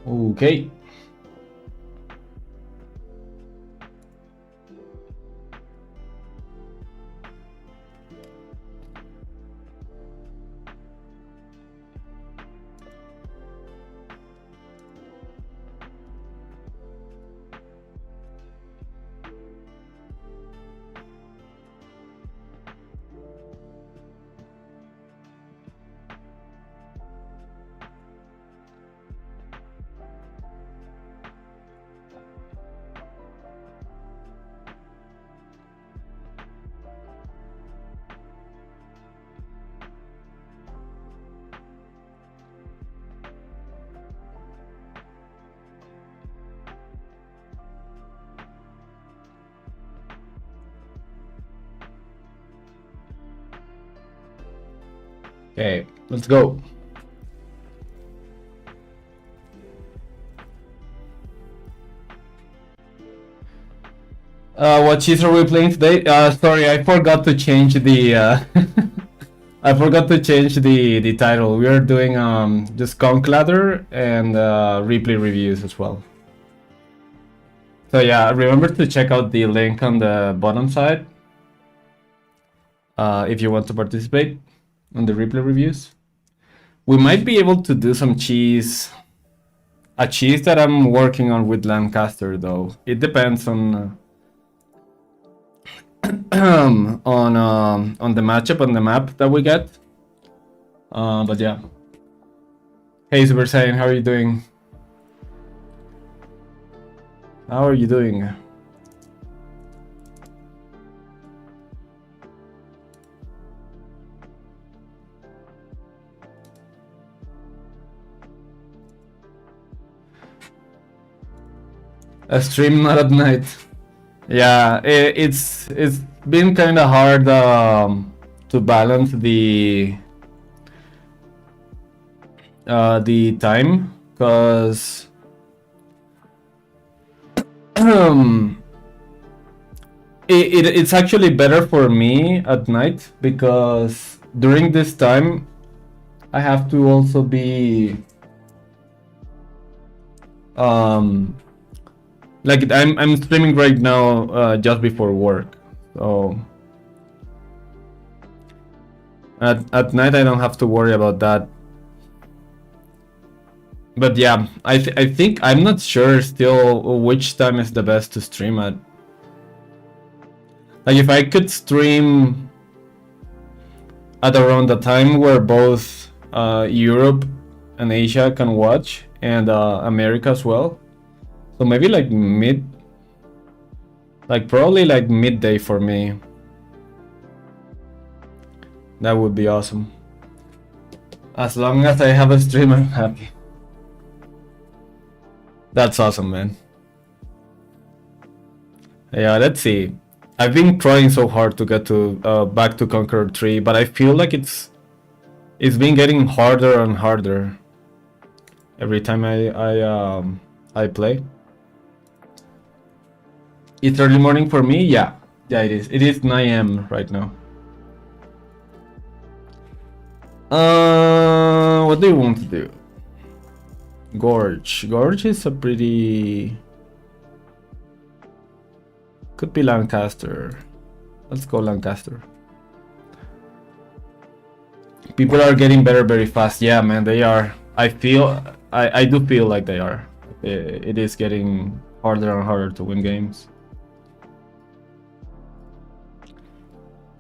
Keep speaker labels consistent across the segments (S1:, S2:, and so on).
S1: Okay. Okay, let's go. What cheese are we playing today? Sorry, I forgot to change the I forgot to change the title. We are doing just Conq ladder and replay reviews as well. So yeah, remember to check out the link on the bottom side if you want to participate on the replay reviews. We might be able to do some cheese. A cheese that I'm working on with Lancaster though. It depends on on the matchup on the map that we get. But yeah. Hey Super Saiyan, how are you doing? How are you doing? A stream not at night. Yeah, it's been kind of hard to balance the time because it's actually better for me at night because during this time I have to also be like I'm streaming right now just before work, so at night I don't have to worry about that. But yeah, I think I'm not sure still which time is the best to stream at. Like if I could stream at around the time where both Europe and Asia can watch and America as well. So maybe like probably like midday for me. That would be awesome. As long as I have a stream, I'm happy. That's awesome, man. Yeah, let's see. I've been trying so hard to get to back to Conqueror 3, but I feel like it's been getting harder and harder every time I play. It's early morning for me? Yeah, it is. It is 9 AM right now. What do you want to do? Gorge. Gorge is a pretty... Could be Lancaster. Let's go Lancaster. People are getting better very fast. Yeah, man, they are. I do feel like they are. It is getting harder and harder to win games.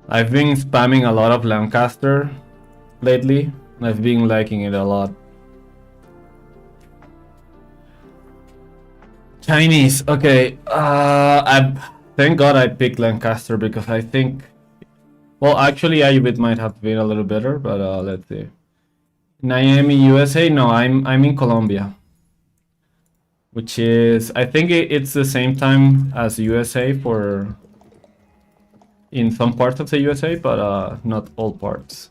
S1: I've been spamming a lot of Lancaster lately. I've been liking it a lot. Chinese, okay. Thank God I picked Lancaster because I think, well, actually Ayubit might have been a little better, but let's see. Miami, USA? No, I'm in Colombia, which is, I think it's the same time as USA for in some parts of the USA, but not all parts.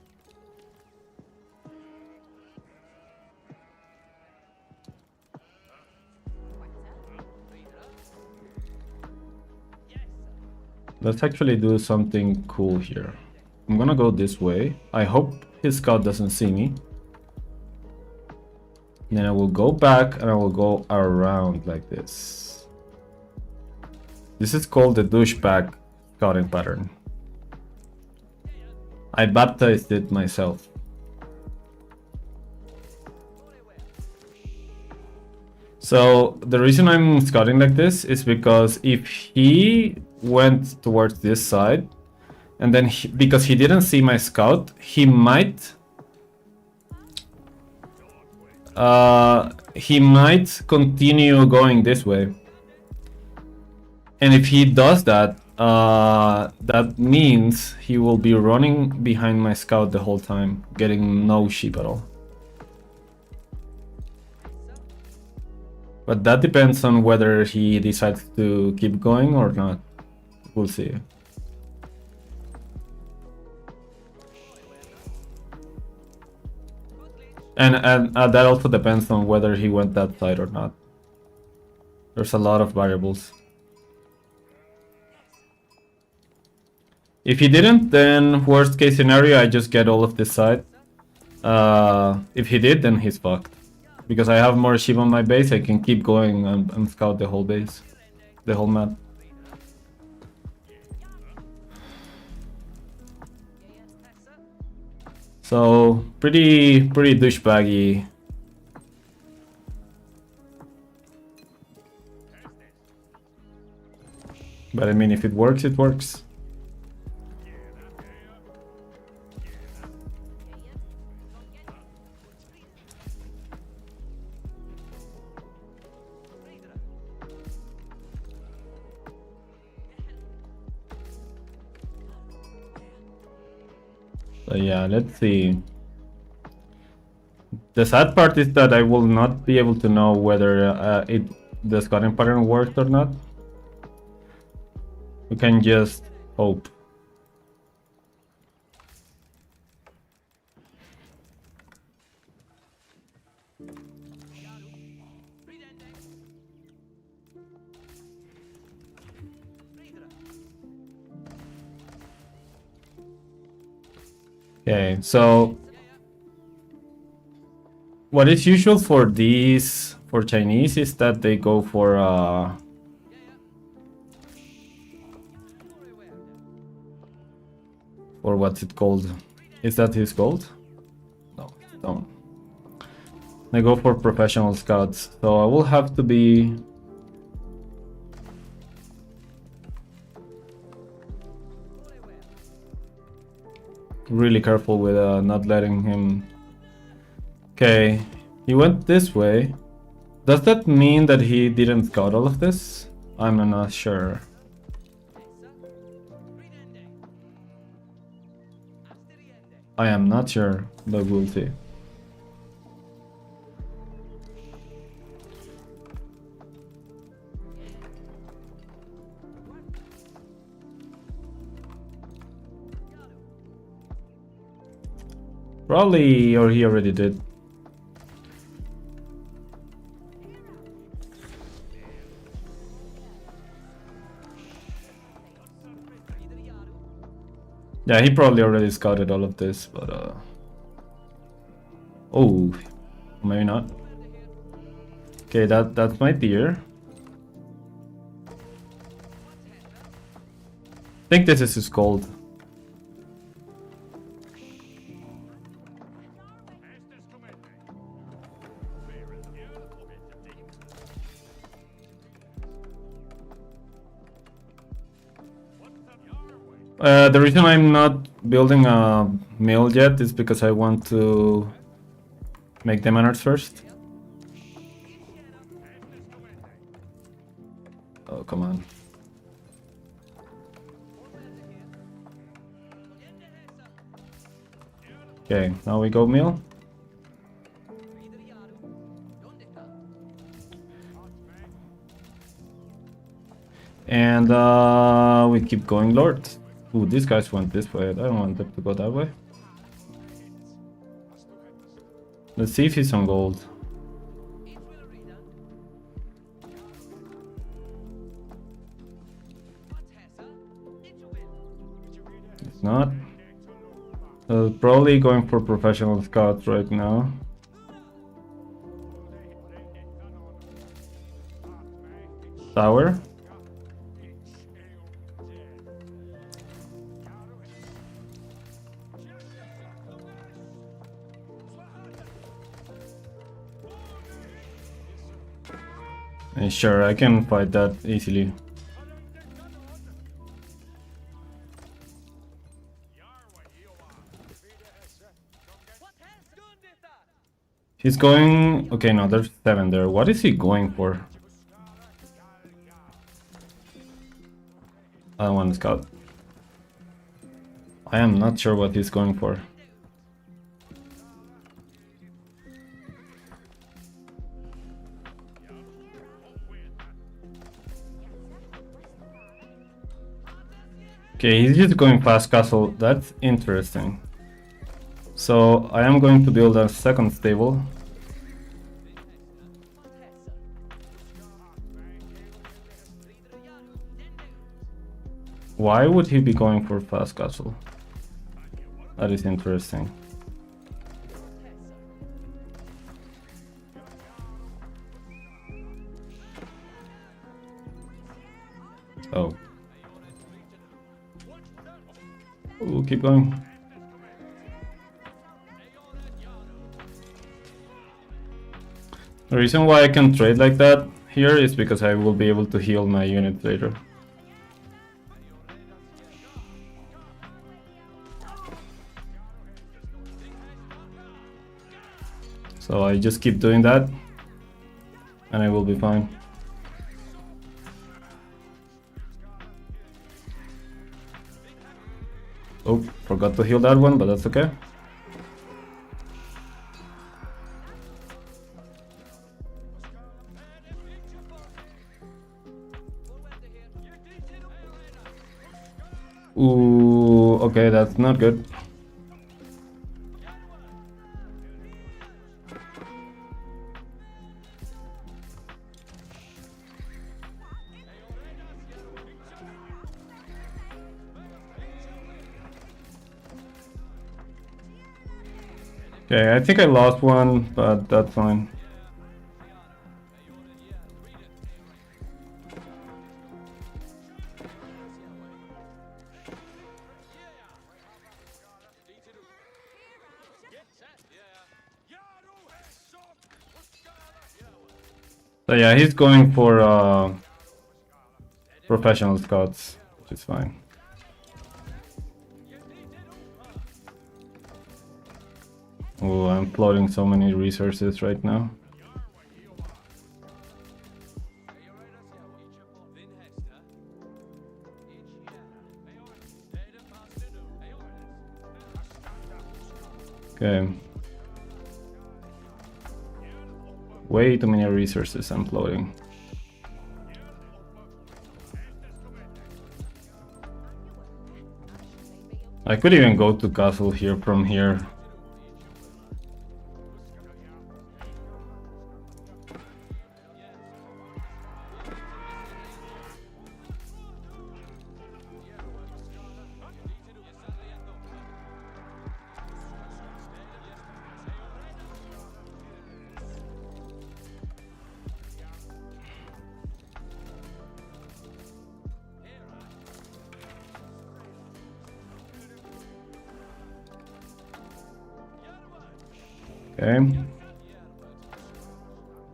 S1: Let's actually do something cool here. I'm gonna go this way. I hope his scout doesn't see me. Then I will go back and I will go around like this. This is called the douchebag scouting pattern. I baptized it myself. So the reason I'm scouting like this is because if he went towards this side, and then because he didn't see my scout, he might continue going this way. And if he does that, that means he will be running behind my scout the whole time, getting no sheep at all. But that depends on whether he decides to keep going or not. We'll see. And that also depends on whether he went that side or not. There's a lot of variables. If he didn't, then worst case scenario, I just get all of this side. If he did, then he's fucked. Because I have more sheep on my base, I can keep going and scout the whole base. The whole map. So, pretty douchebaggy. But I mean, if it works, it works. So yeah, let's see. The sad part is that I will not be able to know whether the scouting pattern worked or not. We can just hope. Okay, so what is usual for these, for Chinese, is that they go for what's it called? Is that his gold? No, don't. They go for professional scouts, so I will have to be really careful with not letting him. Okay, he went this way. Does that mean that he didn't scout all of this? I'm not sure. I am not sure, but we'll see. Probably, or he already did. Yeah, he probably already scouted all of this, but oh, maybe not. Okay, that's my deer. I think this is his gold. The reason I'm not building a mill yet is because I want to make the manors first. Oh, come on. Okay, now we go mill. And we keep going Lord. Ooh, these guys went this way. I don't want them to go that way. Let's see if he's on gold. It's not. Probably going for professional scouts right now. Tower. And sure, I can fight that easily. He's going... Okay, no, there's 7 there. What is he going for? I don't want to scout. I am not sure what he's going for. Okay, he's just going fast castle. That's interesting. So I am going to build a second stable. Why would he be going for fast castle? That is interesting. Oh. We'll keep going. The reason why I can trade like that here is because I will be able to heal my unit later. So I just keep doing that and I will be fine. Oh, forgot to heal that one, but that's okay. Ooh, okay, that's not good. Okay, I think I lost one, but that's fine. So yeah, he's going for professional scouts, which is fine. Oh, I'm floating so many resources right now. Okay. Way too many resources I'm floating. I could even go to castle here from here. Okay.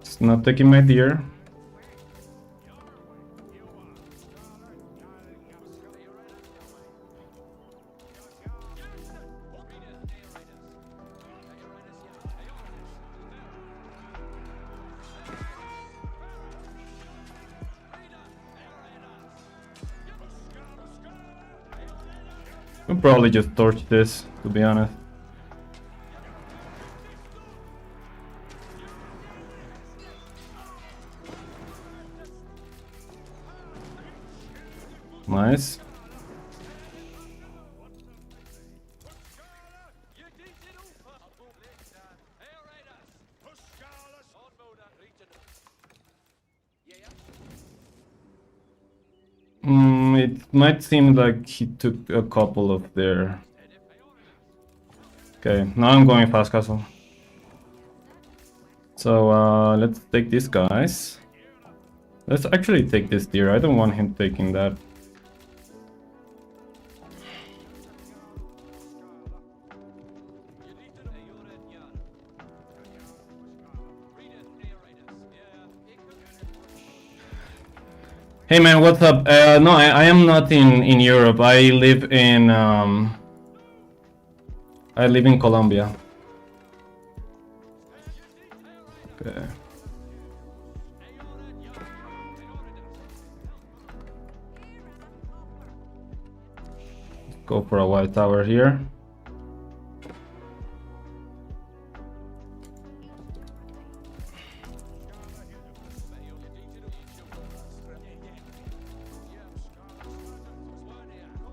S1: It's not taking my deer. I'll probably just torch this, to be honest. Nice. It might seem like he took a couple of their Okay, now I'm going fast castle. So let's take these guys. Let's actually take this deer. I don't want him taking that. Hey man, what's up? No, I am not in Europe. I live in Colombia. Okay. Let's go for a white tower here.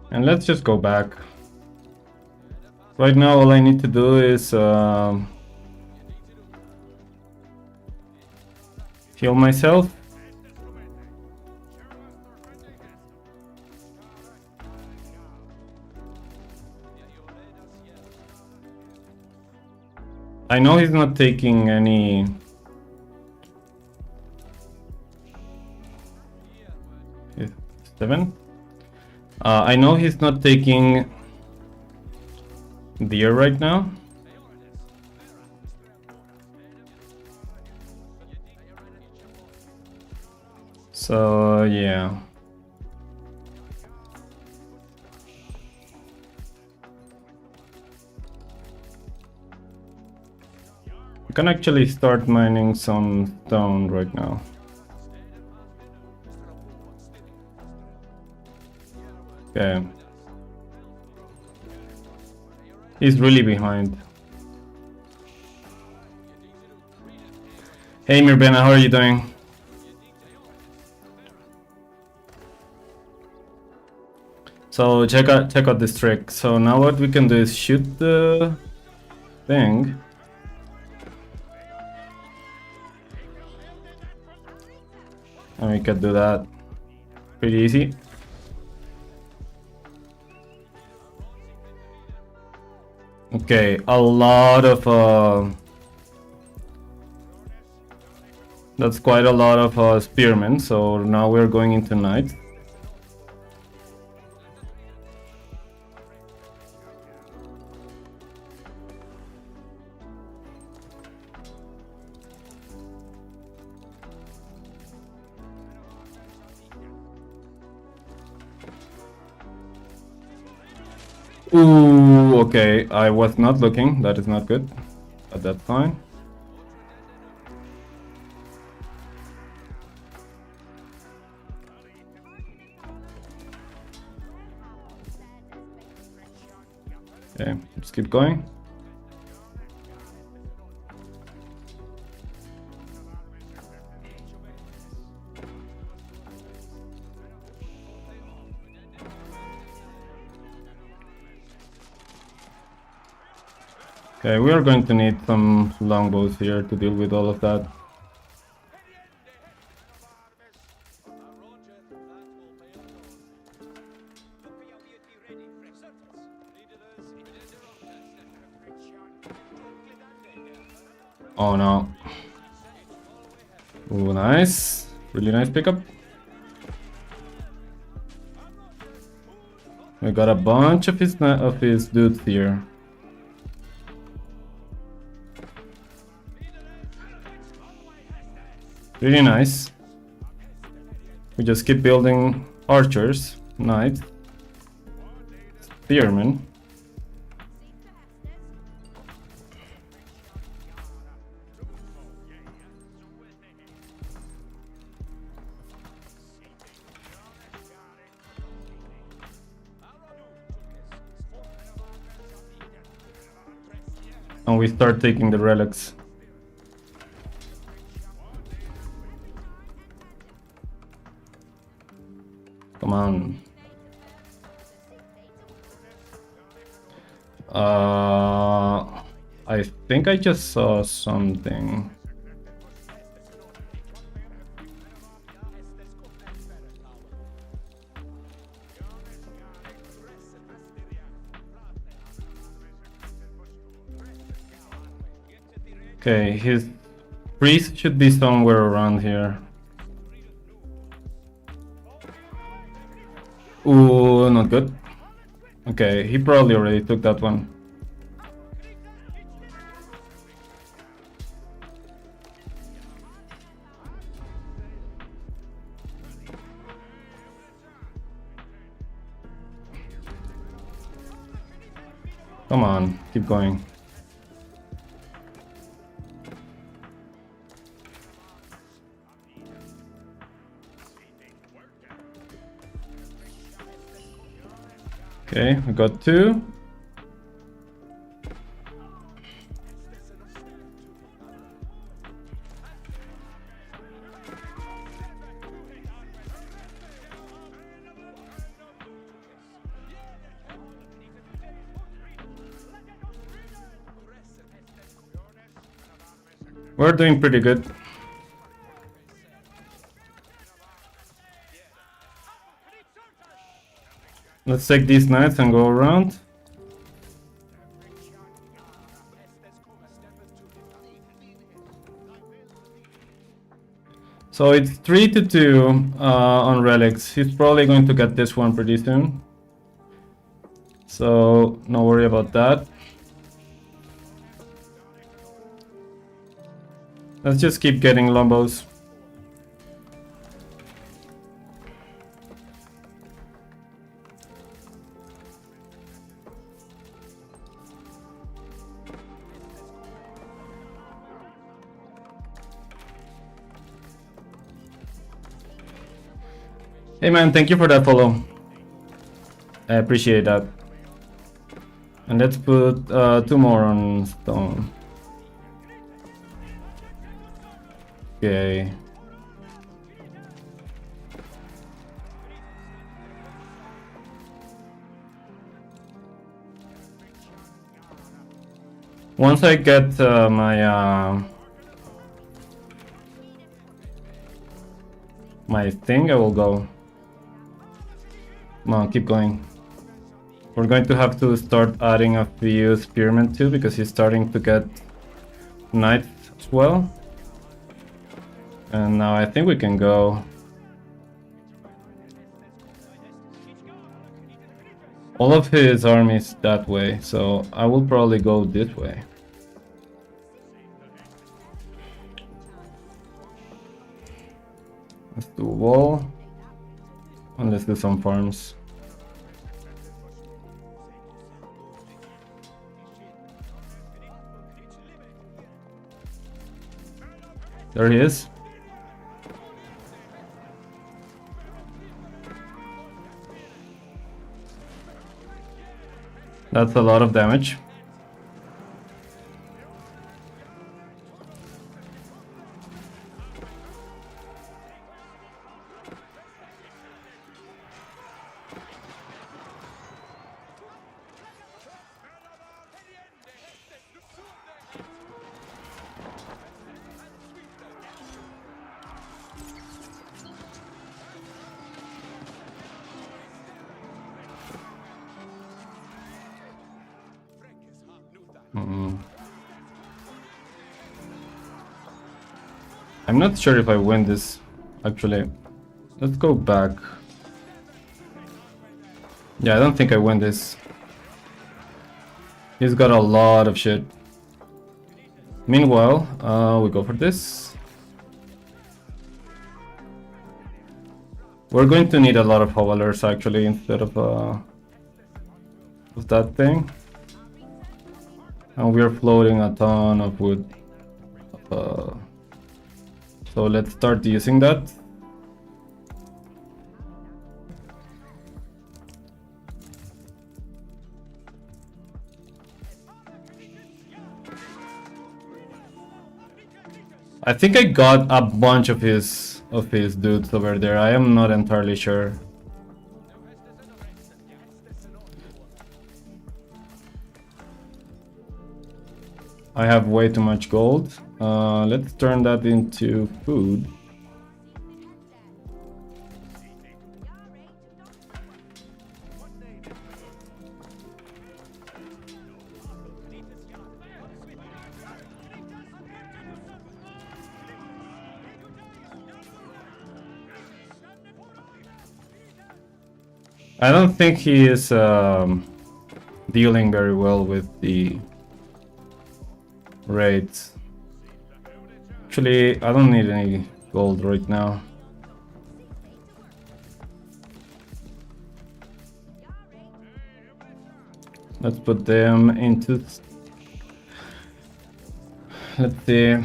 S1: And let's just go back. Right now, all I need to do is heal myself. I know he's not taking any... Seven? I know he's not taking deer right now. So yeah. I can actually start mining some stone right now. Okay. He's really behind. Hey Mirbena, how are you doing? So check out this trick. So now what we can do is shoot the thing. And we can do that pretty easy. Okay, a lot of that's quite a lot of spearmen. So now we're going into night. Ooh, okay, I was not looking. That is not good, but that's fine. Okay, let's keep going. Okay, we are going to need some longbows here to deal with all of that. Oh no. Ooh, nice. Really nice pickup. We got a bunch of his dudes here. Really nice. We just keep building archers, knights, spearmen. And we start taking the relics. Come on. I think I just saw something. Okay, his priest should be somewhere around here. Ooh, not good. Okay, he probably already took that one. Come on, keep going. Okay, we got 2. We're doing pretty good. Let's take these knights and go around. So it's 3-2 on relics. He's probably going to get this one pretty soon. So no worry about that. Let's just keep getting lombos. Hey man, thank you for that follow. I appreciate that. And let's put 2 more on stone. Okay. Once I get my thing, I will go. Come on, keep going. We're going to have to start adding a few spearmen too, because he's starting to get knights as well. And now I think we can go. All of his armies that way, so I will probably go this way. Let's do a wall. And let's do some farms. There he is. That's a lot of damage. I'm not sure if I win this, actually. Let's go back. Yeah, I don't think I win this. He's got a lot of shit. Meanwhile, we go for this. We're going to need a lot of hovelers actually instead of that thing. And we're floating a ton of wood. So let's start using that. I think I got a bunch of his dudes over there. I am not entirely sure. I have way too much gold. Let's turn that into food. I don't think he is dealing very well with the raids. Actually, I don't need any gold right now. Let's put them into... Let's see.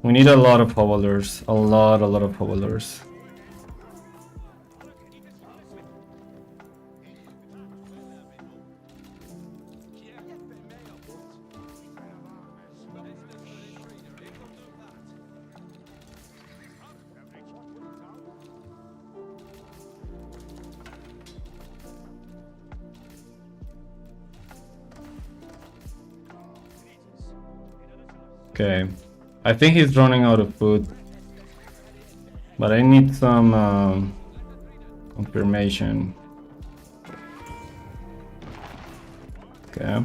S1: We need a lot of hovelers. A lot of hovelers. Okay, I think he's running out of food, but I need some confirmation. Okay,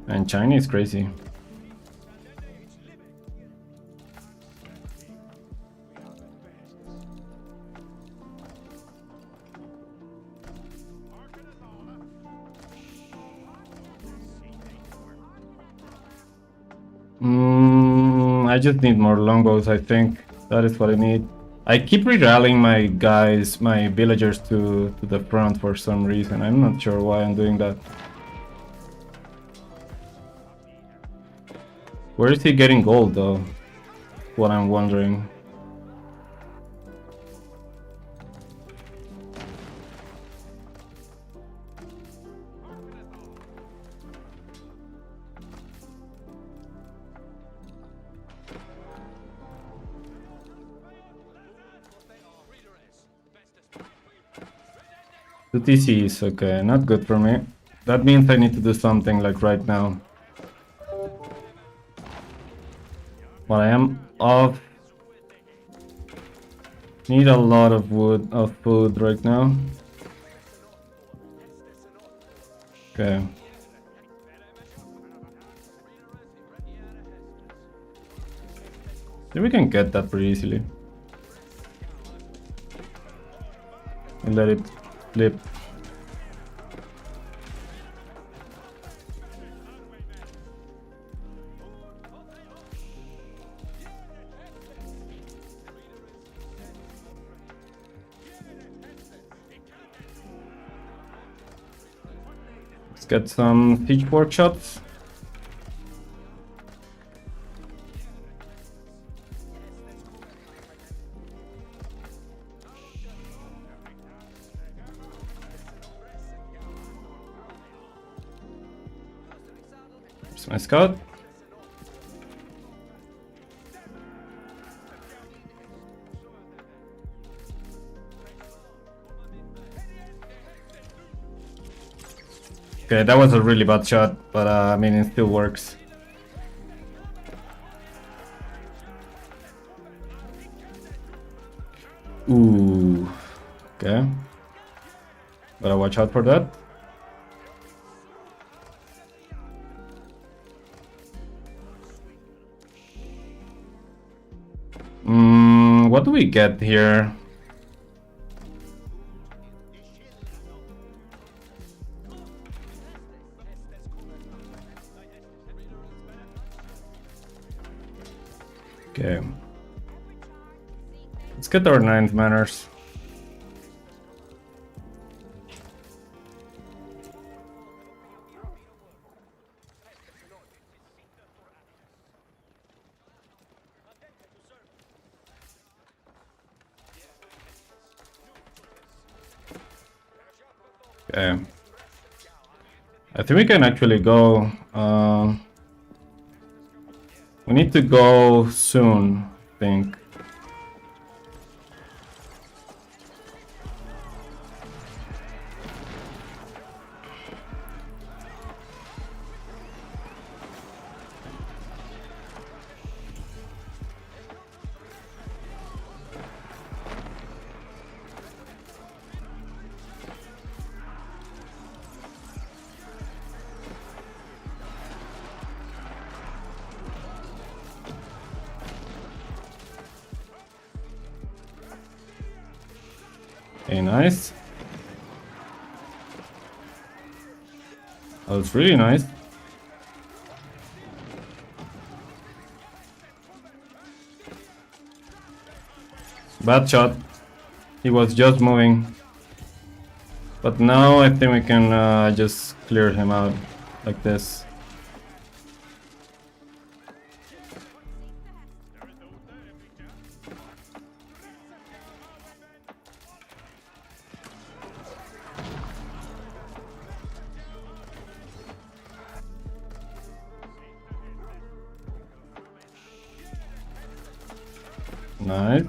S1: and China is crazy. I just need more longbows, I think. That is what I need. I keep rallying my guys, my villagers to the front for some reason. I'm not sure why I'm doing that. Where is he getting gold though? What I'm wondering. The TC is okay, not good for me. That means I need to do something like right now. But I am off. Need a lot of food right now. Okay. Then we can get that pretty easily. And let it flip. Let's get some siege workshops. Here's my scout. Okay, that was a really bad shot, but I mean, it still works. Ooh, okay. Gotta watch out for that. What do we get here? Okay. Let's get our 9th manners. Okay. I think we can actually go. We need to go soon, I think. Okay, nice. That was really nice. Bad shot. He was just moving. But now I think we can just clear him out like this. Nice.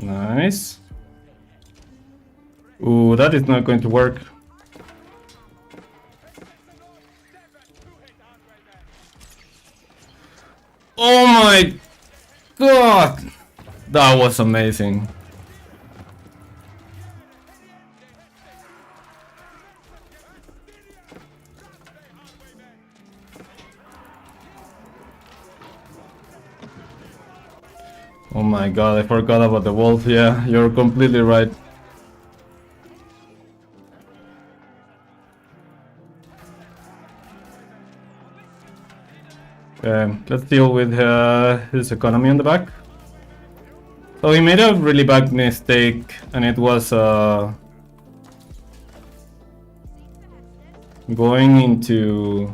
S1: Nice. Ooh, that is not going to work. Oh my god! That was amazing. Oh my god, I forgot about the wolf. Yeah, you're completely right. Okay, let's deal with his economy on the back. So he made a really bad mistake, and it was going into...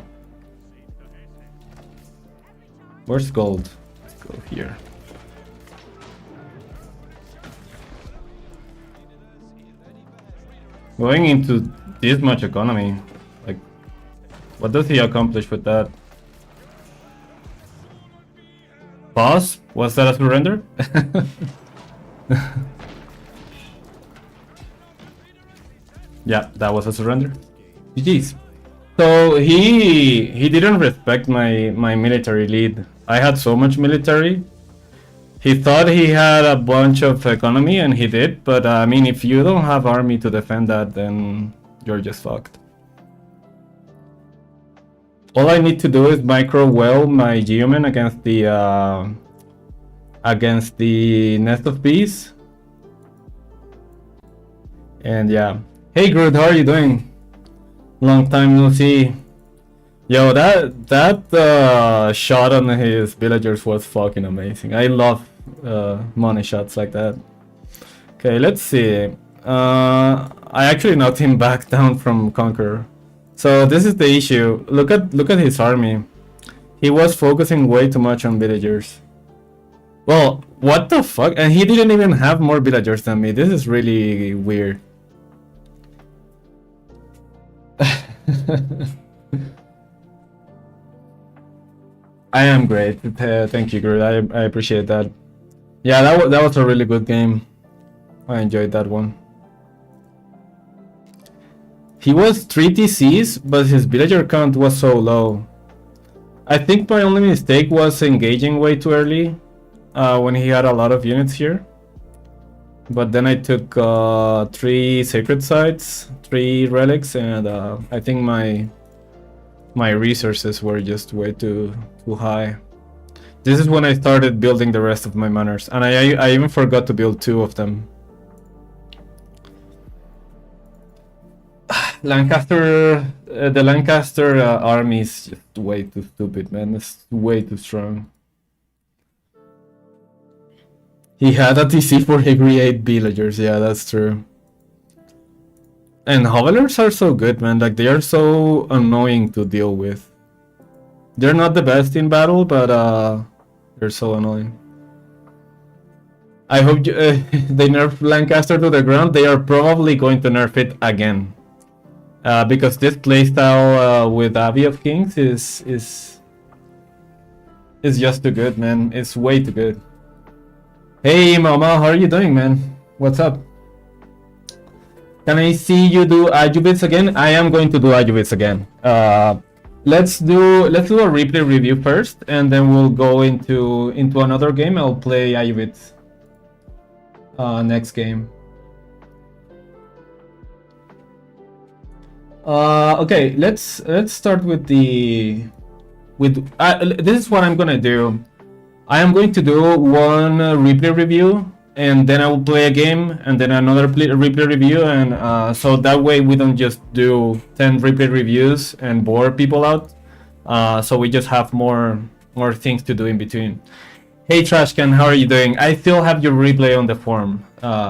S1: Where's gold? Let's go here. Going into this much economy, like, what does he accomplish with that? Pause? Was that a surrender? Yeah, that was a surrender. GG's. So he didn't respect my military lead. I had so much military. He thought he had a bunch of economy, and he did, but I mean, if you don't have army to defend that, then you're just fucked. All I need to do is micro well my Geoman against the nest of bees. And yeah. Hey Groot, how are you doing? Long time no see. Yo, that shot on his villagers was fucking amazing. I love money shots like that. Okay, let's see. I actually knocked him back down from Conquer. So this is the issue. Look at his army. He was focusing way too much on villagers. Well, what the fuck? And he didn't even have more villagers than me. This is really weird. I am great. Thank you, Groot. I appreciate that. Yeah, that was a really good game. I enjoyed that one. He was 3 TCs, but his villager count was so low. I think my only mistake was engaging way too early when he had a lot of units here. But then I took 3 sacred sites, 3 relics, and I think my resources were just way too high. This is when I started building the rest of my manors, and I even forgot to build 2 of them. Lancaster, the Lancaster army is just way too stupid, man. It's way too strong. He had a TC for every 8 villagers, yeah, that's true. And hovelers are so good, man. Like, they are so annoying to deal with. They're not the best in battle, but they're so annoying. I hope they nerf Lancaster to the ground. They are probably going to nerf it again. Because this playstyle with Abbey of Kings is just too good, man. It's way too good. Hey, Mama, how are you doing, man? What's up? Can I see you do Ajubits again? I am going to do Ajubits again. Let's do a replay review first, and then we'll go into another game. I'll play Ajubits next game. Okay, let's start with this is what I'm gonna do. I am going to do one replay review, and then I will play a game, and then another replay review, and so that way we don't just do 10 replay reviews and bore people out. So we just have more things to do in between. Hey Trashcan, how are you doing? I still have your replay on the forum,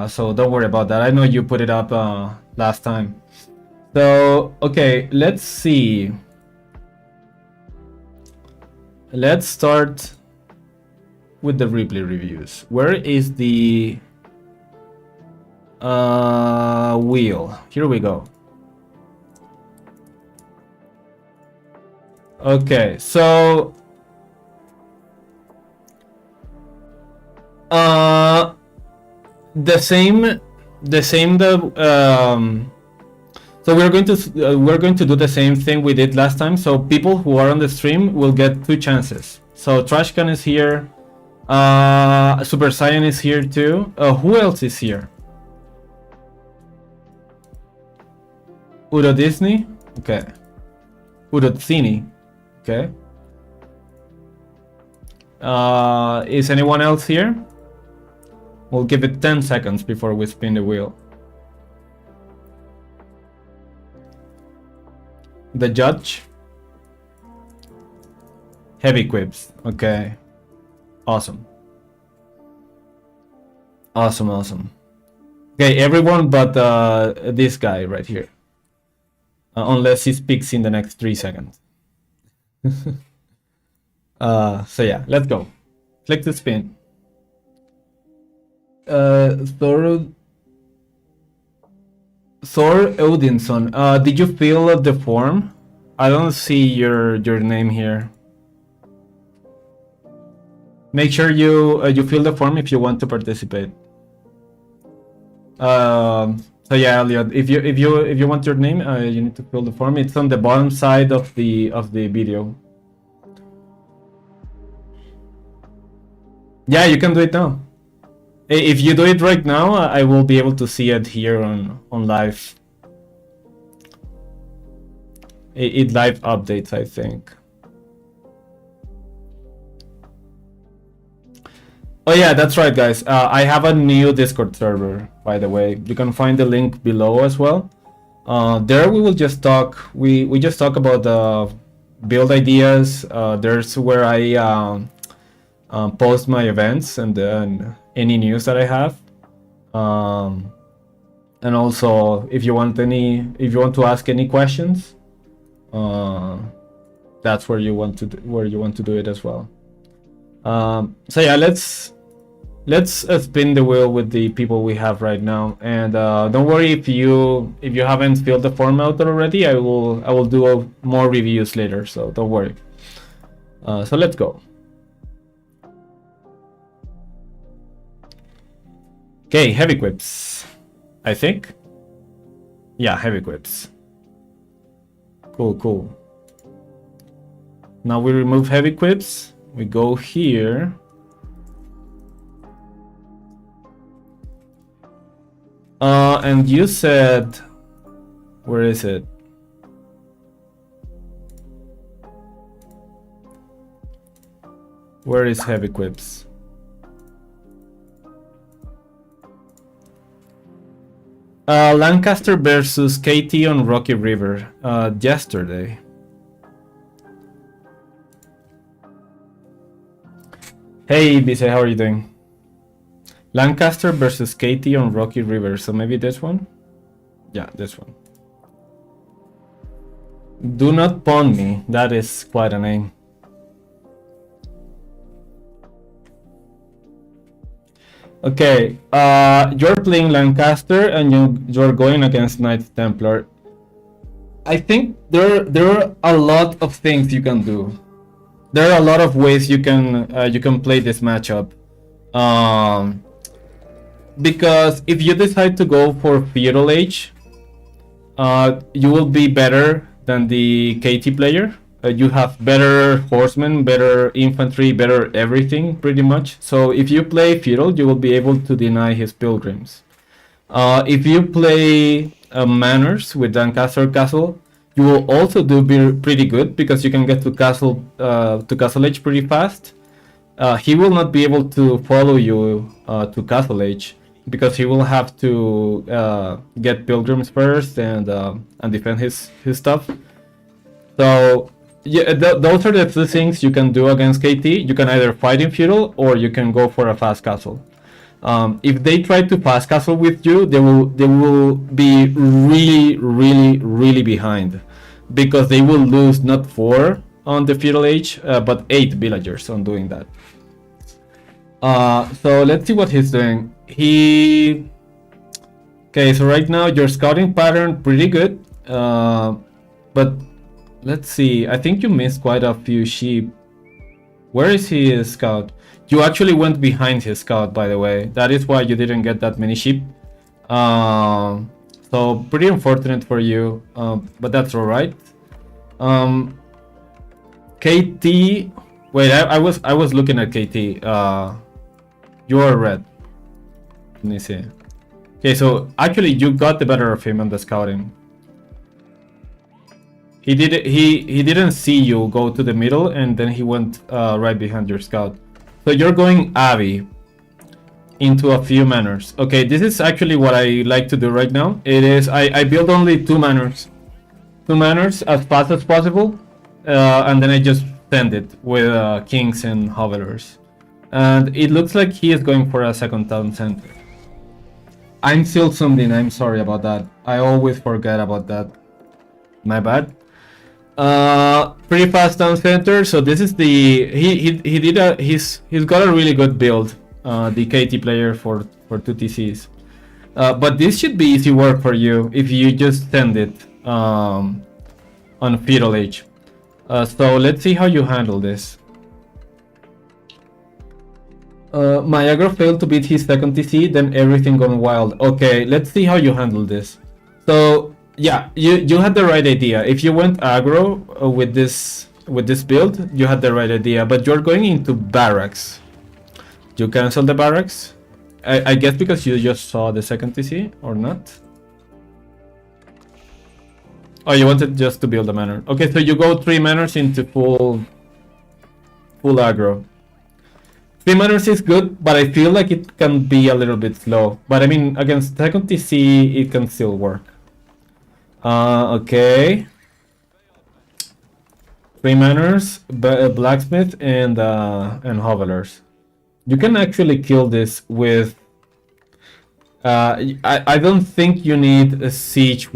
S1: so don't worry about that. I know you put it up last time. So okay, let's see. Let's start with the replay reviews. Where is the wheel? Here we go. Okay, so the same so we're going to do the same thing we did last time. So people who are on the stream will get 2 chances. So Trashcan is here. Super Saiyan is here too. Who else is here? Udo Disney. Okay. Udo Zini. Okay. Is anyone else here? We'll give it 10 seconds before we spin the wheel. The judge. Heavy quips. Okay. Awesome. Awesome. Okay, everyone but this guy right here. Unless he speaks in the next 3 seconds. So yeah, let's go. Click the spin. Thor Odinson, did you fill the form? I don't see your name here. Make sure you fill the form if you want to participate. So yeah, Elliot, if you want your name, you need to fill the form. It's on the bottom side of the video. Yeah, you can do it now. If you do it right now, I will be able to see it here on live. It live updates, I think. Oh yeah, that's right, guys. I have a new Discord server, by the way. You can find the link below as well. There we will just talk. We just talk about the build ideas. There's where I post my events and then any news that I have. And also, if you want to ask any questions, that's where you want to do it as well. So yeah, let's spin the wheel with the people we have right now, and don't worry if you haven't filled the form out already. I will do more reviews later, so don't worry. So let's go. Okay, heavy quips, I think. Yeah, heavy quips. Cool. Now we remove heavy quips. We go here. And you said, where is it? Where is heavy quips? Lancaster versus KT on Rocky River yesterday. Hey Bise, how are you doing? Lancaster versus KT on Rocky River. So maybe this one? Yeah, this one. Do not pawn me. That is quite a name. Okay, you're playing Lancaster and you're going against Knight Templar. I think there are a lot of things you can do. There are a lot of ways you can play this matchup. Because if you decide to go for Feudal Age, you will be better than the KT player. You have better horsemen, better infantry, better everything pretty much. So if you play feudal, you will be able to deny his pilgrims. If you play manors with Lancaster Castle, you will also do pretty good because you can get to Castle Age pretty fast. He will not be able to follow you to Castle Age because he will have to get pilgrims first and defend his stuff. So yeah, those are the two things you can do against KT. You can either fight in feudal or you can go for a fast castle. If they try to fast castle with you, they will be really behind because they will lose not 4 on the feudal age, but 8 villagers on doing that. So let's see what he's doing. Okay, so right now your scouting pattern pretty good, but let's see. I think you missed quite a few sheep. Where is his scout? You actually went behind his scout, by the way. That is why you didn't get that many sheep. So pretty unfortunate for you, but that's all right. KT. Wait, I was looking at KT. You are red. Let me see. Okay, so actually you got the better of him on the scouting. He didn't see you go to the middle, and then he went right behind your scout. So you're going Abbey into a few manors. Okay, this is actually what I like to do right now. It is I build only 2 manors. 2 manors as fast as possible, and then I just send it with kings and hovelers. And it looks like he is going for a second town center. I'm still zoomed in, I'm sorry about that. I always forget about that. My bad. Pretty fast town center. So this is the he's got a really good build. The KT player for 2 TCs. But this should be easy work for you if you just send it on feudal age. So let's see how you handle this. My aggro failed to beat his second TC, then everything gone wild. Okay, let's see how you handle this. So yeah, you had the right idea. If you went aggro with this build, you had the right idea. But you're going into barracks. You cancel the barracks? I guess because you just saw the second TC, or not? Oh, you wanted just to build a manor. Okay, so you go 3 manors into full aggro. 3 manors is good, but I feel like it can be a little bit slow. But I mean, against second TC, it can still work. Okay. 3 manors, blacksmith, and hovelers. You can actually kill this with. I don't think you need a siege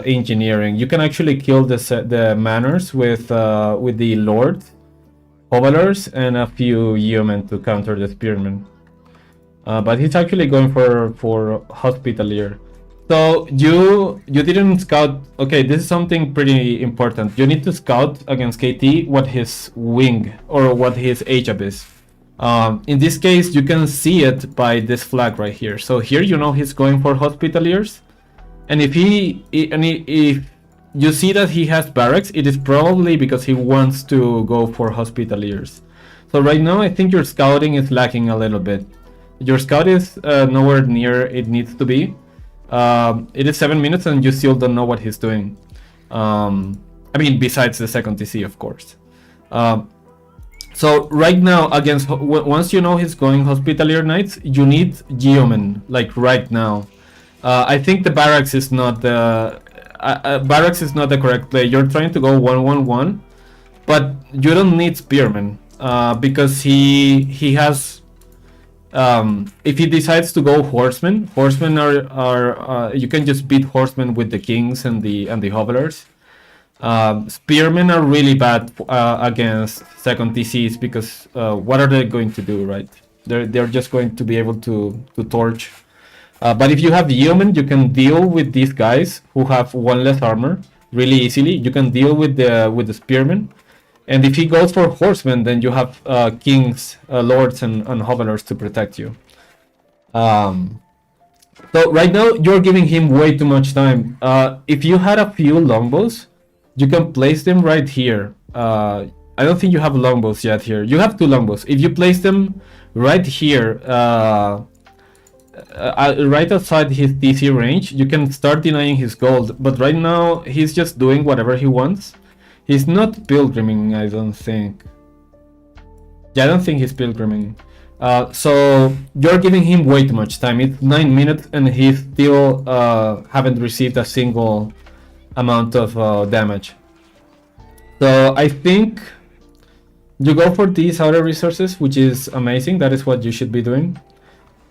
S1: engineering. You can actually kill the manors with the lords, hovelers, and a few yeomen to counter the spearmen. But he's actually going for hospitalier. So you didn't scout. Okay, this is something pretty important. You need to scout against KT what his wing or what his HUB is. In this case, you can see it by this flag right here. So here you know he's going for hospitaliers, and if you see that he has barracks, it is probably because he wants to go for hospitaliers. So right now, I think your scouting is lacking a little bit. Your scout is nowhere near it needs to be. It is 7 minutes and you still don't know what he's doing. I mean, besides the second TC, of course. So right now, once you know he's going hospitalier knights, you need yeomen, like right now. I think the barracks is not the correct play. You're trying to go 1-1-1, but you don't need spearmen because he has. If he decides to go horsemen are you can just beat horsemen with the kings and the hovelers. Spearmen are really bad against second TCs because what are they going to do, right? They're just going to be able to torch. But if you have yeomen, you can deal with these guys who have 1 less armor really easily. You can deal with the spearmen, and if he goes for horsemen, then you have kings, lords, and hovelers to protect you. So right now you're giving him way too much time. If you had a few longbows, you can place them right here. I don't think you have longbows yet here. You have two longbows. If you place them right here, right outside his TC range, you can start denying his gold. But right now he's just doing whatever he wants. He's not pilgriming, I don't think. Yeah, I don't think he's pilgriming. So you're giving him way too much time. It's 9 minutes and he still haven't received a single amount of damage. So I think you go for these outer resources, which is amazing. That is what you should be doing.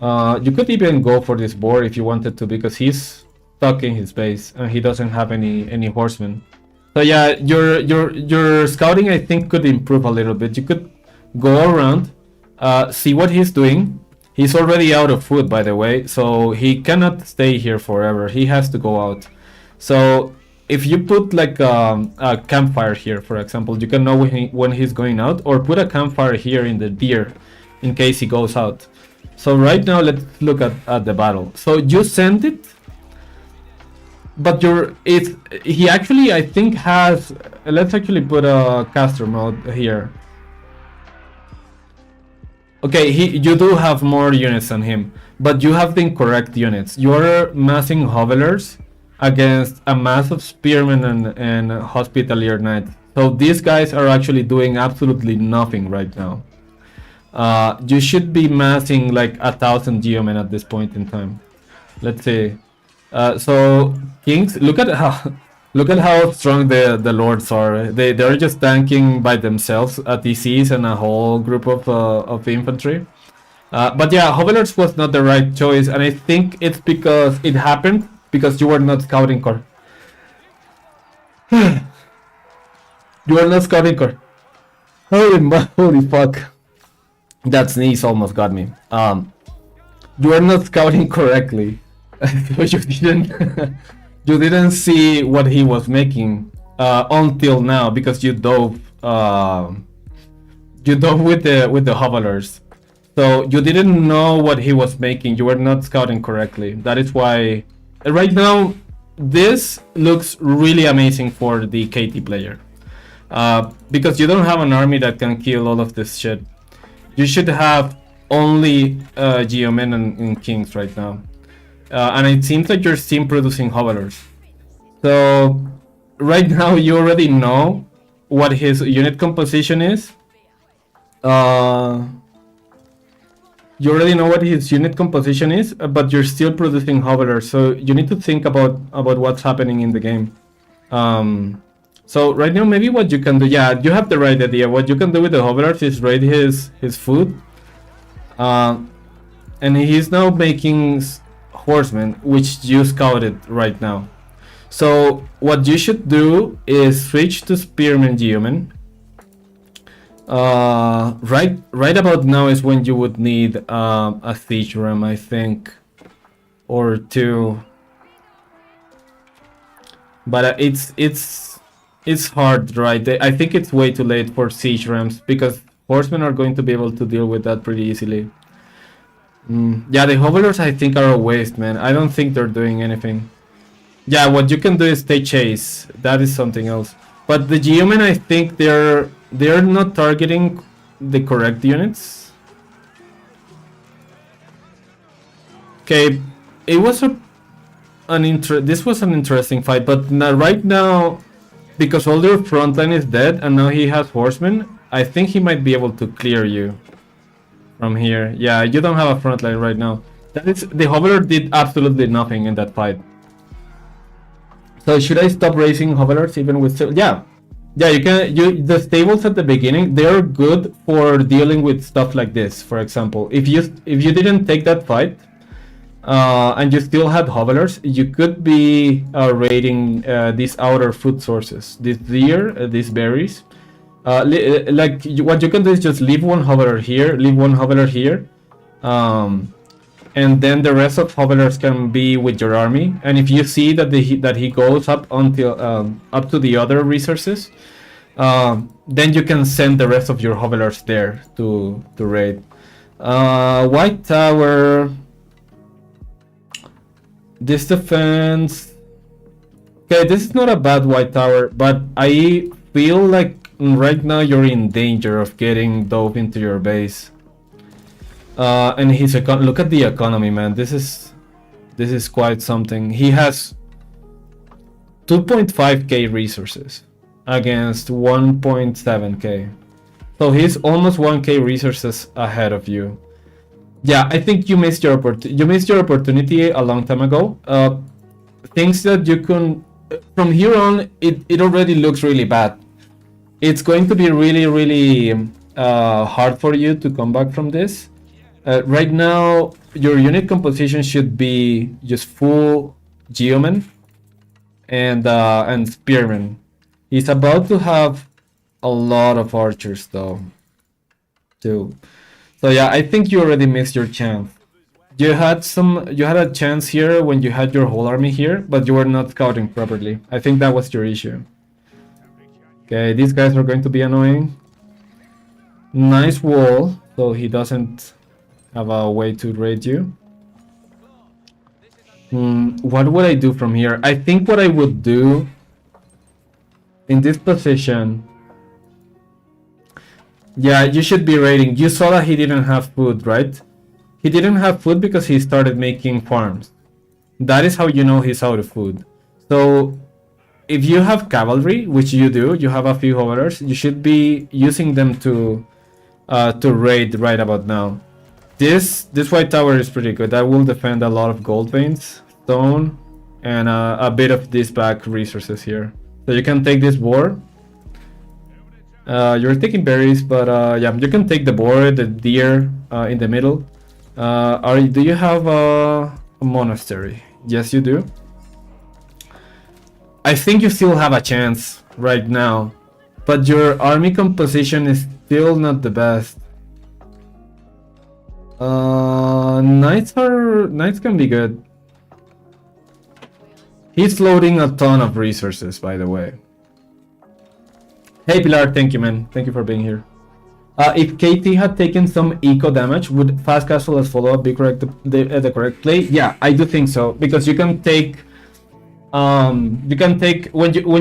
S1: You could even go for this boar if you wanted to, because he's stuck in his base and he doesn't have any horsemen. So yeah, your scouting I think could improve a little bit. You could go around, see what he's doing. He's already out of food, by the way, so he cannot stay here forever. He has to go out. So if you put like a campfire here, for example, you can know when he's going out, or put a campfire here in the deer in case he goes out. So right now let's look at the battle. So you send it, but he actually I think has, let's actually put a caster mode here. Okay, you do have more units than him, but you have the incorrect units. You're massing hovelers against a mass of spearmen and hospitalier knights. So these guys are actually doing absolutely nothing right now. You should be massing like 1,000 geomen at this point in time. Let's see. So kings, look at how strong the lords are. They're just tanking by themselves TCs and a whole group of infantry. But yeah, hovelers was not the right choice, and I think it's because it happened because you were not scouting core. You were not scouting core. Holy fuck! That sneeze almost got me. You were not scouting correctly. So you didn't see what he was making until now, because you dove with the hovelers. So you didn't know what he was making. You were not scouting correctly. That is why right now this looks really amazing for the KT player, because you don't have an army that can kill all of this shit. You should have only geomen and kings right now. And it seems like you're still producing hovelers. So right now you already know what his unit composition is. You already know what his unit composition is, but you're still producing hovelers. So you need to think about what's happening in the game. So right now maybe what you can do, yeah, you have the right idea. What you can do with the hovelers is raid his food. And he's now making horsemen, which you scouted right now. So what you should do is switch to spearmen geomen. Right about now is when you would need a siege ram, I think, or two. But it's hard, right? I think it's way too late for siege rams, because horsemen are going to be able to deal with that pretty easily. Yeah, the hovelers I think are a waste, man. I don't think they're doing anything. Yeah, what you can do is stay chase. That is something else. But the geomen, I think they're not targeting the correct units. Okay, it was this was an interesting fight, but now, right now, because all their front line is dead and now he has horsemen, I think he might be able to clear you from here. Yeah, you don't have a front line right now. The hoveler did absolutely nothing in that fight. So should I stop raising hovelers even with... Yeah, you can. The stables at the beginning, they're good for dealing with stuff like this. For example, if you didn't take that fight and you still had hovelers, you could be raiding these outer food sources, this deer, these berries. Like what you can do is just leave one hoveler here, leave one hoveler here, and then the rest of hovelers can be with your army. And if you see that he goes up until up to the other resources, then you can send the rest of your hovelers there to raid. White Tower. This defense... Okay, this is not a bad white tower, but I feel like right now you're in danger of getting dove into your base. And his look at the economy, man. This is quite something. He has 2.5k resources against 1.7k. So he's almost 1k resources ahead of you. Yeah, I think you missed your opportunity a long time ago. Things that you can... From here on, it already looks really bad. It's going to be really hard for you to come back from this. Right now, your unit composition should be just full Geoman and Spearman. He's about to have a lot of archers though, too. So yeah, I think you already missed your chance. You had a chance here when you had your whole army here, but you were not scouting properly. I think that was your issue. Okay, these guys are going to be annoying. Nice wall, so he doesn't have a way to raid you. What would I do from here? I think what I would do in this position... Yeah, you should be raiding. You saw that he didn't have food, right? He didn't have food because he started making farms. That is how you know he's out of food. So if you have cavalry, which you do, you have a few hoverers, you should be using them to raid right about now. This white tower is pretty good. That will defend a lot of gold veins, stone, and a bit of these back resources here. So you can take this boar. You're taking berries, but yeah, you can take the boar, the deer in the middle. Do you have a monastery? Yes, you do. I think you still have a chance right now, but your army composition is still not the best. Knights can be good. He's loading a ton of resources, by the way. Hey Pilar, thank you, man. Thank you for being here. If KT had taken some eco damage, would fast castle as follow-up be correct? The correct play? Yeah, I do think so, because you can take when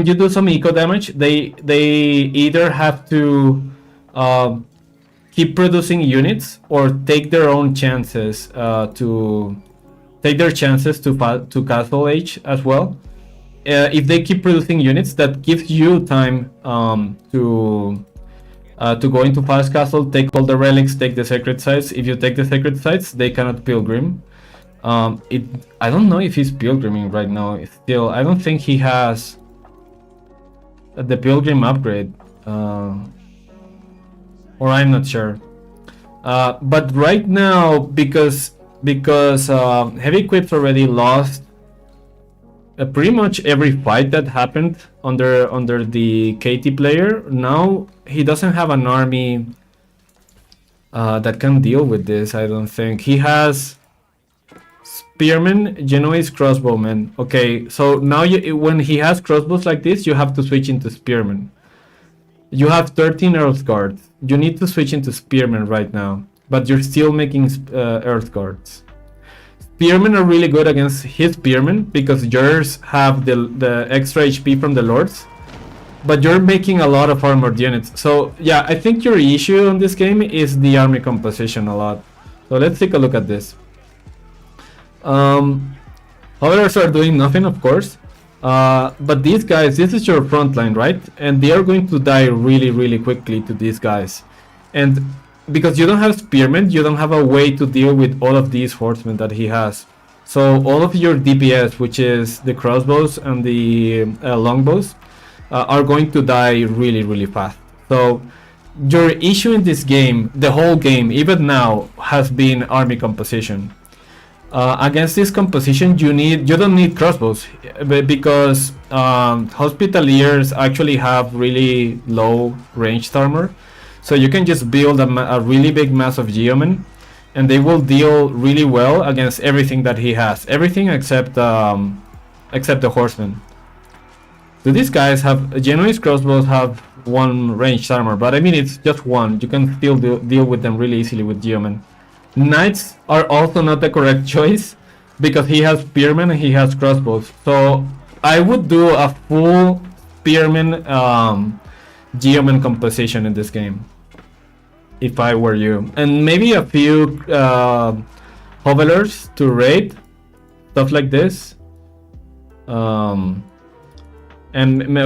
S1: you do some eco damage, they either have to keep producing units or take their own chances to castle age as well. If they keep producing units, that gives you time to go into fast castle, take all the relics, take the sacred sites. If you take the sacred sites, they cannot pilgrim. I don't know if he's pilgriming right now. Still, I don't think he has the pilgrim upgrade, or I'm not sure. But right now, because heavy equips already lost pretty much every fight that happened under the KT player. Now he doesn't have an army that can deal with this. I don't think he has spearmen, Genoese crossbowmen. Okay, so now when he has crossbows like this, you have to switch into spearmen. You have 13 earth guards. You need to switch into spearmen right now, but you're still making earth guards. Spearmen are really good against his spearmen because yours have the extra HP from the lords, but you're making a lot of armored units. So yeah, I think your issue on this game is the army composition a lot. So let's take a look at this. Others are doing nothing, of course, but these guys, this is your front line, right? And they are going to die really quickly to these guys. And because you don't have spearmen, you don't have a way to deal with all of these horsemen that he has. So all of your DPS, which is the crossbows and the longbows, are going to die really fast. So your issue in this game, the whole game, even now, has been army composition. Against this composition, you don't need crossbows, because hospitaliers actually have really low ranged armor. So you can just build a really big mass of geomen, and they will deal really well against everything that he has. Everything except the horsemen. So these guys have Genoese crossbows have one ranged armor, but I mean it's just one. You can still deal with them really easily with geomen. Knights are also not the correct choice. because he has spearmen and he has crossbows. So I would do a full spearman geoman composition in this game if I were you, and maybe a few hovelers to raid, stuff like this. And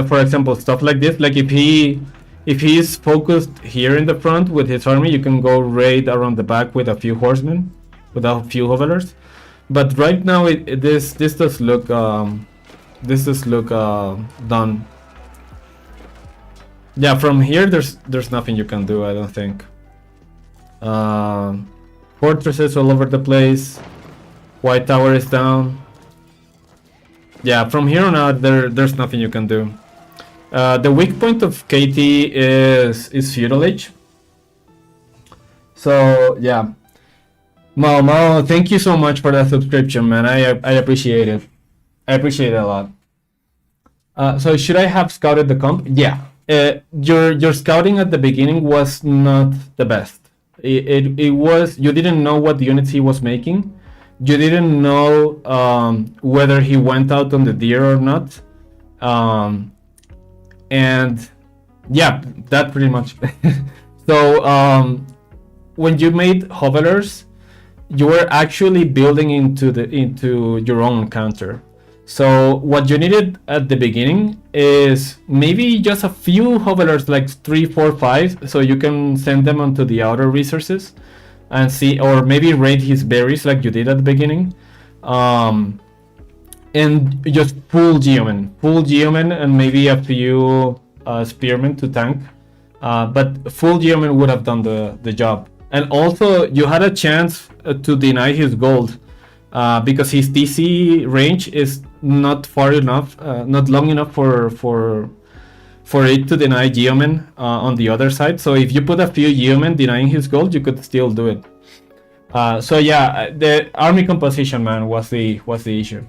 S1: for example, stuff like this, like if he's focused here in the front with his army, you can go raid around the back with a few horsemen, with a few hovelers. But right now, this does look done. Yeah, from here there's nothing you can do, I don't think. Fortresses all over the place. White tower is down. Yeah, from here on out, there's nothing you can do. The weak point of KT is feudal age. So yeah, Mao, thank you so much for that subscription, man. I appreciate it. I appreciate it a lot. So should I have scouted the comp? Yeah. Your scouting at the beginning was not the best. It was, you didn't know what units he was making. You didn't know whether he went out on the deer or not. And yeah, that pretty much. So when you made hovelers, you were actually building into your own counter. So what you needed at the beginning is maybe just a few hovelers, like 3, 4, 5, so you can send them onto the outer resources and see, or maybe raid his berries like you did at the beginning, and just full geoman, and maybe a few spearmen to tank, but full geoman would have done the job. And also you had a chance to deny his gold, because his DC range is not far enough, not long enough for it to deny geoman on the other side. So if you put a few geomen denying his gold, you could still do it. So yeah, the army composition, man, was the issue.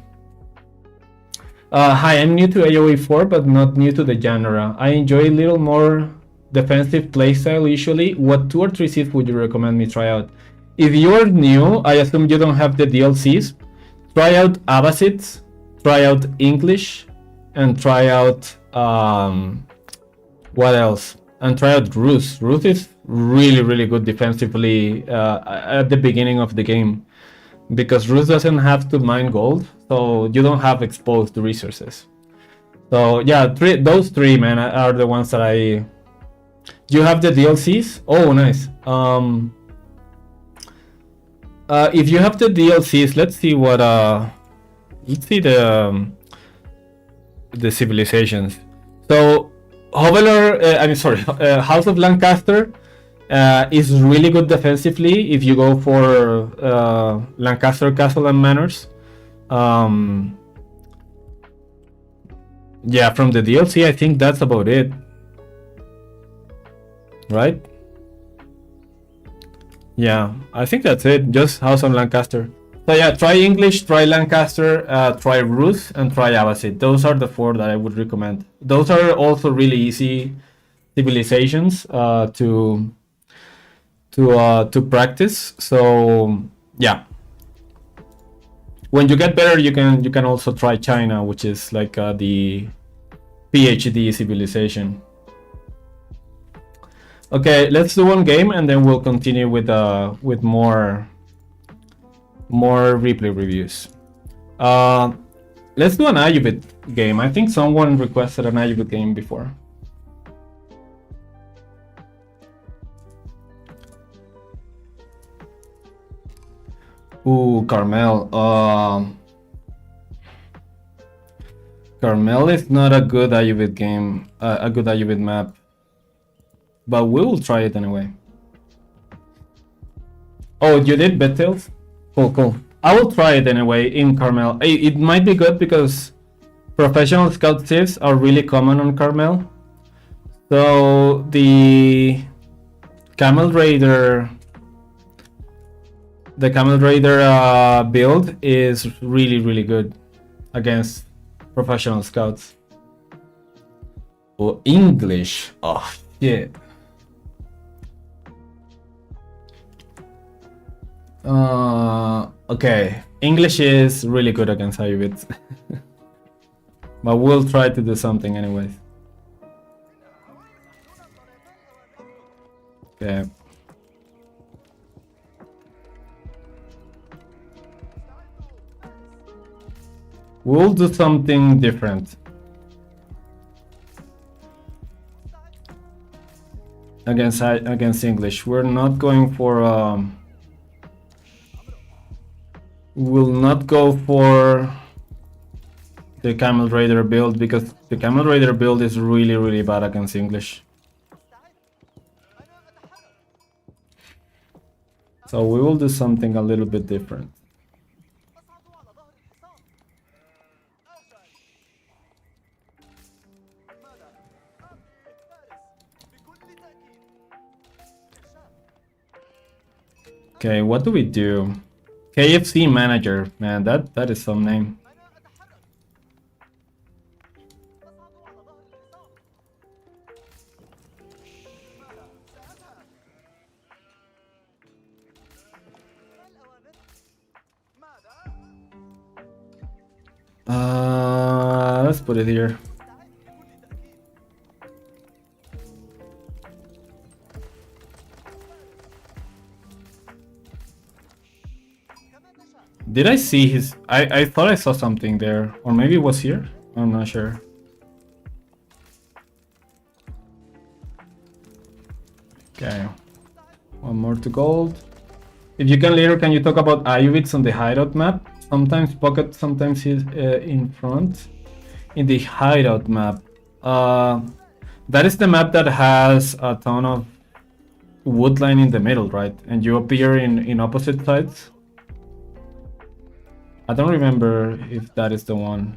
S1: Hi, I'm new to AoE 4, but not new to the genre. I enjoy a little more defensive playstyle usually. What 2 or 3 seeds would you recommend me try out? If you're new, I assume you don't have the DLCs. Try out Abbasids, try out English, and try out what else? And try out Rus. Rus is really good defensively at the beginning of the game, because Rus doesn't have to mine gold, so you don't have exposed resources. So yeah, those three, man, are the ones that I. You have the DLCs? Oh, nice. If you have the DLCs, let's see what let's see the civilizations. So House of Lancaster is really good defensively if you go for Lancaster Castle and Manors. Yeah, from the DLC, I think that's about it, right? Yeah, I think that's it. Just House of Lancaster. So yeah, try English, try Lancaster, try Rus, and try Abbasid. Those are the 4 that I would recommend. Those are also really easy civilizations to practice. So yeah, when you get better, you can also try China, which is like the PhD civilization. Okay, let's do one game and then we'll continue with more replay reviews. Let's do an Ayubit game. I think someone requested an Ayubit game before. Ooh, Carmel. Carmel is not a good Ayubit game, a good Ayubit map, but we will try it anyway. Oh, you did Bettails? Cool. I will try it anyway in Carmel. It might be good because professional scout civs are really common on Carmel. So the Camel Raider build is really good against professional scouts. Oh, English. Oh shit. Okay, English is really good against Ayubits. But we'll try to do something anyways. Okay. We'll do something different. Against English. We're not going for we'll not go for the Camel Raider build because the Camel Raider build is really bad against English. So we will do something a little bit different. Okay, what do we do? KFC manager, man, that is some name. Let's put it here. Did I see his... I thought I saw something there. Or maybe it was here? I'm not sure. Okay. One more to gold. If you can later, can you talk about Ayubits on the hideout map? Sometimes pocket, sometimes he's in front. In the hideout map. That is the map that has a ton of wood line in the middle, right? And you appear in opposite sides. I don't remember if that is the one.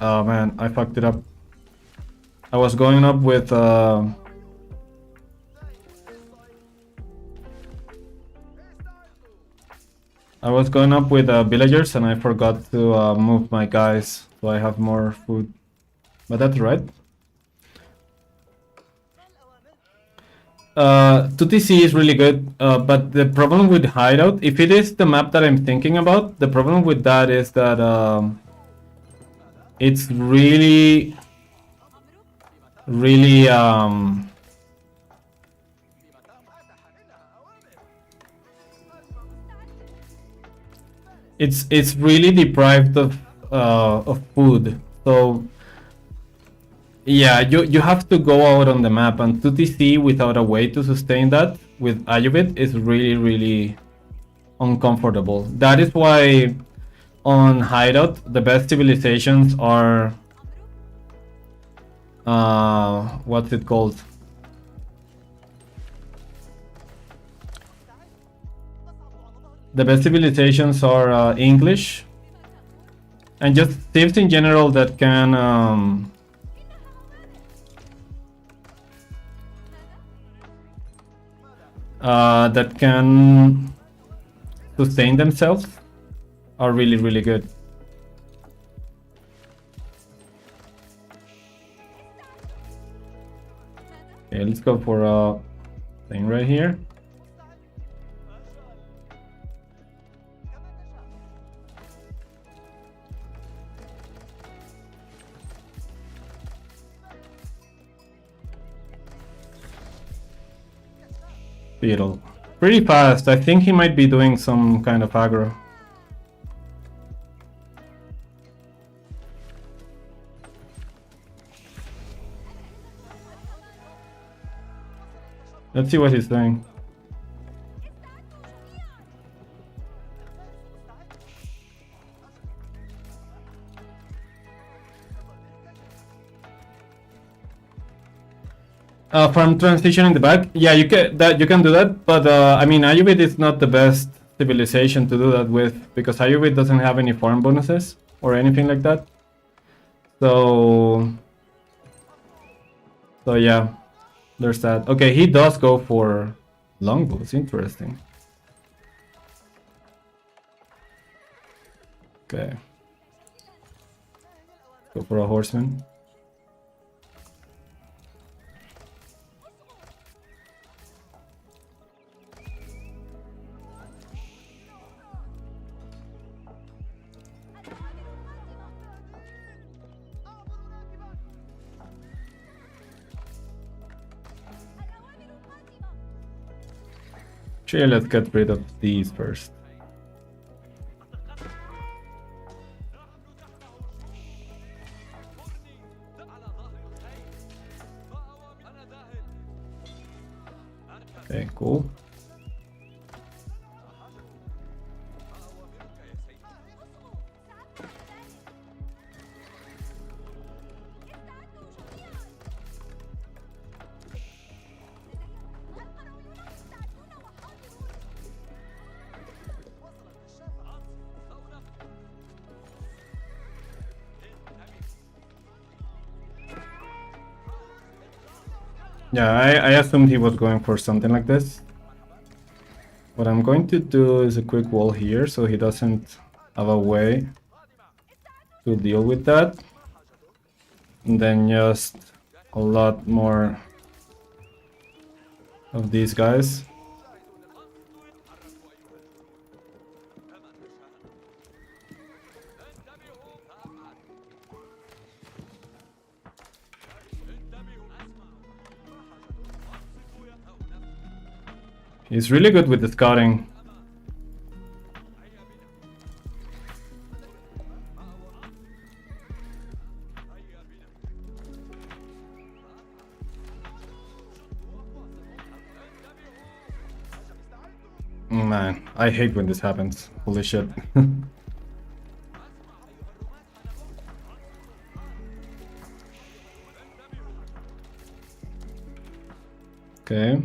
S1: Oh man, I fucked it up. I was going up with villagers and I forgot to move my guys so I have more food. But that's right. 2TC is really good, but the problem with hideout, if it is the map that I'm thinking about, the problem with that is that it's really it's really deprived of food. So yeah, you have to go out on the map, and 2TC without a way to sustain that with Ayubit is really uncomfortable. That is why on hideout the best civilizations are what's it called? The best civilizations are English and just civs in general that can sustain themselves are really good. Okay, let's go for a thing right here. Beetle. Pretty fast. I think he might be doing some kind of aggro. Let's see what he's doing. From transition in the back, yeah, you can do that, but I mean, Ayubit is not the best civilization to do that with because Ayubit doesn't have any farm bonuses or anything like that. So yeah, there's that. Okay, he does go for longbows. Interesting. Okay, Go for a horseman. Actually, let's get rid of these first. Okay, cool. Yeah, I assumed he was going for something like this. What I'm going to do is a quick wall here so he doesn't have a way to deal with that. And then just a lot more of these guys. He's really good with the scouting. Man, I hate when this happens. Holy shit. Okay.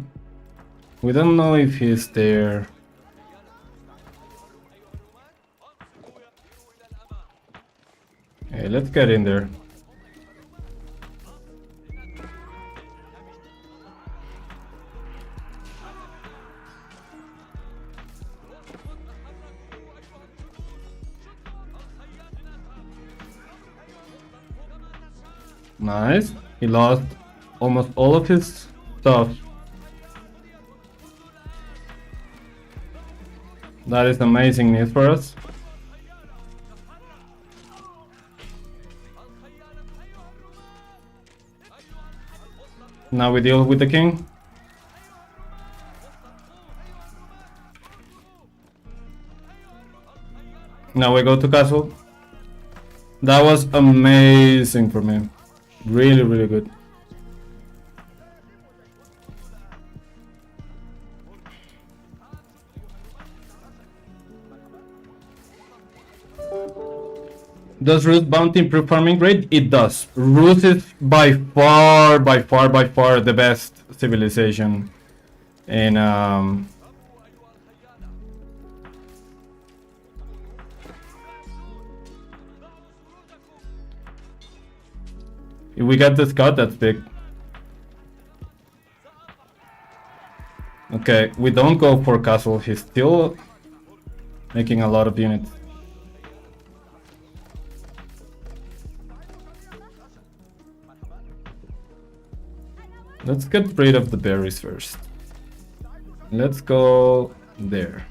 S1: We don't know if he's there. Okay, let's get in there. Nice. He lost almost all of his stuff. That is amazing news for us. Now we deal with the king. Now we go to castle. That was amazing for me. Really, really good. Does Root Bounty improve farming rate? It does. Root is by far the best civilization in if we get the scout, that's big. Okay, we don't go for castle. He's still making a lot of units. Let's get rid of the berries first. Let's go there.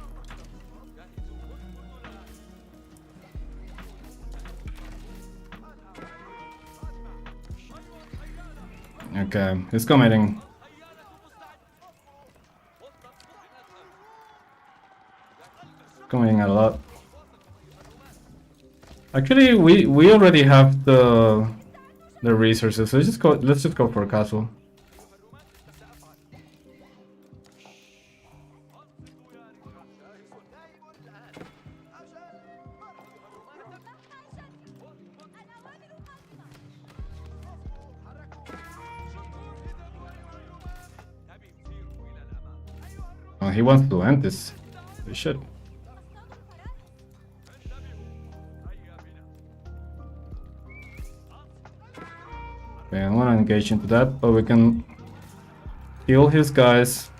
S1: Okay, he's committing. Committing a lot. Actually, we already have the resources, so let's just go for a castle. Oh, he wants to end this. We should. Okay, I don't want to engage into that, but we can kill his guys.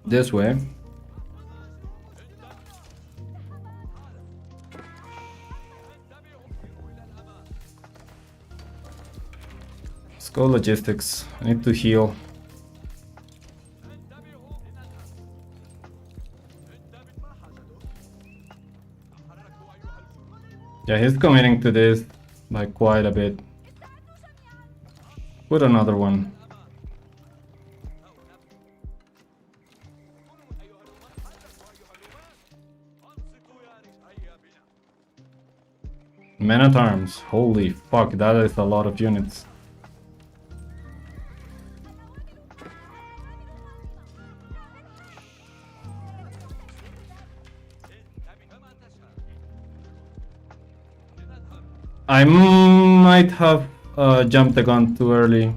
S1: This way. Let's go logistics. I need to heal. Yeah, he's committing to this like quite a bit. Put another one. Men at arms. Holy fuck, that is a lot of units. I might have jumped the gun too early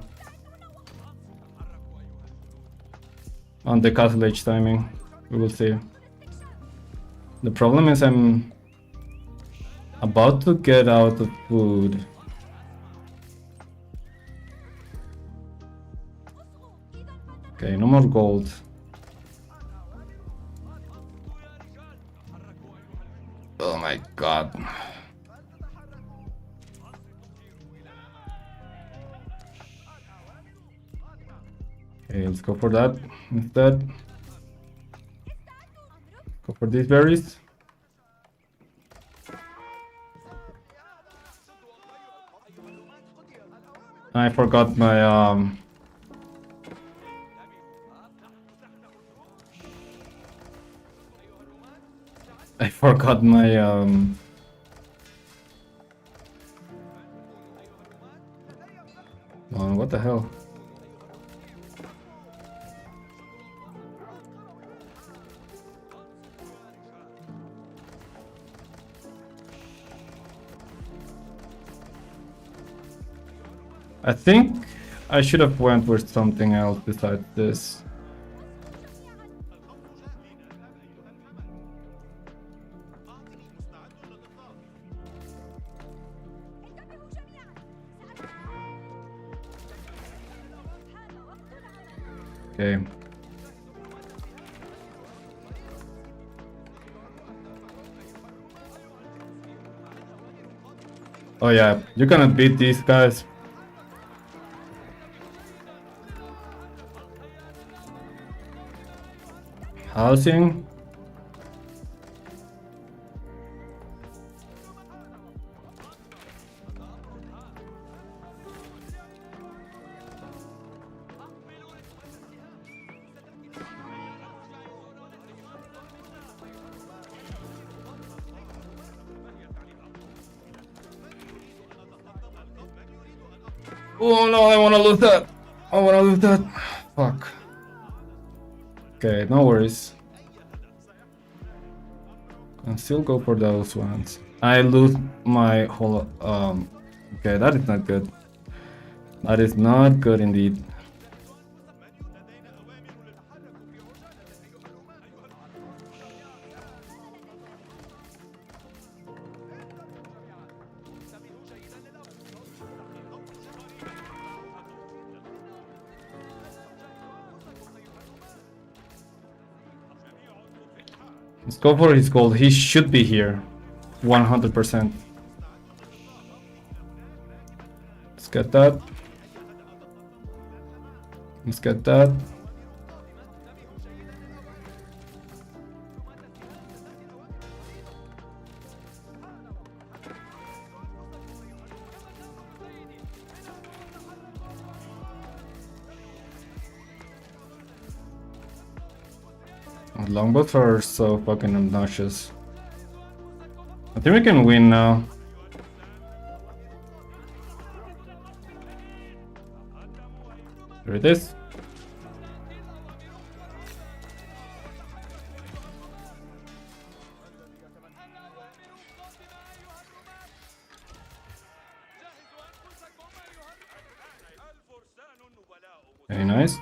S1: on the castle age timing. We will see. The problem is I'm about to get out of food. Okay, no more gold. Oh my god. Okay, let's go for that instead. Go for these berries. I forgot my I forgot my oh, what the hell? I think I should have went with something else besides this. Okay. Oh yeah, you cannot beat these guys. Housing. Oh no, I wanna lose that. I wanna lose that. Fuck. Okay, no worries. Can still go for those ones. I lose my whole okay, that is not good. That is not good indeed. Let's go for his gold. He should be here. 100%. Let's get that. Let's get that. Longbows are so fucking obnoxious. I think we can win now. Here it is. Very nice.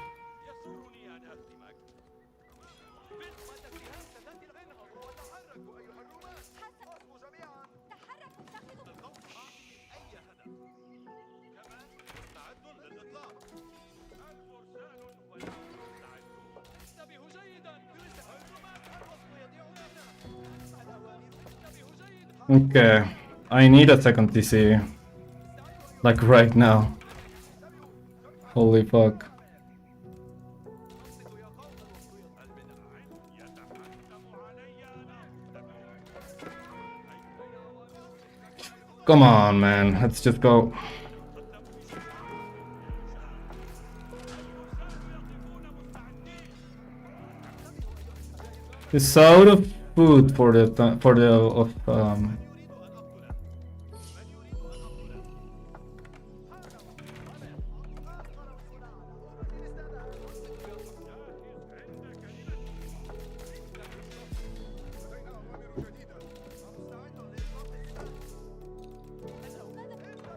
S1: Okay, I need a second TC, like right now. Holy fuck. Come on, man. Let's just go. It's out of food for the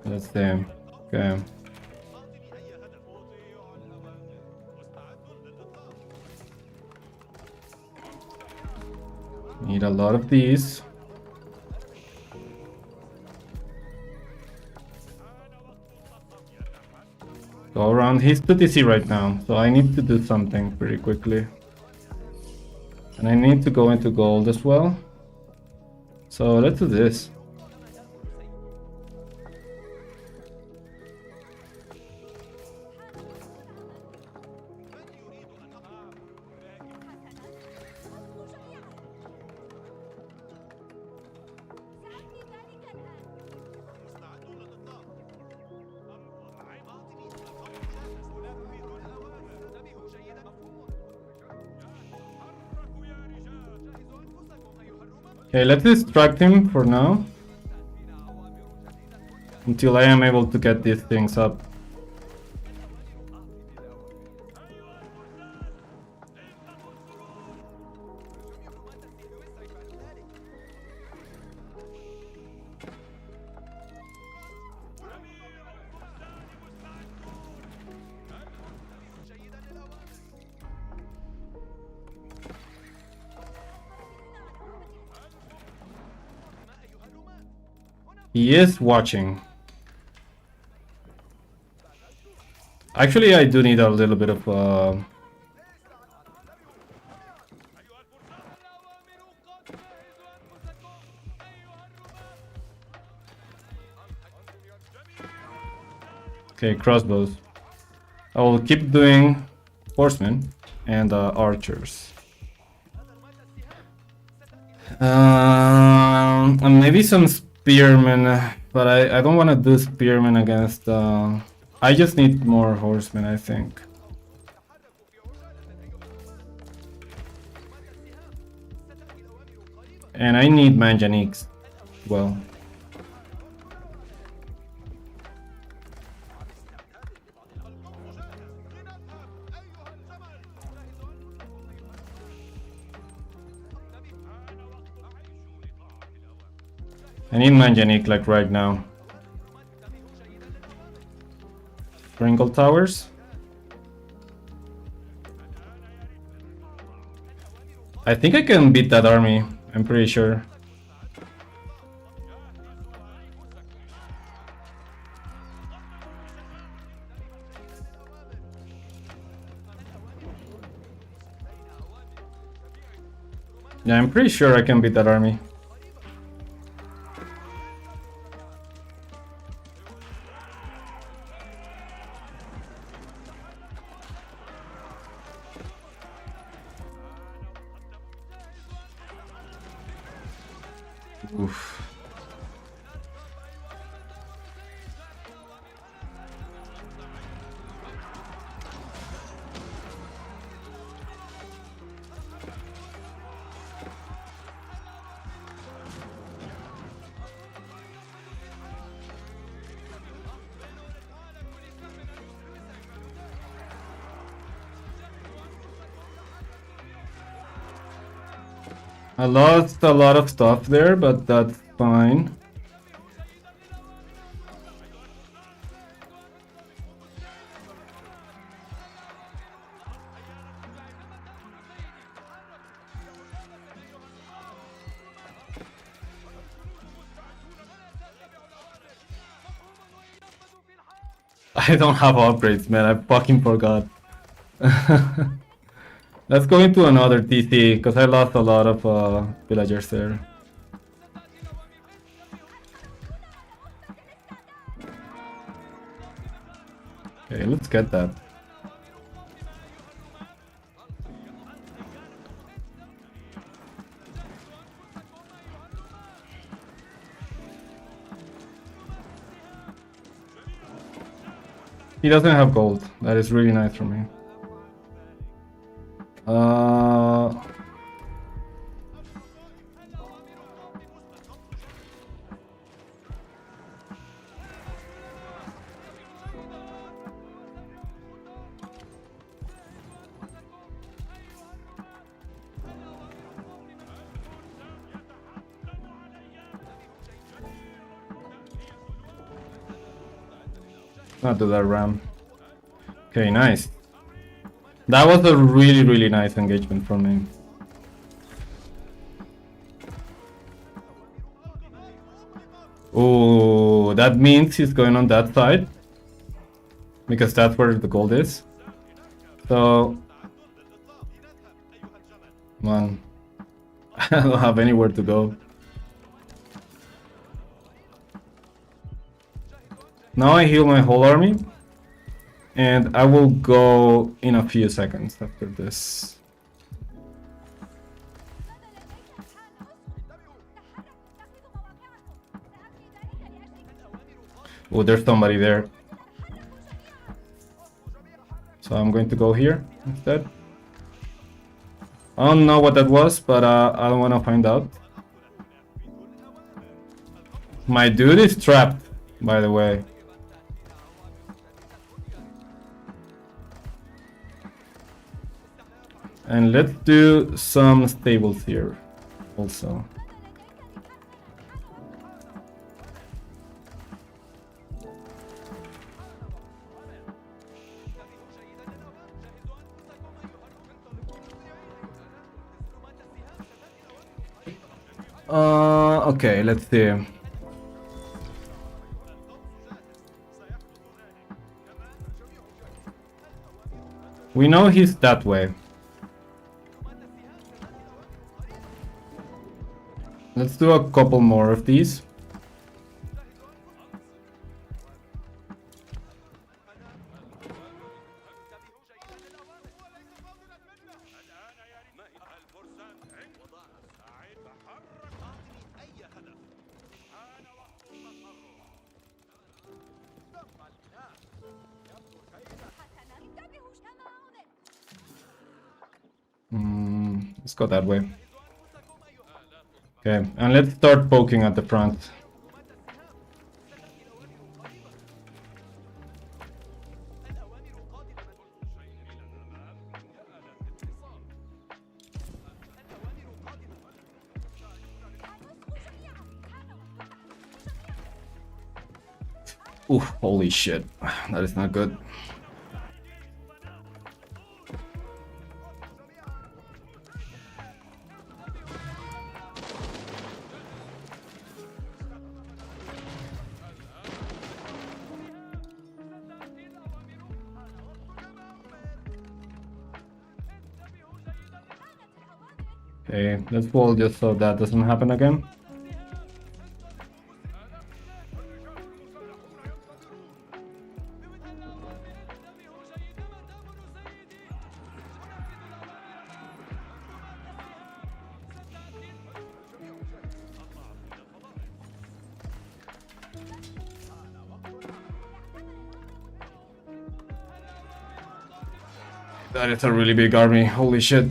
S1: let's see. Okay. Need a lot of these. Go around. He's 2TC right now, so I need to do something pretty quickly. And I need to go into gold as well. So let's do this. Okay, let's distract him for now. Until I am able to get these things up. He is watching. Actually, I do need a little bit of okay, crossbows. I will keep doing horsemen and archers. And maybe some spearmen, but I don't want to do spearmen against. I just need more horsemen, I think. And I need manjaniques. Well. I need manjanique like right now. Sprinkle towers. I think I can beat that army. I'm pretty sure. Yeah, I'm pretty sure I can beat that army. Oof. I lost a lot of stuff there, but that's fine. I don't have upgrades, man. I fucking forgot. Let's go into another TC, because I lost a lot of villagers there. Okay, let's get that. He doesn't have gold. That is really nice for me. Not do that ram. Okay, nice. That was a really, really nice engagement from me. Oh, that means he's going on that side. Because that's where the gold is. So... Man. I don't have anywhere to go. Now I heal my whole army. And I will go in a few seconds after this. Oh, there's somebody there. So I'm going to go here instead. I don't know what that was, but I don't want to find out. My dude is trapped, by the way. And let's do some stables here also. Okay, let's see. We know he's that way. Let's do a couple more of these. Let's go that way. Okay, and let's start poking at the front. Ooh, holy shit. That is not good. Okay, let's wall just so that doesn't happen again. That is a really big army, holy shit.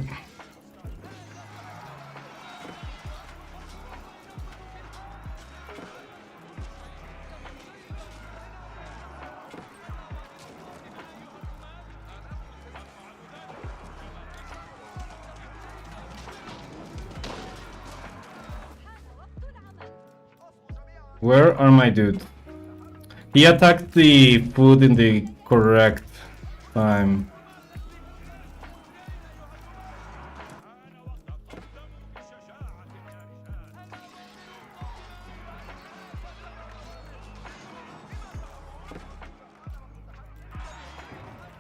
S1: Where are my dudes? He attacked the food in the correct time.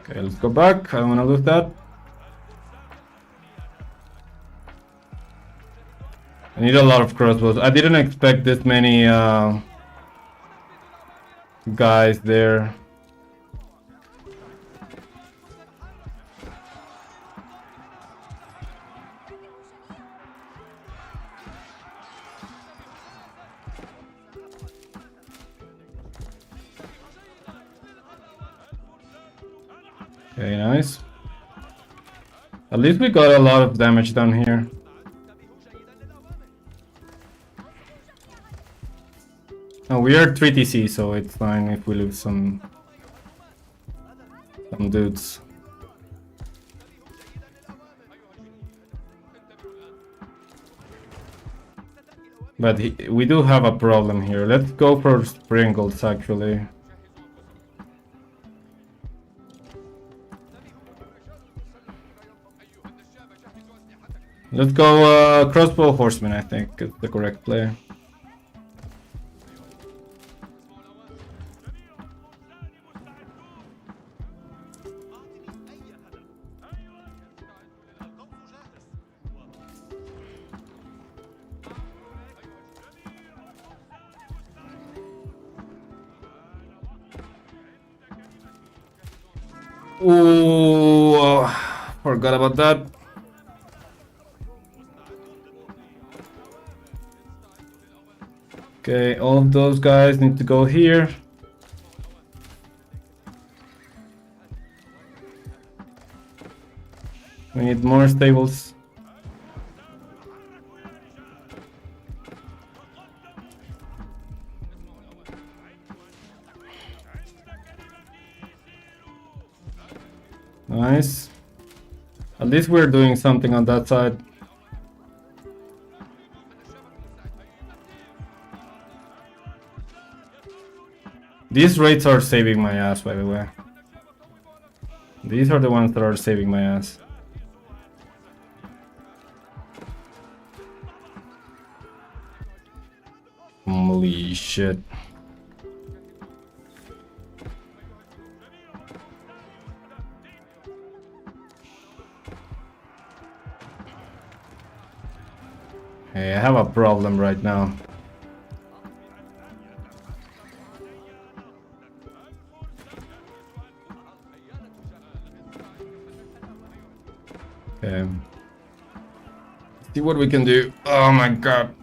S1: Okay, let's go back. I don't want to lose that. I need a lot of crossbows. I didn't expect this many guys there. Okay, nice. At least we got a lot of damage down here. Oh, we are 3 TC, so it's fine if we lose some dudes. But we do have a problem here. Let's go for sprinkles, actually. Let's go crossbow horseman, I think is the correct play. Ooh, forgot about that. Okay, all of those guys need to go here. We need more stables. Nice. At least we're doing something on that side. These raids are saving my ass, by the way. These are the ones that are saving my ass. Holy shit. Hey, I have a problem right now. Okay. See what we can do. Oh my god.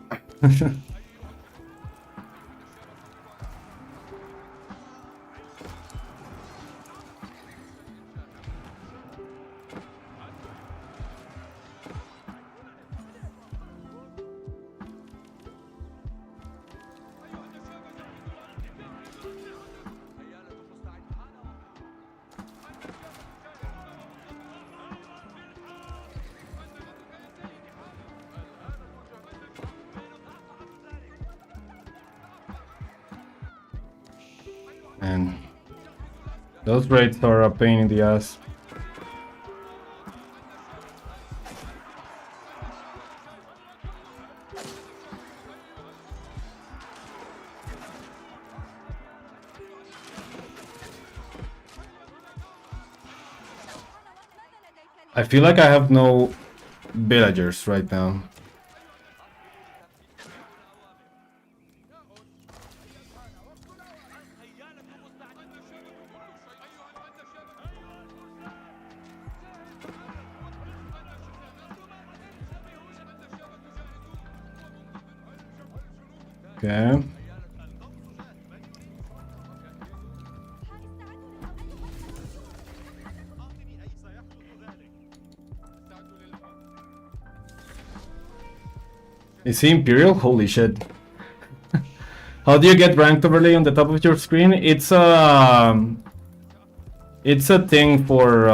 S1: Man, those raids are a pain in the ass. I feel like I have no villagers right now. Okay. Is he Imperial? Holy shit. How do you get ranked overlay on the top of your screen? It's a thing for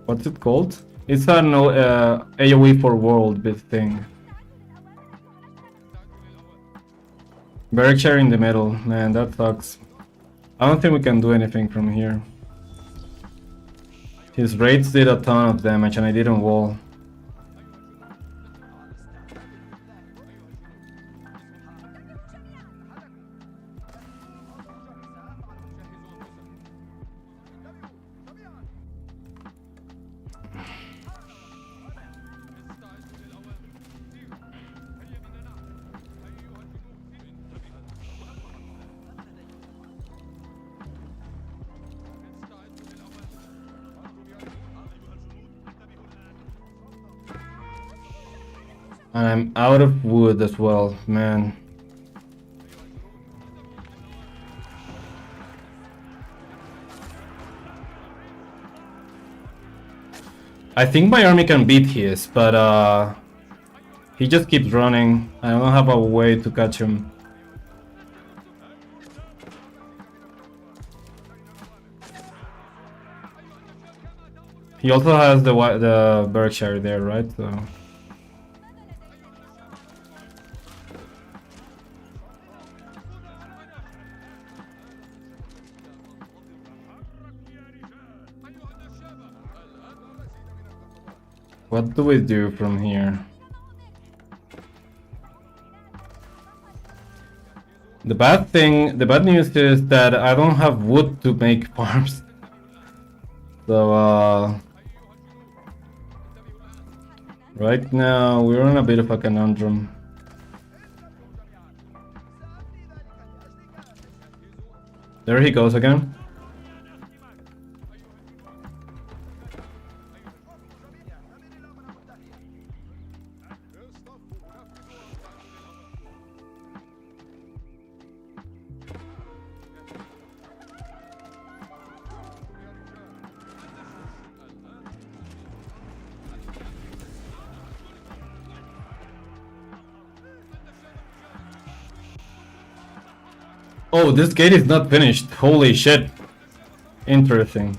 S1: what's it called? It's an AoE for world bit thing. Berkshire in the middle, man, that sucks. I don't think we can do anything from here. His raids did a ton of damage and I didn't wall. And I'm out of wood as well, man. I think my army can beat his, but he just keeps running. I don't have a way to catch him. He also has the Berkshire there, right? So. What do we do from here? The bad news is that I don't have wood to make farms. So, right now we're in a bit of a conundrum. There he goes again. Oh, this gate is not finished. Holy shit. Interesting.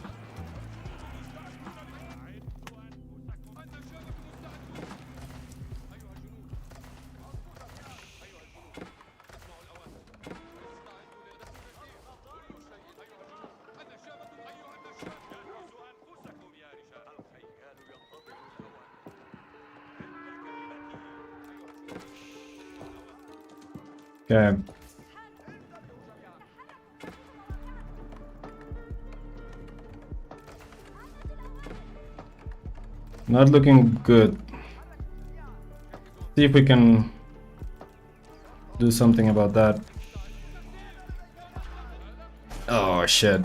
S1: Okay. Not looking good. See if we can do something about that. Oh shit.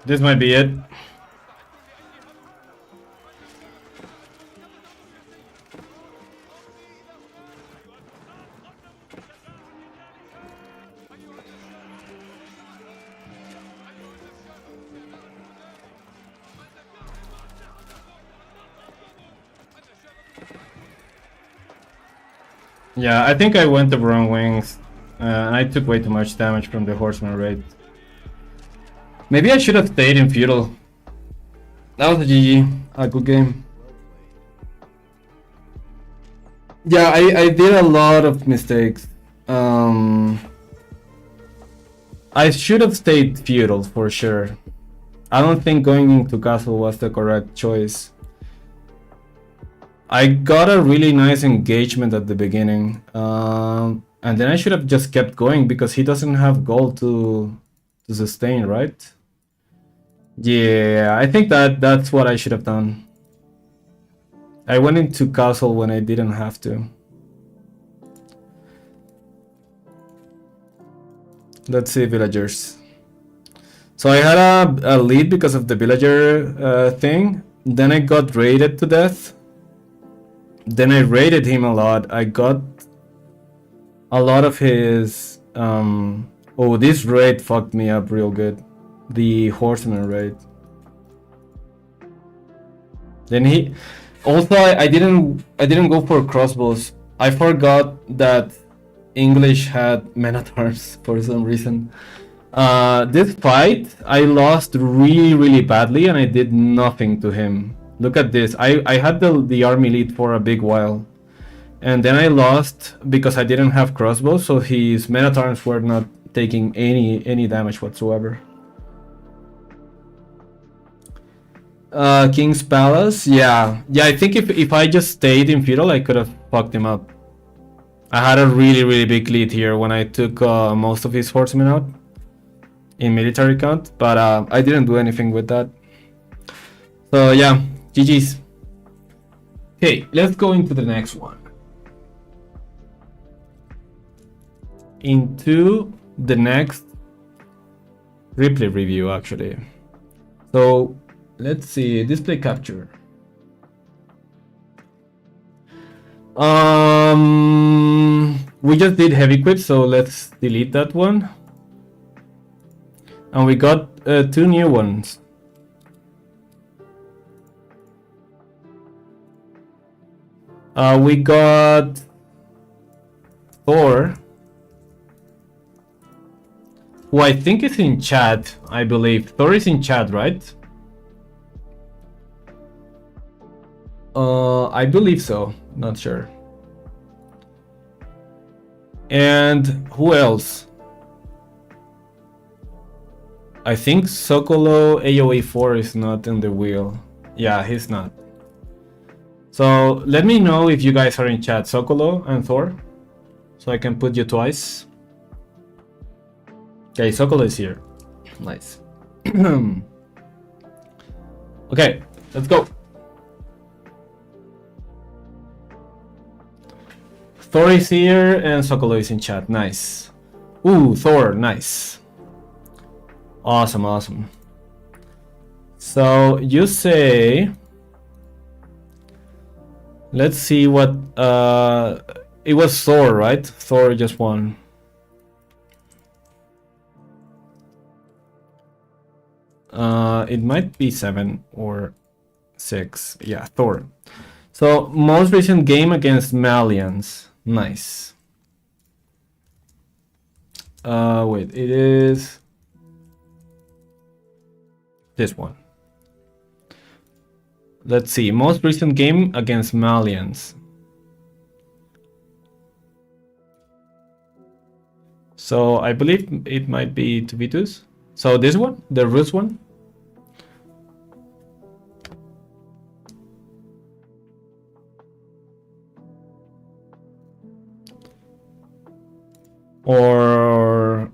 S1: This might be it. Yeah, I think I went the wrong wings. And I took way too much damage from the horseman raid. Maybe I should have stayed in feudal. That was a GG, a good game. Yeah, I did a lot of mistakes. I should have stayed feudal for sure. I don't think going into castle was the correct choice. I got a really nice engagement at the beginning. And then I should have just kept going because he doesn't have gold to sustain, right? Yeah, I think that's what I should have done. I went into castle when I didn't have to. Let's see villagers. So I had a lead because of the villager thing. Then I got raided to death. Then I raided him a lot. I got a lot of his... Oh, this raid fucked me up real good. The horseman raid. Then he also I didn't go for crossbows. I forgot that English had men at arms for some reason. This fight I lost really badly and I did nothing to him. Look at this. I had the army lead for a big while. And then I lost because I didn't have crossbows, so his men at arms were not taking any damage whatsoever. King's Palace, yeah, I think if I just stayed in feudal, I could have fucked him up. I had a really big lead here when I took most of his horsemen out in military count, but I didn't do anything with that. So yeah, GG's. Okay, let's go into the next one. Into the next replay review, actually. So let's see, display capture. We just did heavy quit, so let's delete that one. And we got 2 new ones. We got Thor, who I think is in chat, I believe. Thor is in chat, right? I believe so, not sure. And who else? I think Sokolo AOE4 is not in the wheel. Yeah, he's not. So let me know if you guys are in chat, Sokolo and Thor, so I can put you twice. Okay, Sokolo is here. Nice. Okay, let's go. Thor is here and Sokolo is in chat. Nice. Ooh, Thor, nice. Awesome, awesome. So you say, let's see what it was Thor, right? Thor just won. It might be 7 or 6. Yeah, Thor. So most recent game against Malians. Nice. Wait, it is this one. Let's see, most recent game against Malians. So I believe it might be 2v2s. So this one, the Rus one.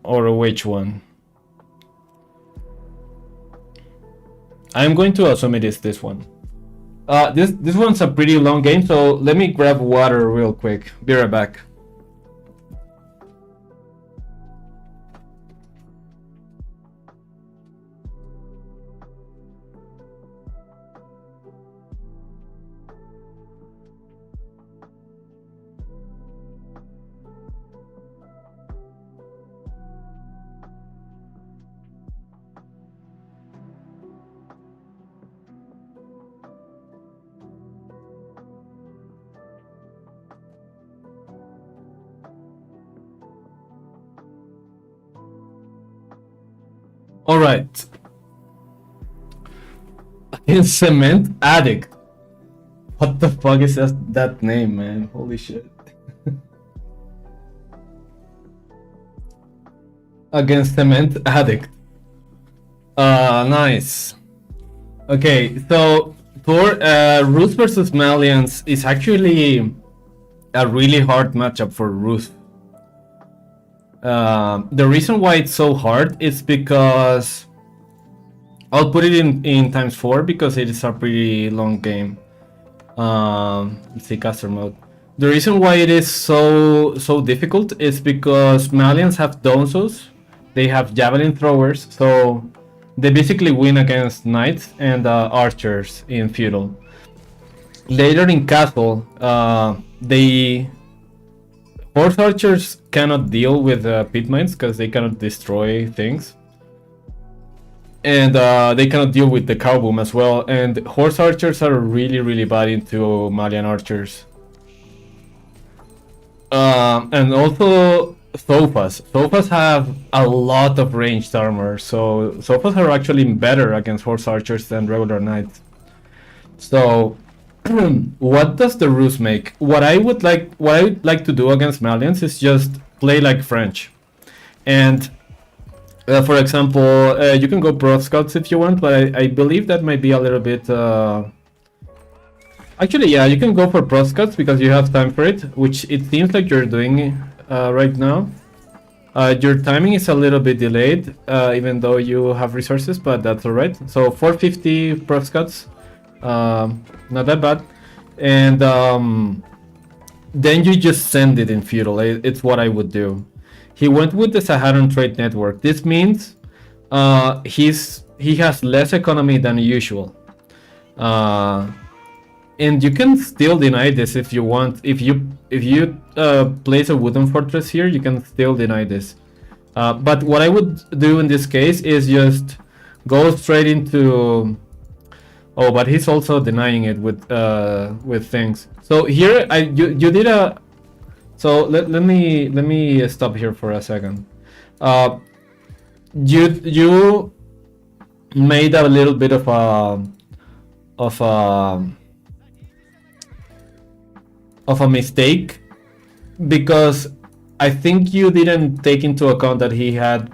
S1: Or which one? I'm going to assume it is this one. This one's a pretty long game, so let me grab water real quick. Be right back. All right. Against Cement Addict. What the fuck is that name, man? Holy shit. Against Cement Addict. Nice. Okay, so for Ruth versus Malians is actually a really hard matchup for Ruth. The reason why it's so hard is because I'll put it in times 4 because it is a pretty long game. Let's see, caster mode. The reason why it is so difficult is because Malians have Donsos, they have Javelin throwers, so they basically win against Knights and Archers in Feudal. Later in Castle, Horse Archers cannot deal with pit mines because they cannot destroy things. And they cannot deal with the cow boom as well. And Horse Archers are really bad into Malian Archers. And also Sofas. Sofas have a lot of ranged armor. So Sofas are actually better against Horse Archers than regular Knights. So what does the Rus make? What I would like to do against Malians is just play like French. And for example, you can go Broad Scouts if you want, but I believe that might be a little bit... Actually, yeah, you can go for Broad Scouts because you have time for it, which it seems like you're doing right now. Your timing is a little bit delayed, even though you have resources, but that's alright. So 450 Broad Scouts. Not that bad. And then you just send it in Feudal. It's what I would do. He went with the Saharan Trade Network. This means he's he has less economy than usual. And you can still deny this if you want. If you place a wooden fortress here, you can still deny this. But what I would do in this case is just go straight into. Oh, but he's also denying it with things. So here you did a. So let me stop here for a second. You made a little bit of a mistake, because I think you didn't take into account that he had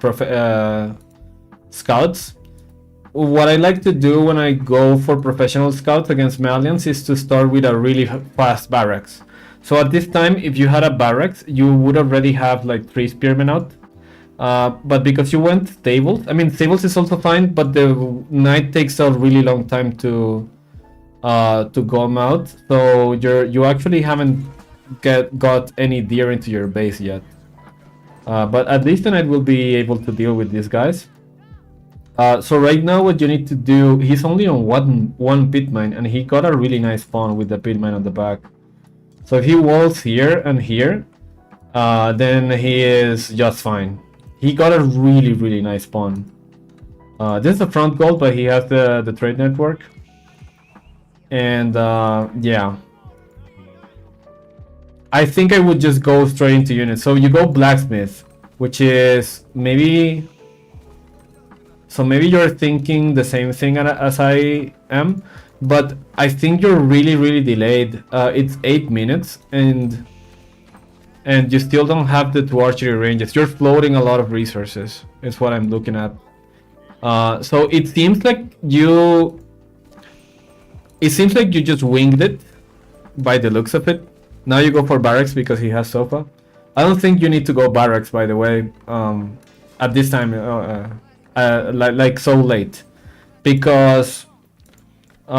S1: scouts. What I like to do when I go for professional scouts against Malians is to start with a really fast barracks. So at this time, if you had a barracks, you would already have like 3 spearmen out. But because you went stables, I mean stables is also fine, but the knight takes a really long time to go out. So you actually haven't got any deer into your base yet. But at least the knight will be able to deal with these guys. So right now what you need to do, he's only on one pit mine, and he got a really nice spawn with the pit mine on the back. So if he walls here and here, then he is just fine. He got a really nice spawn. This is the front goal, but he has the trade network. And yeah. I think I would just go straight into units. So you go blacksmith, which is maybe... So maybe you're thinking the same thing as I am, but I think you're really delayed. It's 8 minutes, and you still don't have the 2 archery ranges. You're floating a lot of resources, is what I'm looking at. So it seems like you just winged it by the looks of it. Now you go for barracks because he has sofa. I don't think you need to go barracks, by the way, at this time. Like so late, because you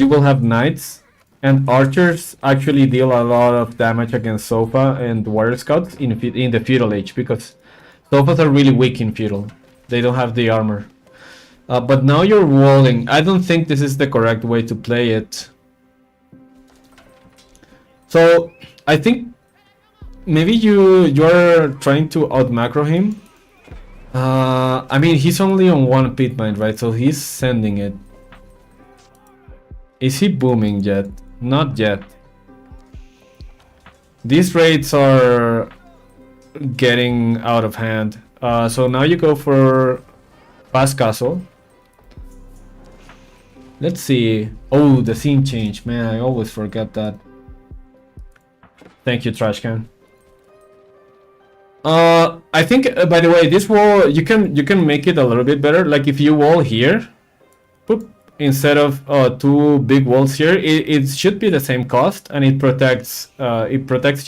S1: will have knights, and archers actually deal a lot of damage against Sofa and warrior scouts in the feudal age, because Sofas are really weak in feudal. They don't have the armor. But now you're walling. I don't think this is the correct way to play it. So I think maybe you're trying to out macro him. I mean, he's only on 1 pit mine, right? So he's sending it. Is he booming yet? Not yet. These raids are getting out of hand. So now you go for fast castle. Let's see. Oh, the scene change. Man, I always forget that. Thank you, trash can. I think, by the way, this wall, you can make it a little bit better. Like if you wall here, boop, instead of 2 big walls here, it should be the same cost, and it protects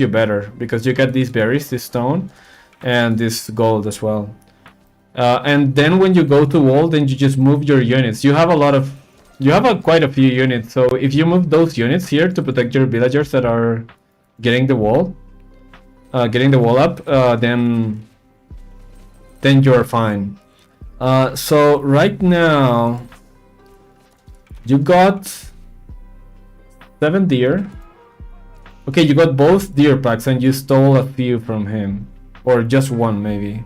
S1: you better, because you get these berries, this stone, and this gold as well. And then when you go to wall, then you just move your units. You have quite a few units, so if you move those units here to protect your villagers that are getting the wall up, then you're fine. So right now you got 7 deer. Okay, you got both deer packs, and you stole a few from him, or just 1 maybe.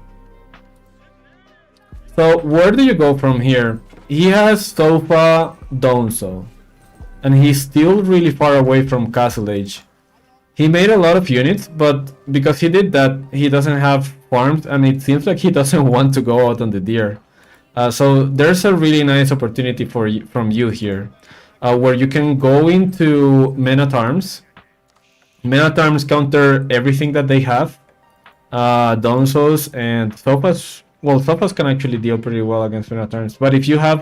S1: So where do you go from here? He has Sofa Donso, and he's still really far away from Castle Age. He made a lot of units, but because he did that, he doesn't have farms, and it seems like he doesn't want to go out on the deer. So there's a really nice opportunity from you here, where you can go into men-at-arms. Men-at-arms counter everything that they have. Donsos and Sofas. Well, Sofas can actually deal pretty well against men-at-arms, but if you have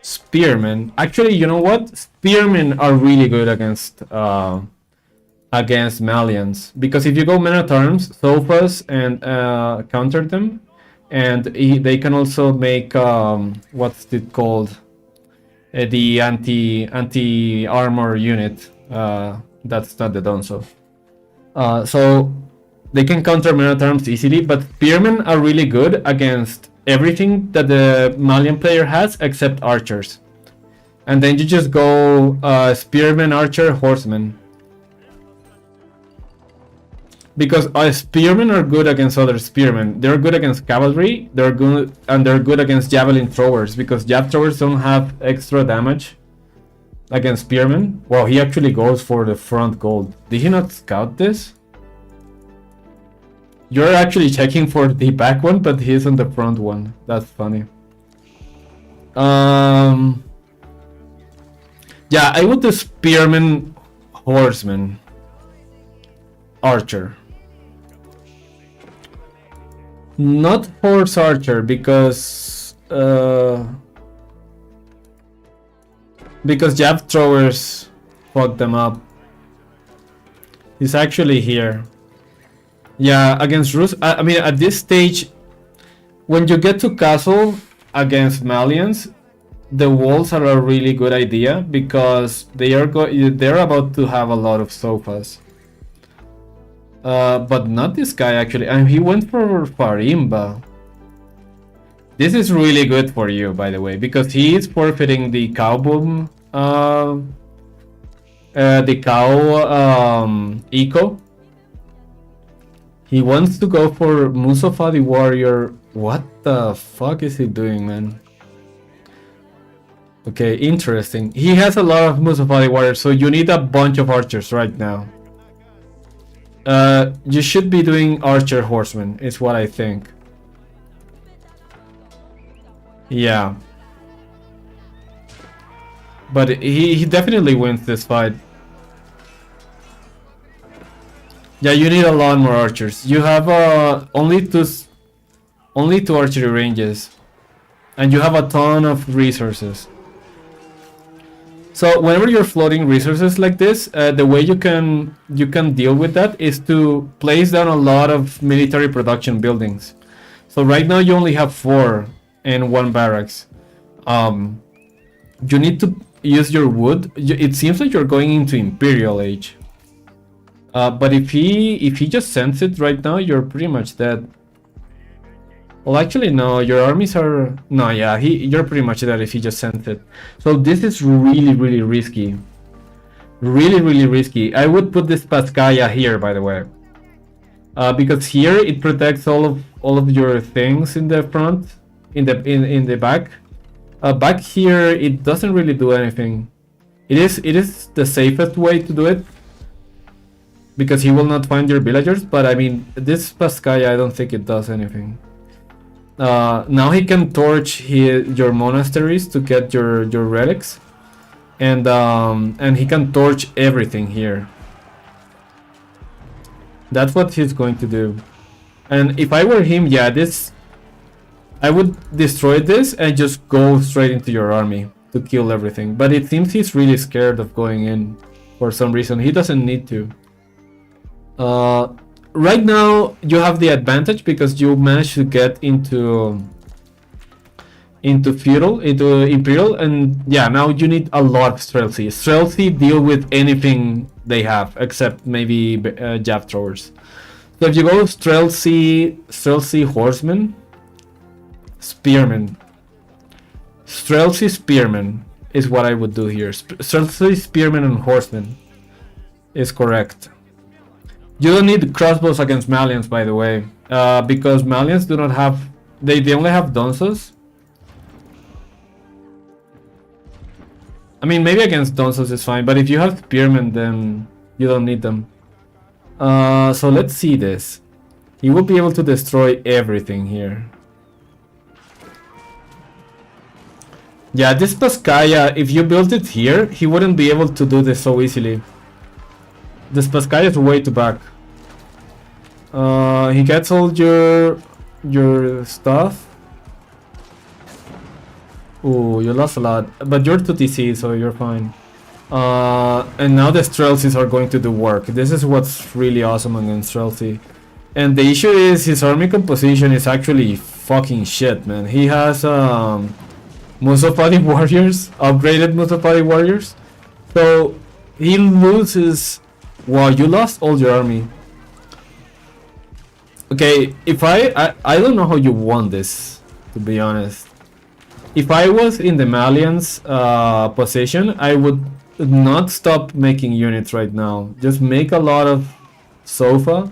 S1: Spearmen, actually, you know what? Spearmen are really good against Malians, because if you go men-at-arms, Sofas, and counter them, and they can also make what's it called? The anti-armor unit. That's not the Donso. So They can counter men at arms easily, but spearmen are really good against everything that the Malian player has except archers. And then you just go spearman, archer, horseman. Because spearmen are good against other spearmen. They're good against cavalry. They're good, and they're good against javelin throwers because jav throwers don't have extra damage against spearmen. Well, he actually goes for the front gold. Did he not scout this? You're actually checking for the back one, but he's on the front one. That's funny. Yeah, I would do spearman, horseman, archer. Not horse archer because jab throwers fuck them up. He's actually here. Yeah, against Rus. I mean, at this stage, when you get to castle against Malians, the walls are a really good idea because they're about to have a lot of sofas. But not this guy actually. And he went for Farimba. This is really good for you, by the way, because he is forfeiting the cow boom, the cow eco. He wants to go for Mustafa the warrior. What the fuck is he doing, man? Okay, interesting. He has a lot of Mustafa the warriors, so you need a bunch of archers right now. You should be doing archer horseman, is what I think. Yeah. But he definitely wins this fight. Yeah, you need a lot more archers. You have only two archery ranges, and you have a ton of resources. So whenever you're floating resources like this, the way you can deal with that is to place down a lot of military production buildings. So right now you only have 4 in 1 barracks. You need to use your wood. It seems like you're going into Imperial Age. But if he just sends it right now, you're pretty much dead. Well, actually, no. Your armies are no. Yeah, you're pretty much dead if he just sends it. So this is really, really risky. Really, really risky. I would put this Paskaya here, by the way, because here it protects all of your things in the front, in the back. Back here, it doesn't really do anything. It is the safest way to do it, because he will not find your villagers, but I mean, this Paskaya, I don't think it does anything. Now he can torch your monasteries to get your relics, and he can torch everything here. That's what he's going to do. And if I were him, yeah, I would destroy this and just go straight into your army to kill everything. But it seems he's really scared of going in for some reason. He doesn't need to. Right now you have the advantage because you managed to get into Imperial, and yeah, now you need a lot of Streltsy. Streltsy deal with anything they have except maybe jab throwers. So if you go Streltsy horseman, spearman. Streltsy spearman is what I would do here. Streltsy spearman and horseman is correct. You don't need crossbows against Malians, by the way, because Malians do not have... They only have Donsos. I mean, maybe against Donsos is fine, but if you have Spearmen, then you don't need them. So let's see this. He will be able to destroy everything here. Yeah, this Paskaya, if you built it here, he wouldn't be able to do this so easily. This Paskaya is way too back. He gets all your stuff. Ooh, you lost a lot, but you're 2TC, so you're fine. And now the Streltsies are going to do work. This is what's really awesome against Streltsy. And the issue is his army composition is actually fucking shit, man. He has Musopati warriors, upgraded Musopati warriors. So he loses... Wow, you lost all your army. Okay, if I don't know how you won this, to be honest. If I was in the Malian's position, I would not stop making units right now. Just make a lot of sofa.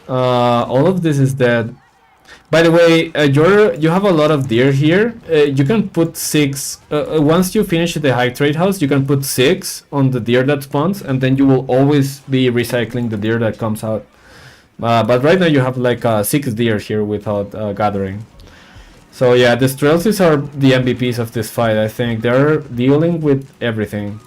S1: All of this is dead. By the way, you have a lot of deer here. You can put 6. Once you finish the high trade house, you can put 6 on the deer that spawns, and then you will always be recycling the deer that comes out. But right now you have like 6 deer here without gathering. So yeah, the Streltsys are the MVPs of this fight, I think. They're dealing with everything.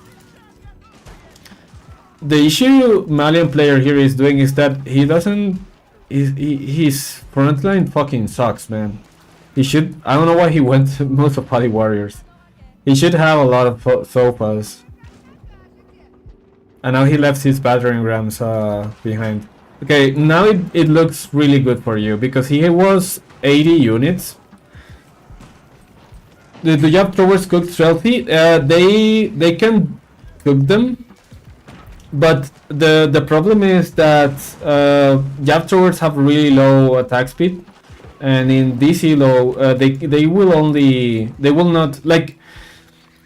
S1: The issue Malian player here is doing is that he doesn't... his frontline fucking sucks, man. He should... I don't know why he went to most of Poly Warriors. He should have a lot of sofas. And now he left his battering rams behind. Okay, now it looks really good for you, because he was 80 units. The Jab Throwers cooked Stealthy. They can cook them, but the problem is that Jab Throwers have really low attack speed, and in DC low, they will not like.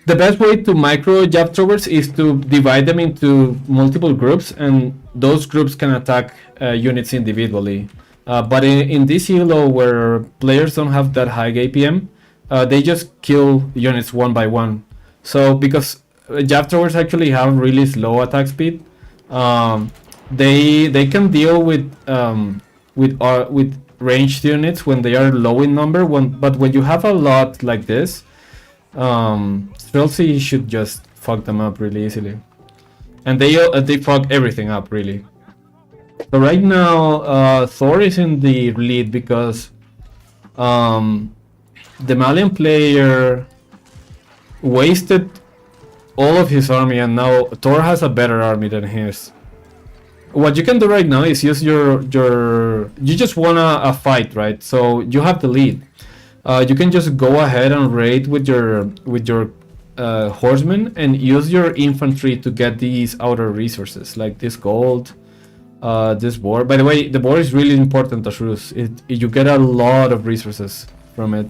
S1: The best way to micro Jab Throwers is to divide them into multiple groups, and those groups can attack units individually. But in DC low, where players don't have that high APM, they just kill units one by one. So because Jab Throwers actually have really slow attack speed, they can deal with ranged units when they are low in number. But when you have a lot like this, Streltsy should just fuck them up really easily, and they fuck everything up really. So right now, Thor is in the lead because the Malian player wasted all of his army, and now Thor has a better army than his. What you can do right now is use your you just want a fight, right? So you have the lead. You can just go ahead and raid with your horsemen and use your infantry to get these outer resources like this gold, this boar. By the way, the boar is really important, Ashrus. You get a lot of resources from it,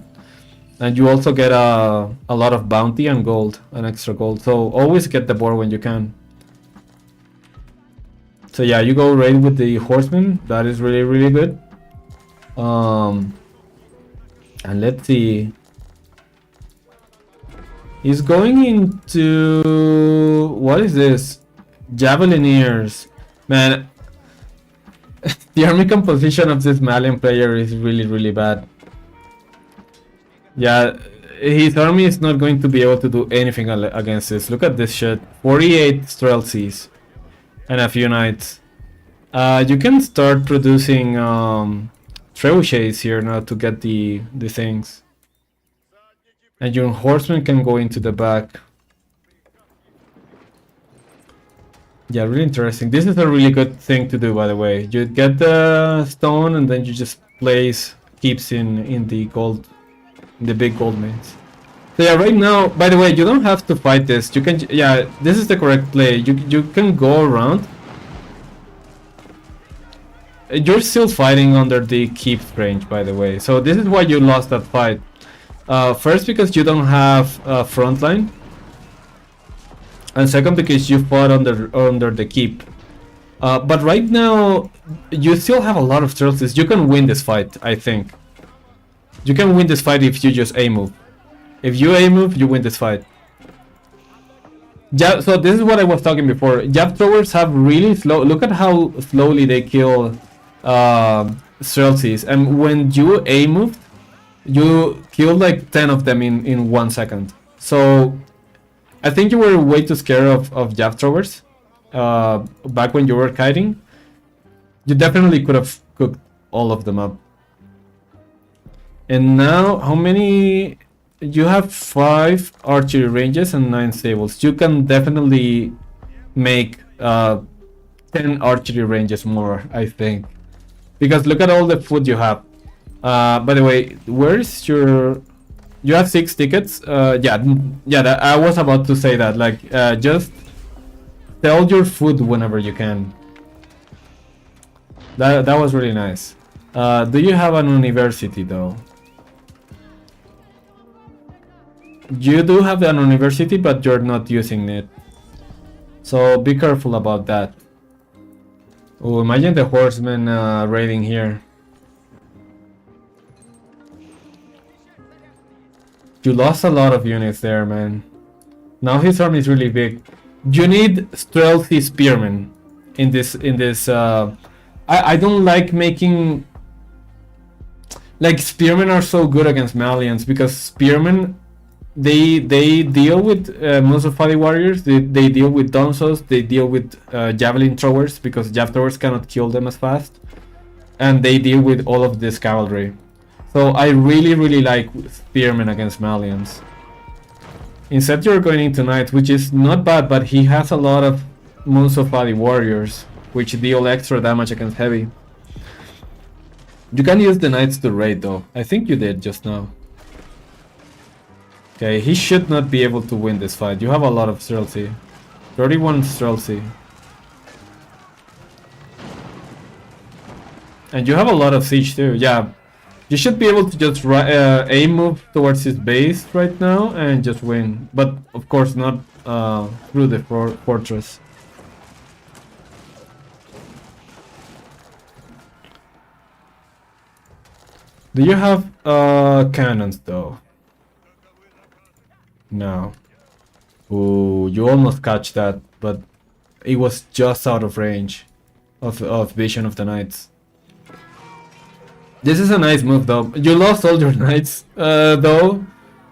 S1: and you also get a lot of bounty and gold, and extra gold. So always get the boar when you can. So yeah, you go raid with the horsemen. That is really, really good. And let's see. He's going into... what is this? Javelineers. Man, the army composition of this Malian player is really, really bad. Yeah, his army is not going to be able to do anything against this. Look at this shit. 48 Streltsies and a few knights. You can start producing trebuchets here now to get the things. And your horsemen can go into the back. Yeah, really interesting. This is a really good thing to do, by the way. You get the stone and then you just place keeps in the gold, the big gold mines. So yeah, right now, by the way, you don't have to fight this. You can, yeah, this is the correct play. You can go around. You're still fighting under the keep range, by the way. So this is why you lost that fight. First, because you don't have frontline, and second, because you fought under the keep. But right now, you still have a lot of Streltsies. You can win this fight, I think. You can win this fight if you just A-move. If you A-move, you win this fight. Yeah, so this is what I was talking before. Jab throwers have really slow... Look at how slowly they kill Streltsies. And when you A-move, you kill like 10 of them in 1 second. So I think you were way too scared of jab throwers back when you were kiting. You definitely could have cooked all of them up. And now, how many... You have 5 archery ranges and 9 stables. You can definitely make 10 archery ranges more, I think. Because look at all the food you have. By the way, where's your... You have 6 tickets? Yeah, I was about to say that. Like, just sell your food whenever you can. That was really nice. Do you have an university though? You do have an university, but you're not using it. So be careful about that. Oh, imagine the horsemen raiding here. You lost a lot of units there, man. Now his army is really big. You need stealthy spearmen in this. I don't like making. Like spearmen are so good against Malians because spearmen, they deal with Musafadi warriors. They deal with Donsos. They deal with javelin throwers because jav throwers cannot kill them as fast, and they deal with all of this cavalry. So I really like spearmen against Malians. Instead you're going into knights, which is not bad, but he has a lot of Musafadi warriors, which deal extra damage against heavy. You can use the knights to raid though. I think you did just now. Okay, he should not be able to win this fight. You have a lot of stealthy. 31 stealthy. And you have a lot of siege too, yeah. You should be able to just aim move towards his base right now and just win. But of course not through the fortress. Do you have cannons though? No. Ooh, you almost catch that, but it was just out of range of vision of the knights. This is a nice move though. You lost all your knights though,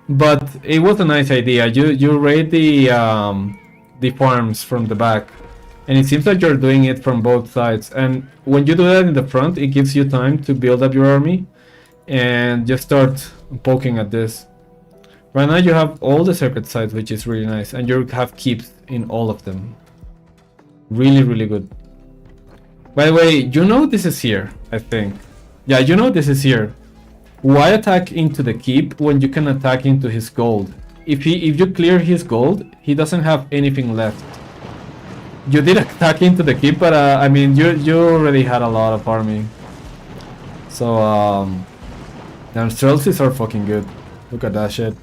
S1: but it was a nice idea. You raid the farms from the back, and it seems like you're doing it from both sides. And when you do that in the front, it gives you time to build up your army and just start poking at this. Right now you have all the circuit sites, which is really nice, and you have keeps in all of them. Really good. By the way, you know this is here, I think. Yeah, you know this is here. Why attack into the keep when you can attack into his gold? If you clear his gold, he doesn't have anything left. You did attack into the keep, but I mean you already had a lot of army. So damn, stealthies are fucking good. Look at that shit.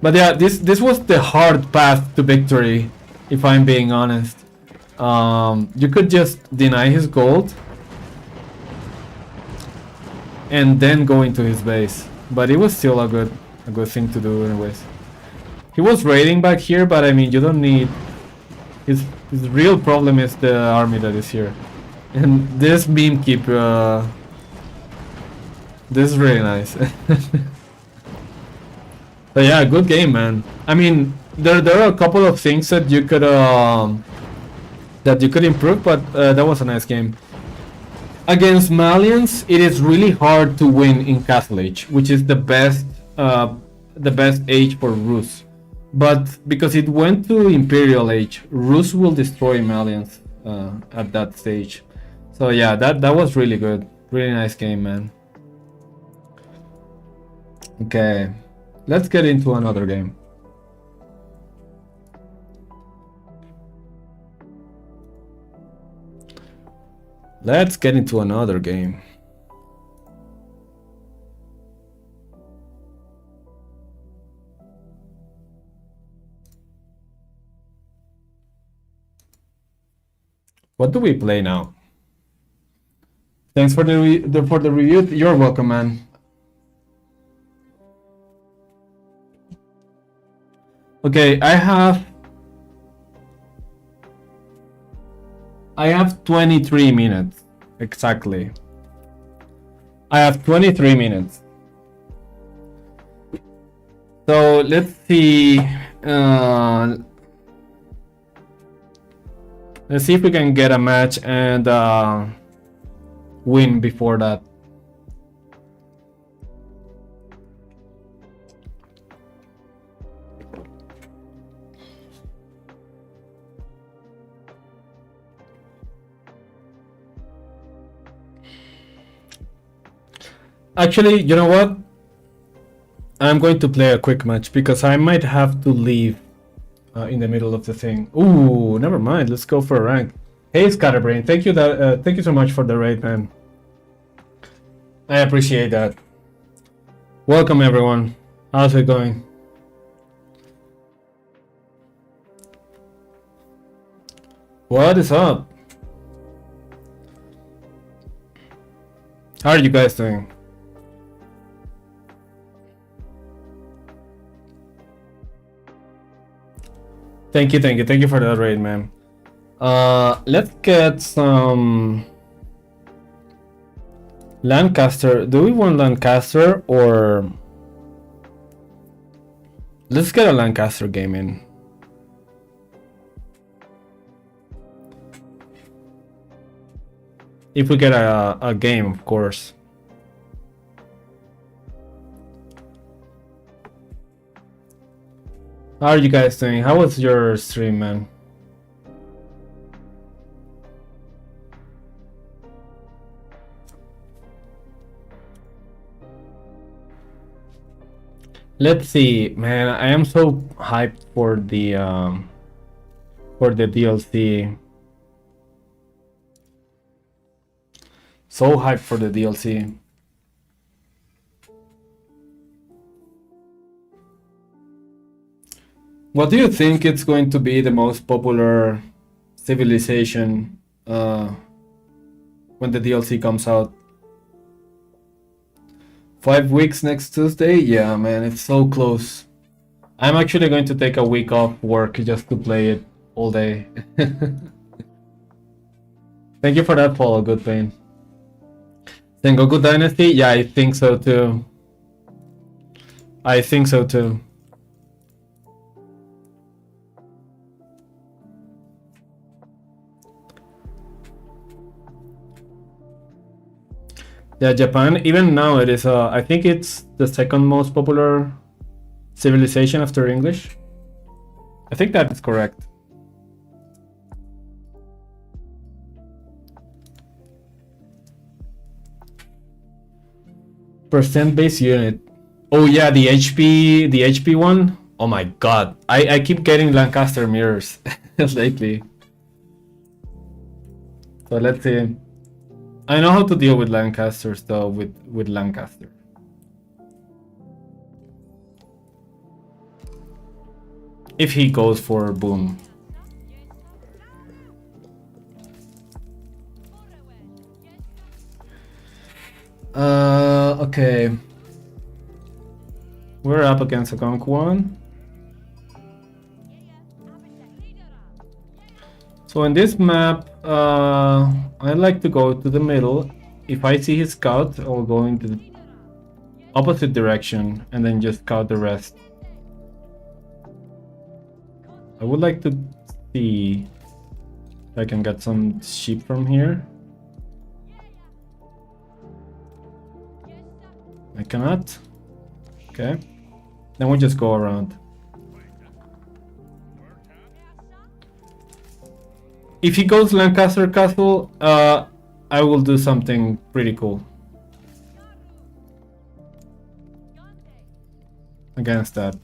S1: But yeah, this was the hard path to victory, if I'm being honest. You could just deny his gold and then go into his base, but it was still a good thing to do anyways. He was raiding back here, but I mean you don't need. His real problem is the army that is here, and this beam keep. This is really nice. But yeah, good game, man. I mean, there are a couple of things that you could improve, but that was a nice game. Against Malians, it is really hard to win in Castle Age, which is the best age for Rus. But because it went to Imperial Age, Rus will destroy Malians at that stage. So yeah, that was really good. Really nice game, man. Okay, let's get into another game. Let's get into another game. What do we play now? Thanks for the review. You're welcome, man. Okay, I have 23 minutes, exactly. I have 23 minutes. So let's see. Let's see if we can get a match and win before that. Actually, you know what? I'm going to play a quick match because I might have to leave in the middle of the thing. Ooh, never mind. Let's go for a rank. Hey, Scatterbrain, thank you so much for the raid, man. I appreciate that. Welcome, everyone. How's it going? What is up? How are you guys doing? Thank you for that raid, man. Let's get some Lancaster. Do we want Lancaster or let's get a Lancaster game in. If we get a game, of course. How are you guys doing? How was your stream, man? Let's see, man. I am so hyped for the DLC. So hyped for the DLC. What do you think it's going to be the most popular civilization when the DLC comes out? 5 weeks next Tuesday? Yeah, man, it's so close. I'm actually going to take a week off work just to play it all day. Thank you for that follow, Good Pain. Sengoku Dynasty? Yeah, I think so too. I think so too. Yeah, Japan, even now it is, I think it's the second most popular civilization after English. I think that is correct. Percent base unit. Oh yeah, the HP one. Oh my god, I keep getting Lancaster mirrors lately. So let's see. I know how to deal with Lancasters though, with Lancaster. If he goes for boom. Okay. We're up against a Conq one. So in this map, I like to go to the middle. If I see his scout, I'll go into the opposite direction and then just scout the rest. I would like to see if I can get some sheep from here. I cannot. Okay. Then we just go around. If he goes Lancaster Castle, I will do something pretty cool against that.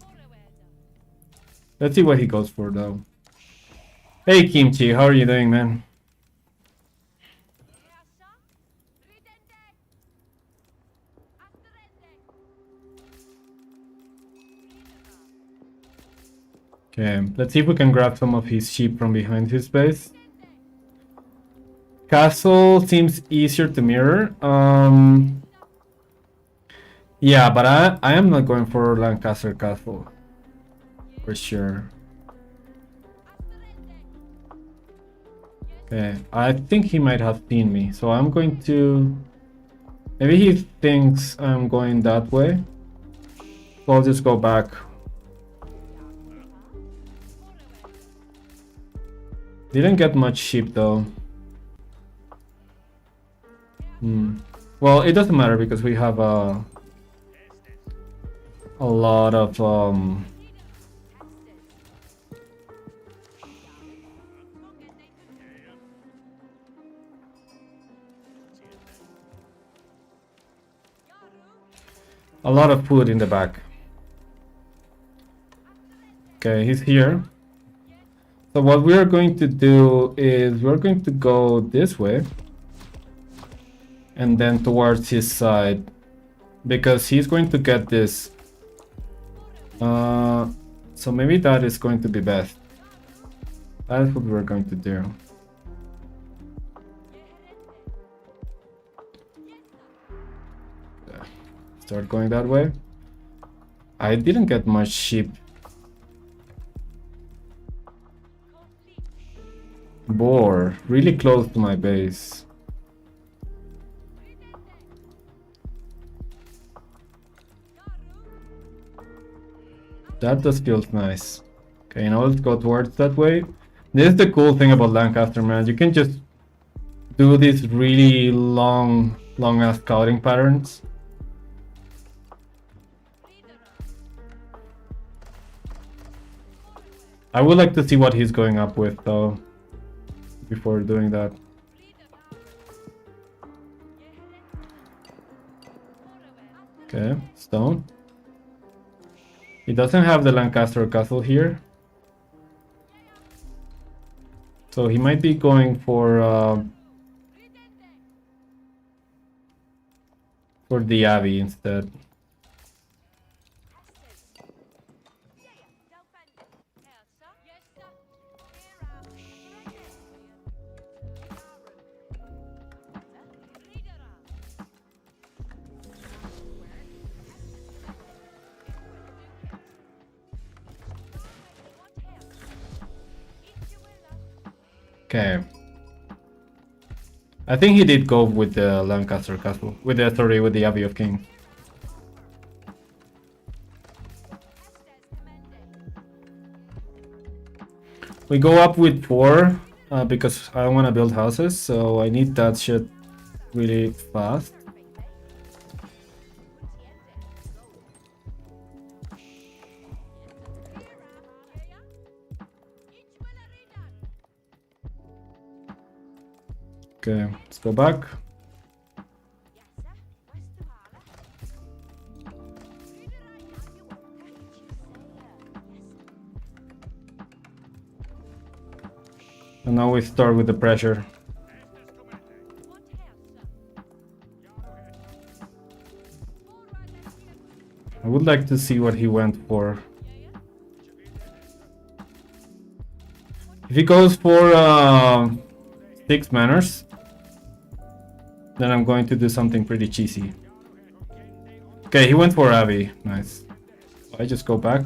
S1: Let's see what he goes for though. Hey Kimchi, how are you doing, man? Okay, let's see if we can grab some of his sheep from behind his base. Castle seems easier to mirror. Yeah, but I am not going for Lancaster Castle for sure. Okay, I think he might have seen me, so I'm going to. Maybe he thinks I'm going that way, so I'll just go back. Didn't get much sheep though. Well, it doesn't matter because we have a lot of food in the back. Okay, he's here. So what we are going to do is we're going to go this way and then towards his side because he's going to get this. So maybe that is going to be best. That is what we're going to do. Yeah. Start going that way. I didn't get much sheep. Boar, really close to my base. That just feels nice. Okay, now let's go towards that way. This is the cool thing about Lancaster, man. You can just do these really long ass scouting patterns. I would like to see what he's going up with though, before doing that. Okay, stone. He doesn't have the Lancaster castle here. So he might be going for the Abbey instead. Okay. I think he did go with the Lancaster castle, with the Abbey of Kings. We go up with 4 because I want to build houses, so I need that shit really fast. Okay, let's go back. And now we start with the pressure. I would like to see what he went for. If he goes for 6 manors, then I'm going to do something pretty cheesy. Okay, he went for Abbey. Nice. I just go back.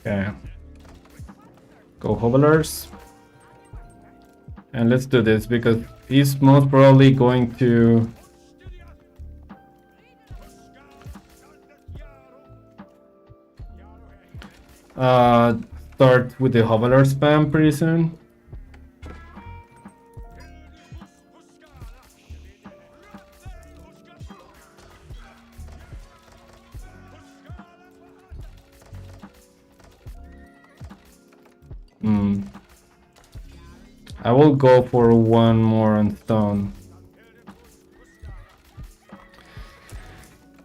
S1: Okay. Go hovelers. And let's do this because he's most probably going to start with the hoveler spam pretty soon. I will go for 1 more on stone.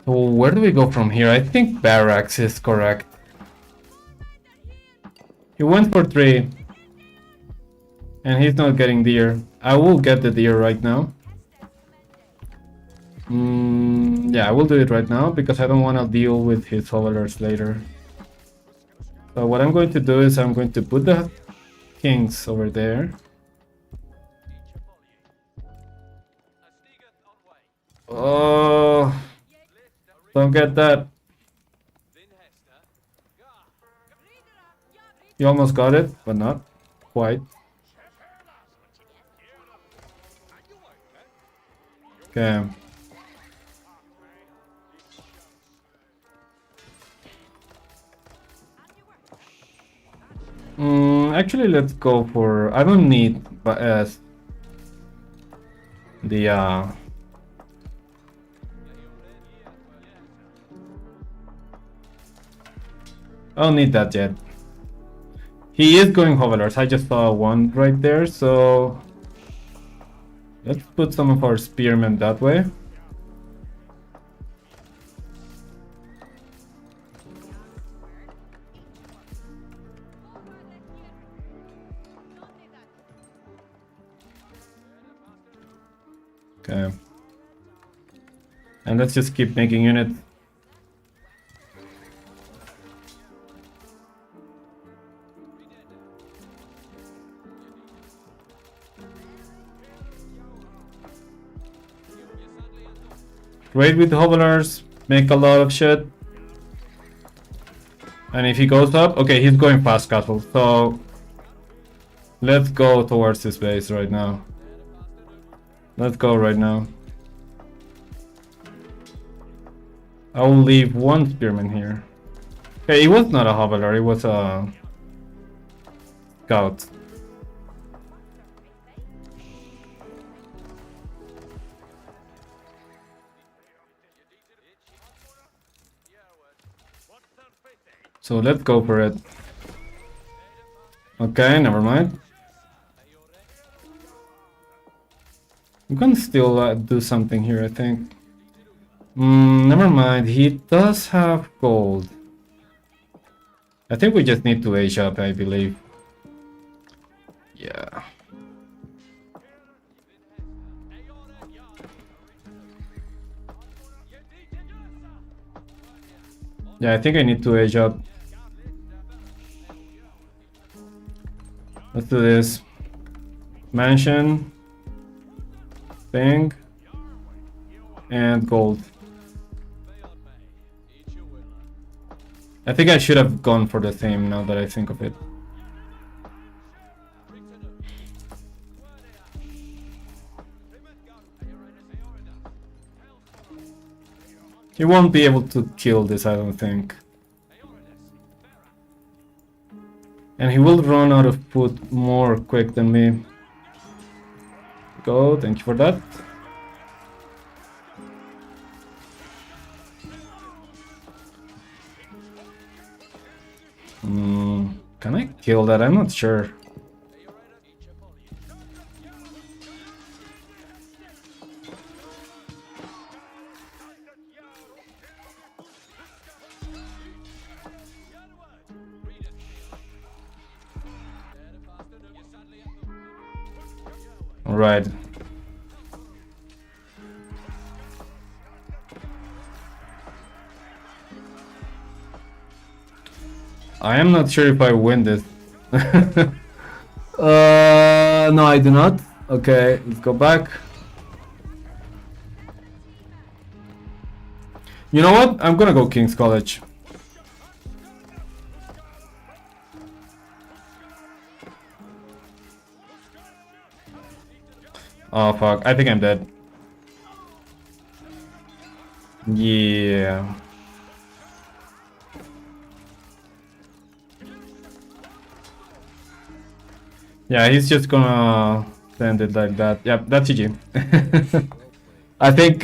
S1: So where do we go from here? I think barracks is correct. He went for 3. And he's not getting deer. I will get the deer right now. Yeah, I will do it right now because I don't want to deal with his hovelers later. So what I'm going to do is I'm going to put the kings over there. Oh, don't get that. You almost got it, but not quite. Okay. Actually, let's go for. I don't need the I don't need that yet. He is going hovelers. I just saw 1 right there, so Let's put some of our spearmen that way. Okay. And let's just keep making units. Raid with hovelers, make a lot of shit. And if he goes up, okay, he's going past castle, so let's go towards this base right now. Let's go right now. I will leave one spearman here. Okay, he was not a hoveler, he was a scout. So let's go for it. Okay, never mind. We can still do something here, I think. Never mind, he does have gold. I think we just need to age up, I believe. Yeah. Yeah, I think I need to age up. Let's do this. Mansion. Thing. And gold. I think I should have gone for the theme now that I think of it. He won't be able to kill this, I don't think. And he will run out of food more quick than me. Go, thank you for that. Can I kill that? I'm not sure. All right. I am not sure if I win this. No, I do not. Okay, let's go back. You know what? I'm gonna go King's College. Oh fuck, I think I'm dead. Yeah. Yeah, he's just gonna send it like that. Yep, that's GG. I think,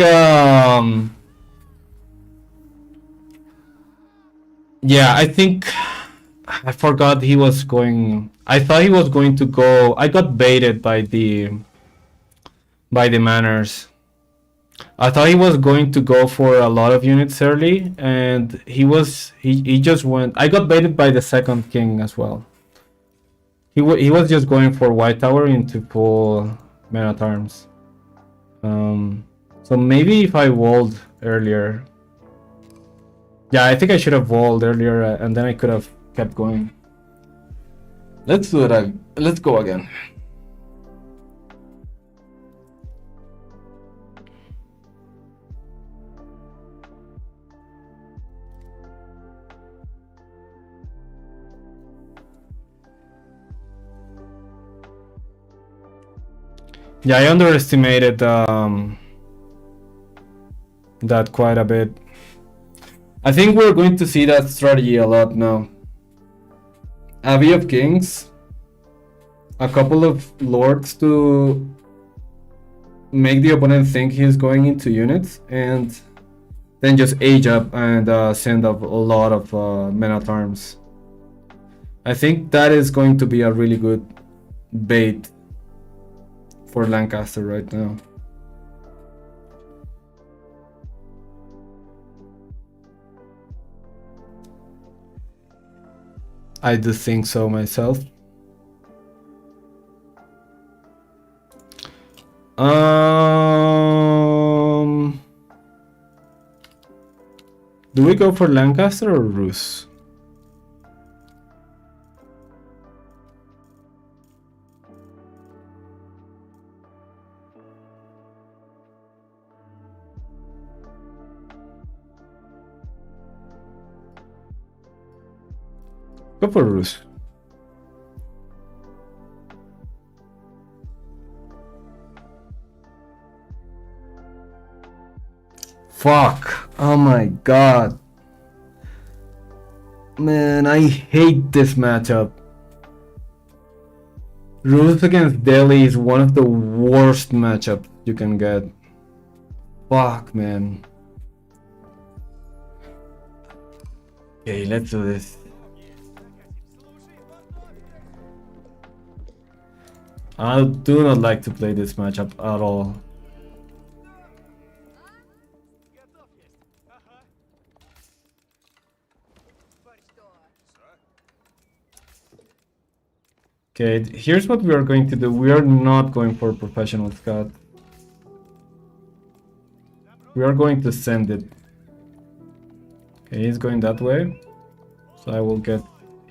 S1: yeah, I think I forgot he was going. I thought he was going to go. I got baited by the manners. I thought he was going to go for a lot of units early, and he just went. I got baited by the second king as well. He was just going for white tower into full men at arms. So maybe if I walled earlier. Yeah, I think I should have walled earlier, and then I could have kept going. Let's do it. Let's go again. Yeah, I underestimated that quite a bit. I think we're going to see that strategy a lot now. Abbey of Kings, a couple of lords to make the opponent think he's going into units, and then just age up and send up a lot of men at arms. I think that is going to be a really good bait for Lancaster right now. I do think so myself. Do we go for Lancaster or Rus? Go for Rus. Fuck. Oh my god. Man, I hate this matchup. Rus against Delhi is one of the worst matchups you can get. Fuck, man. Okay, let's do this. I do not like to play this matchup at all. Okay, here's what we are going to do. We are not going for professional scout. We are going to send it. Okay, he's going that way. So I will get...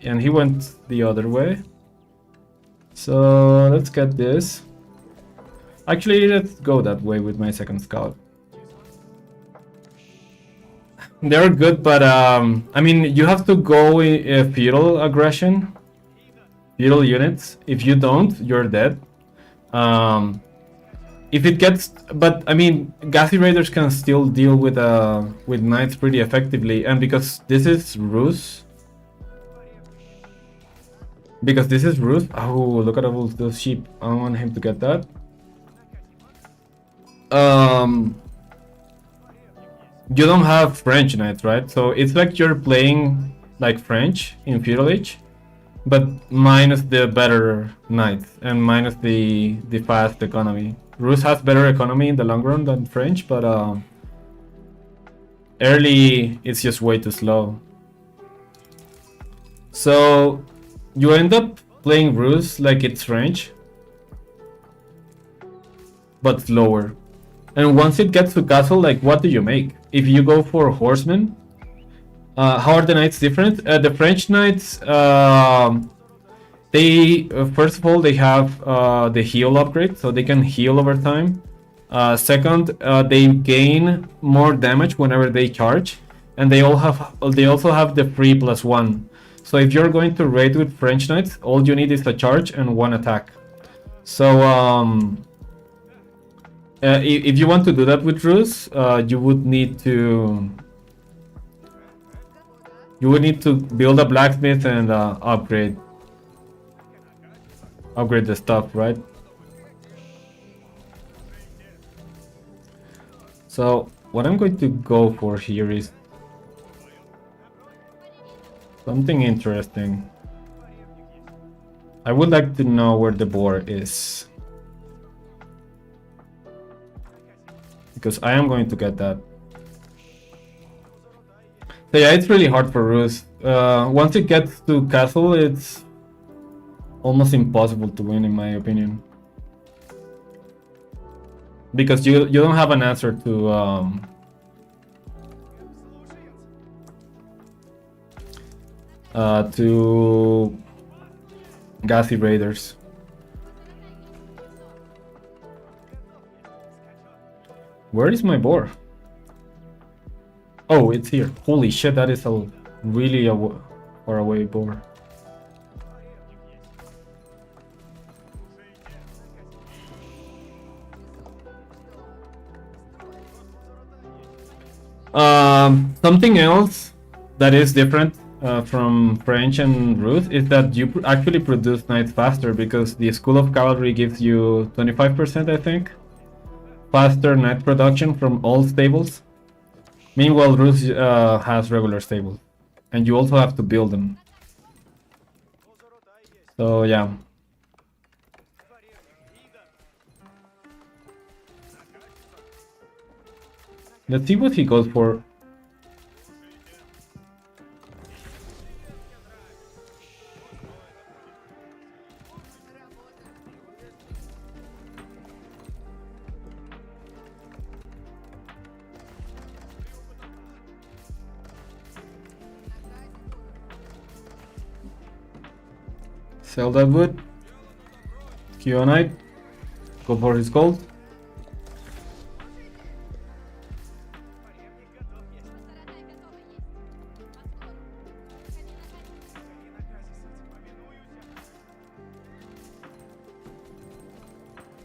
S1: And he went the other way. So let's get this. Actually, let's go that way with my second scout. They're good, but I mean, you have to go in feudal aggression. Feudal units. If you don't, you're dead. If it gets, but I mean, Gassy Raiders can still deal with knights pretty effectively, and because this is Rus. Oh, look at all those sheep. I want him to get that. You don't have French knights, right? So it's like you're playing like French in Feudal Age, but minus the better knights and minus the fast economy. Rus has better economy in the long run than French, but early it's just way too slow. So you end up playing Rus like it's French, but slower. And once it gets to castle, like, what do you make? If you go for horsemen, how are the knights different? The French knights, they first of all, they have the heal upgrade, so they can heal over time. Second, they gain more damage whenever they charge, and they also have the free +1. So if you're going to raid with French knights, all you need is a charge and one attack. So if you want to do that with Rus, you would need to build a blacksmith and upgrade the stuff, right? So what I'm going to go for here is something interesting. I would like to know where the boar is, because I am going to get that. So yeah, it's really hard for Rus. Once it gets to castle, it's almost impossible to win, in my opinion, because you don't have an answer to Gassy Raiders. Where is my boar? Oh, it's here. Holy shit, that is a really far away boar. Something else that is different from French and Rus is that you actually produce knights faster, because the School of Cavalry gives you 25%, I think, faster knight production from all stables. Meanwhile, Rus has regular stables, and you also have to build them. So yeah. Let's see what he goes for. Sell that wood. Kionite. Go for his gold.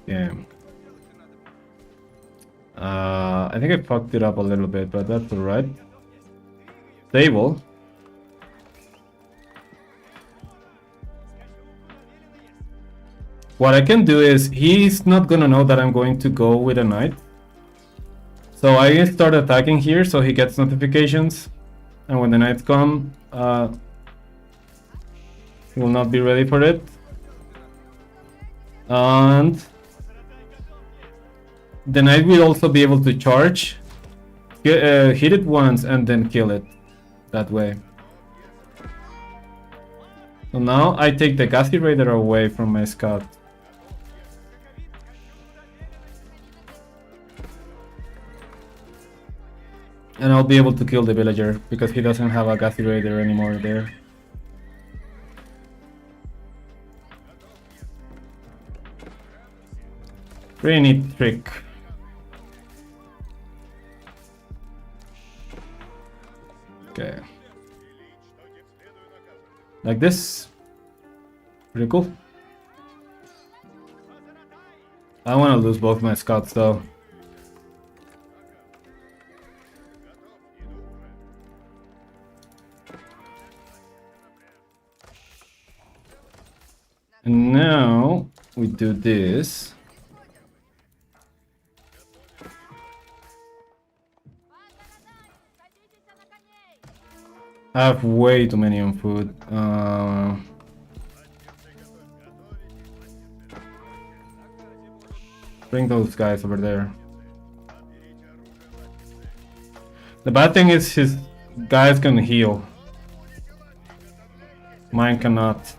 S1: Yeah. I think I fucked it up a little bit, but that's alright. Stable. What I can do is, he's not gonna know that I'm going to go with a knight. So I start attacking here so he gets notifications. And when the knights come, he will not be ready for it. And the knight will also be able to charge, hit it once and then kill it that way. So now I take the Gassy Raider away from my scout. And I'll be able to kill the villager because he doesn't have a Gassy Raider anymore there. Pretty neat trick. Okay. Like this. Pretty cool. I want to lose both my scouts though. And now we do this. I have way too many on food. Bring those guys over there. The bad thing is his guys can heal. Mine cannot.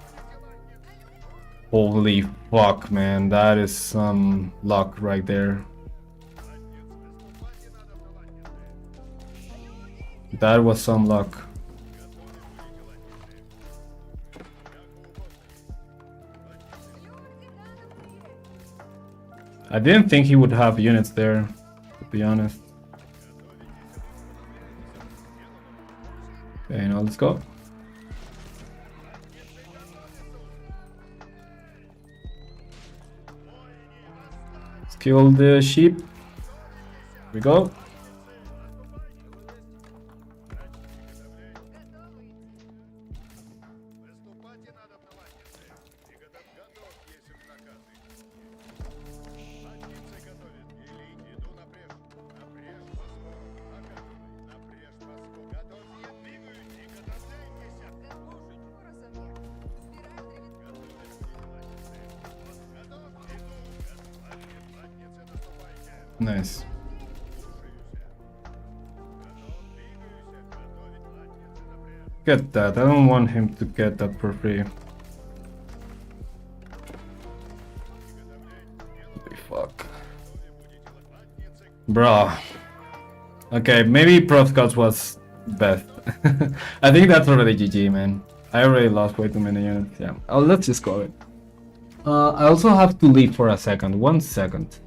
S1: Holy fuck, man. That is some luck right there. That was some luck. I didn't think he would have units there, to be honest. Okay, now let's go. Let's kill the sheep. Here we go. Nice. Get that. I don't want him to get that for free. Holy fuck. Bruh. Okay, maybe Pro Scouts was best. I think that's already GG, man. I already lost way too many units. Yeah. Oh, let's just call it. I also have to leave for a second. 1 second.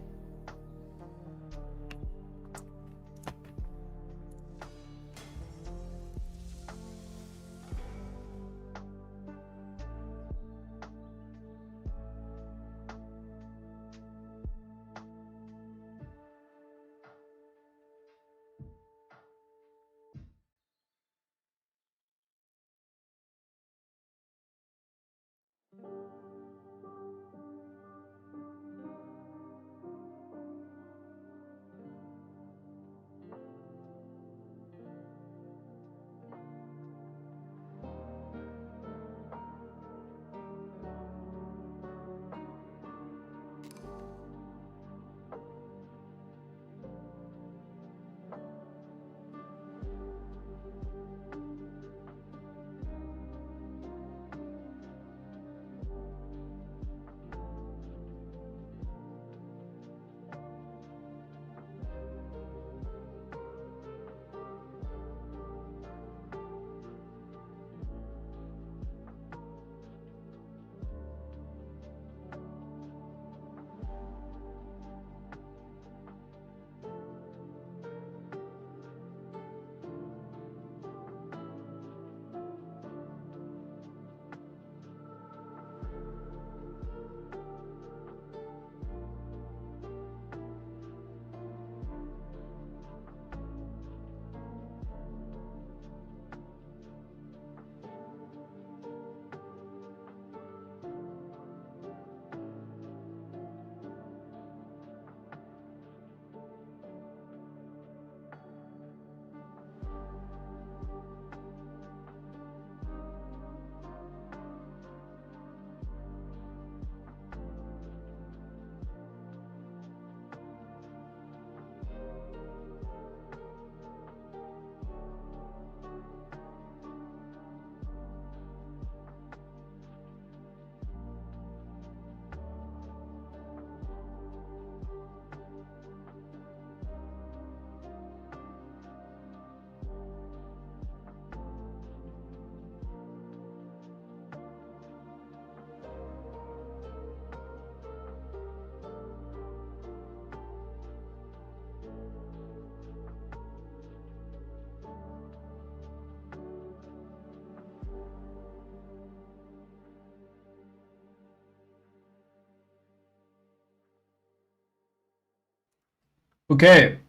S1: Okay.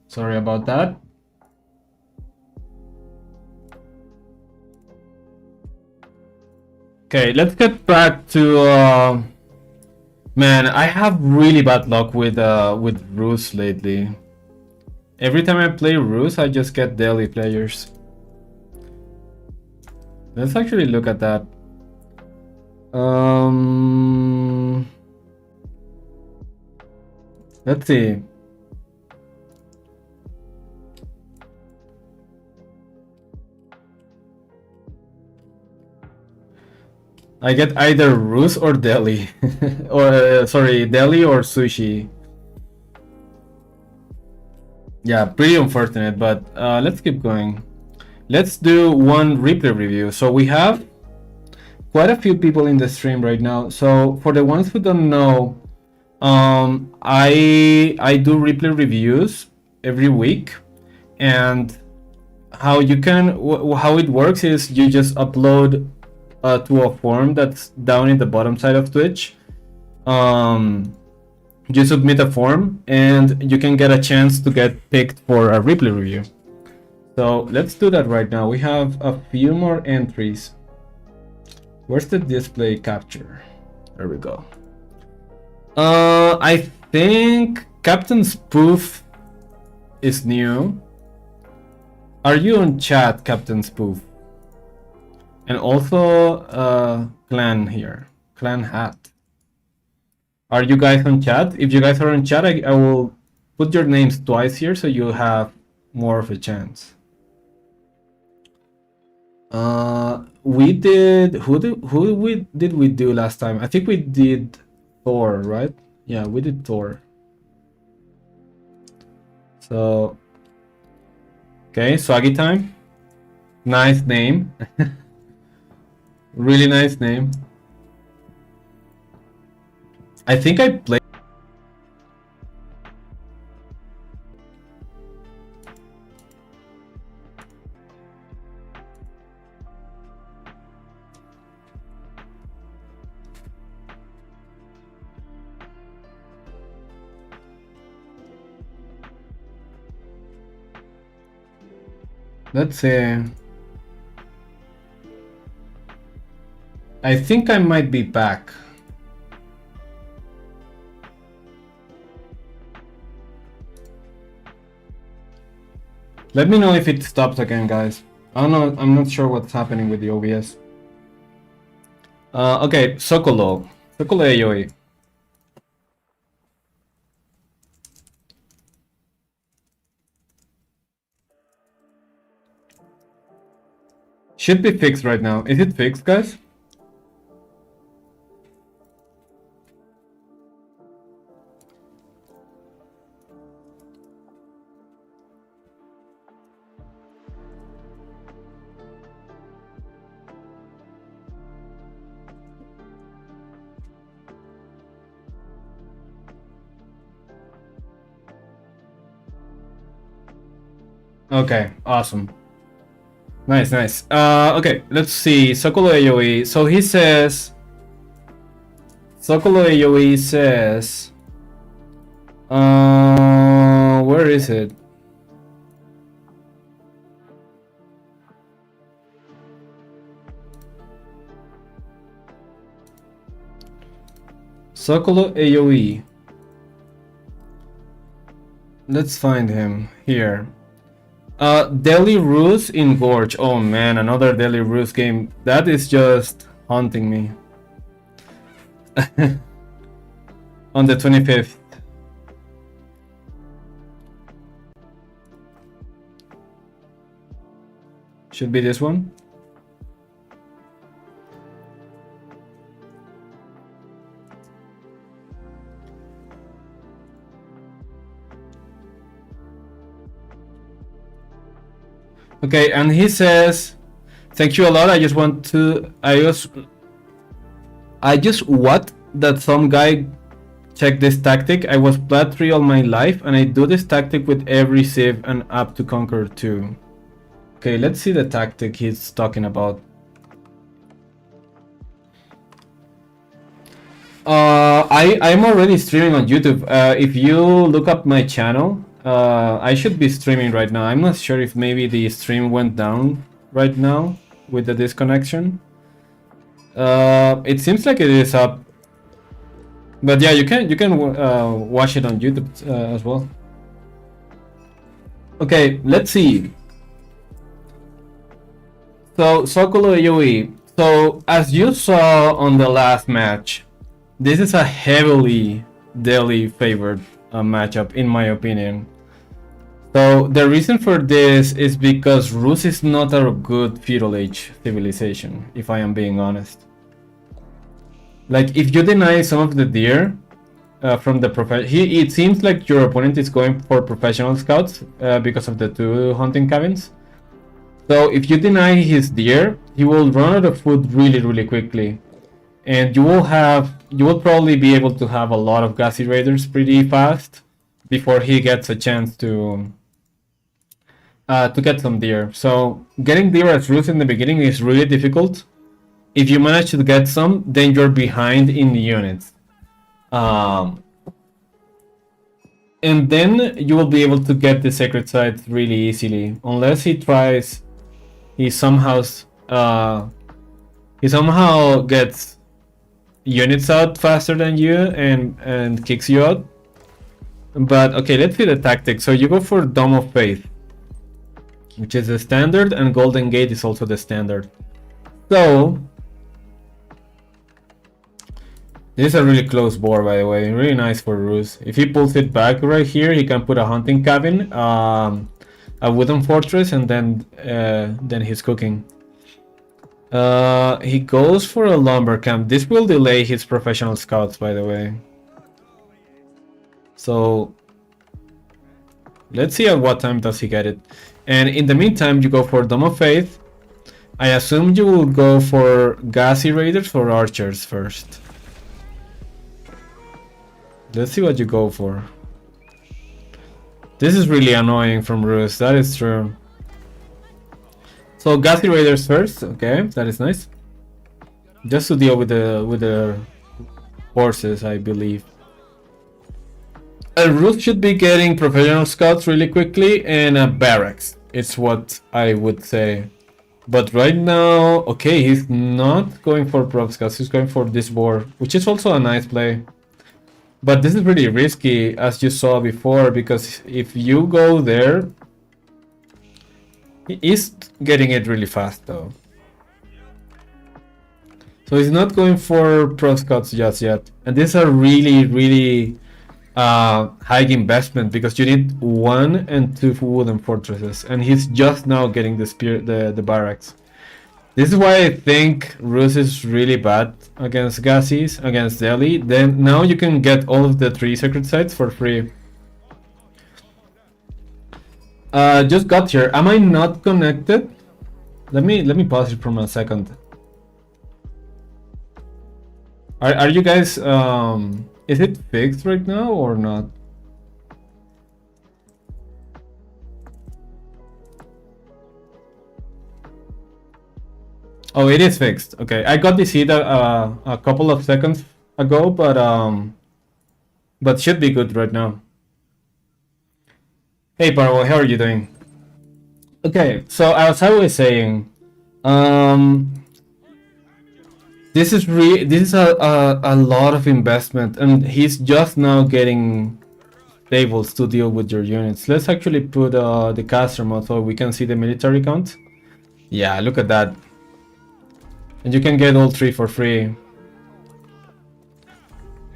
S1: Sorry about that. Okay, let's get back to man, I have really bad luck with Rus lately. Every time I play Rus, I just get Delhi players. Let's actually look at that. Let's see. I get either Rus or Delhi, or sorry, Delhi or Sushi. Yeah, pretty unfortunate, but let's keep going. Let's do one replay review. So we have quite a few people in the stream right now. So for the ones who don't know, I do replay reviews every week, and how you can how it works is you just upload to a form that's down in the bottom side of Twitch. You submit a form and you can get a chance to get picked for a replay review. So let's do that right now. We have a few more entries. Where's the display capture? There we go. I think Captain Spoof is new. Are you on chat, Captain Spoof? And also Clan here, Clan Hat. Are you guys on chat? If you guys are on chat, I will put your names twice here so you have more of a chance. We did who did we do last time? I think we did Thor, right? Yeah, we did Thor. So okay, Swaggy time. Nice name. Really nice name. I think I played. Let's see. I think I might be back. Let me know if it stops again, guys. I don't know. I'm not sure what's happening with the OBS. Okay, Sokolo AOE. Should be fixed right now. Is it fixed, guys? Okay, awesome. Nice. Okay, let's see. Sokolo AOE. So he says. Sokolo AOE says. Where is it? Sokolo AOE. Let's find him here. Delhi Ruse in Gorge. Oh man, another Delhi Ruse game. That is just haunting me. On the 25th. Should be this one. Okay, and he says, thank you a lot. I just want to, I just what that some guy check this tactic. I was plat 3 all my life and I do this tactic with every Civ and up to Conq 2. Okay, let's see the tactic he's talking about. I'm already streaming on YouTube. If you look up my channel, I should be streaming right now. I'm not sure if maybe the stream went down right now with the disconnection. It seems like it is up, but yeah, you can watch it on YouTube as well. Okay, let's see. So Sokolo Yui. So as you saw on the last match, this is a heavily Delhi favored matchup in my opinion. So the reason for this is because Rus is not a good feudal age civilization, if I am being honest. Like if you deny some of the deer from the it seems like your opponent is going for professional scouts because of the 2 hunting cabins. So if you deny his deer, he will run out of food really quickly, and you will probably be able to have a lot of gassy raiders pretty fast before he gets a chance to get some deer. So getting deer as Rus in the beginning is really difficult. If you manage to get some, then you're behind in the units. And then you will be able to get the sacred sites really easily, unless he tries. He somehow gets units out faster than you and kicks you out. But okay, let's see the tactic. So you go for Dome of Faith, which is the standard, and Golden Gate is also the standard. So this is a really close board, by the way. Really nice for Rus. If he pulls it back right here, he can put a hunting cabin, a wooden fortress, and then he's cooking. He goes for a lumber camp. This will delay his professional scouts, by the way. So let's see at what time does he get it. And in the meantime, you go for Dome of Faith. I assume you will go for Gassy Raiders or Archers first. Let's see what you go for. This is really annoying from Rus, that is true. So Gassy Raiders first, okay, that is nice. Just to deal with the horses, I believe. Rus should be getting professional scouts really quickly and barracks. It's what I would say. But right now, okay, he's not going for prop scouts, he's going for this board, which is also a nice play. But this is really risky, as you saw before, because if you go there, he is getting it really fast though. So he's not going for pro scouts just yet. And these are really high investment, because you need 1 and 2 wooden fortresses, and he's just now getting the barracks. This is why I think Rus is really bad against Gassis, against Delhi. Then now you can get all of the 3 sacred sites for free. Just got here. Am I not connected? Let me pause it for a second. Are you guys is it fixed right now or not? Oh, it is fixed. Okay, I got this hit a couple of seconds ago, but should be good right now. Hey Parvo, how are you doing? Okay, so as I was saying, this is a lot of investment, and he's just now getting stables to deal with your units. Let's actually put the caster mode so we can see the military count. Yeah, look at that. And you can get all 3 for free.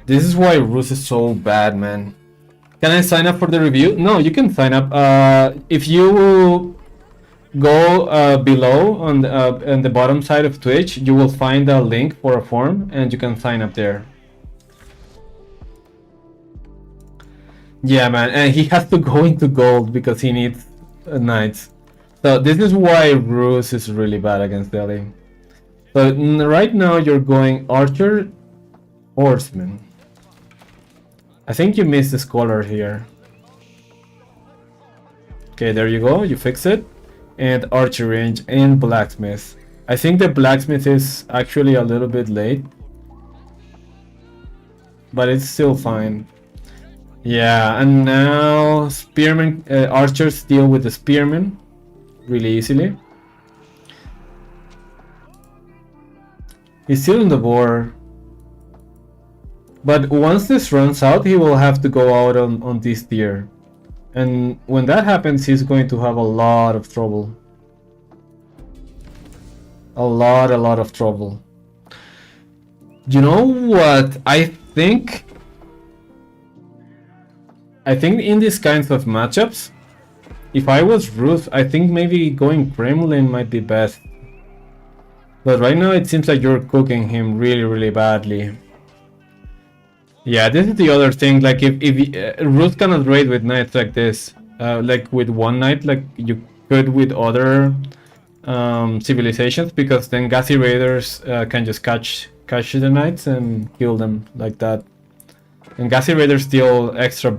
S1: This is why Rus is so bad, man. Can I sign up for the review? No, you can sign up. If you go below on the bottom side of Twitch, you will find a link for a form, and you can sign up there. Yeah, man, and he has to go into gold because he needs knights. So this is why Rus is really bad against Delhi. So right now you're going Archer, Horseman. I think you missed the scholar here. Okay, there you go, you fix it. And Archer range and Blacksmith. I think the Blacksmith is actually a little bit late. but it's still fine. Yeah, and now spearmen, archers deal with the spearmen really easily. He's still in the war. But once this runs out, he will have to go out on this tier. And when that happens, he's going to have a lot of trouble. A lot of trouble. You know what? I think in these kinds of matchups, if I was Ruth, I think maybe going Kremlin might be best. But right now it seems like you're cooking him really badly. Yeah, this is the other thing. Like if Ruth cannot raid with knights like this, like with one knight, like you could with other civilizations, because then Gassy raiders can just catch the knights and kill them like that. And Gassy raiders deal extra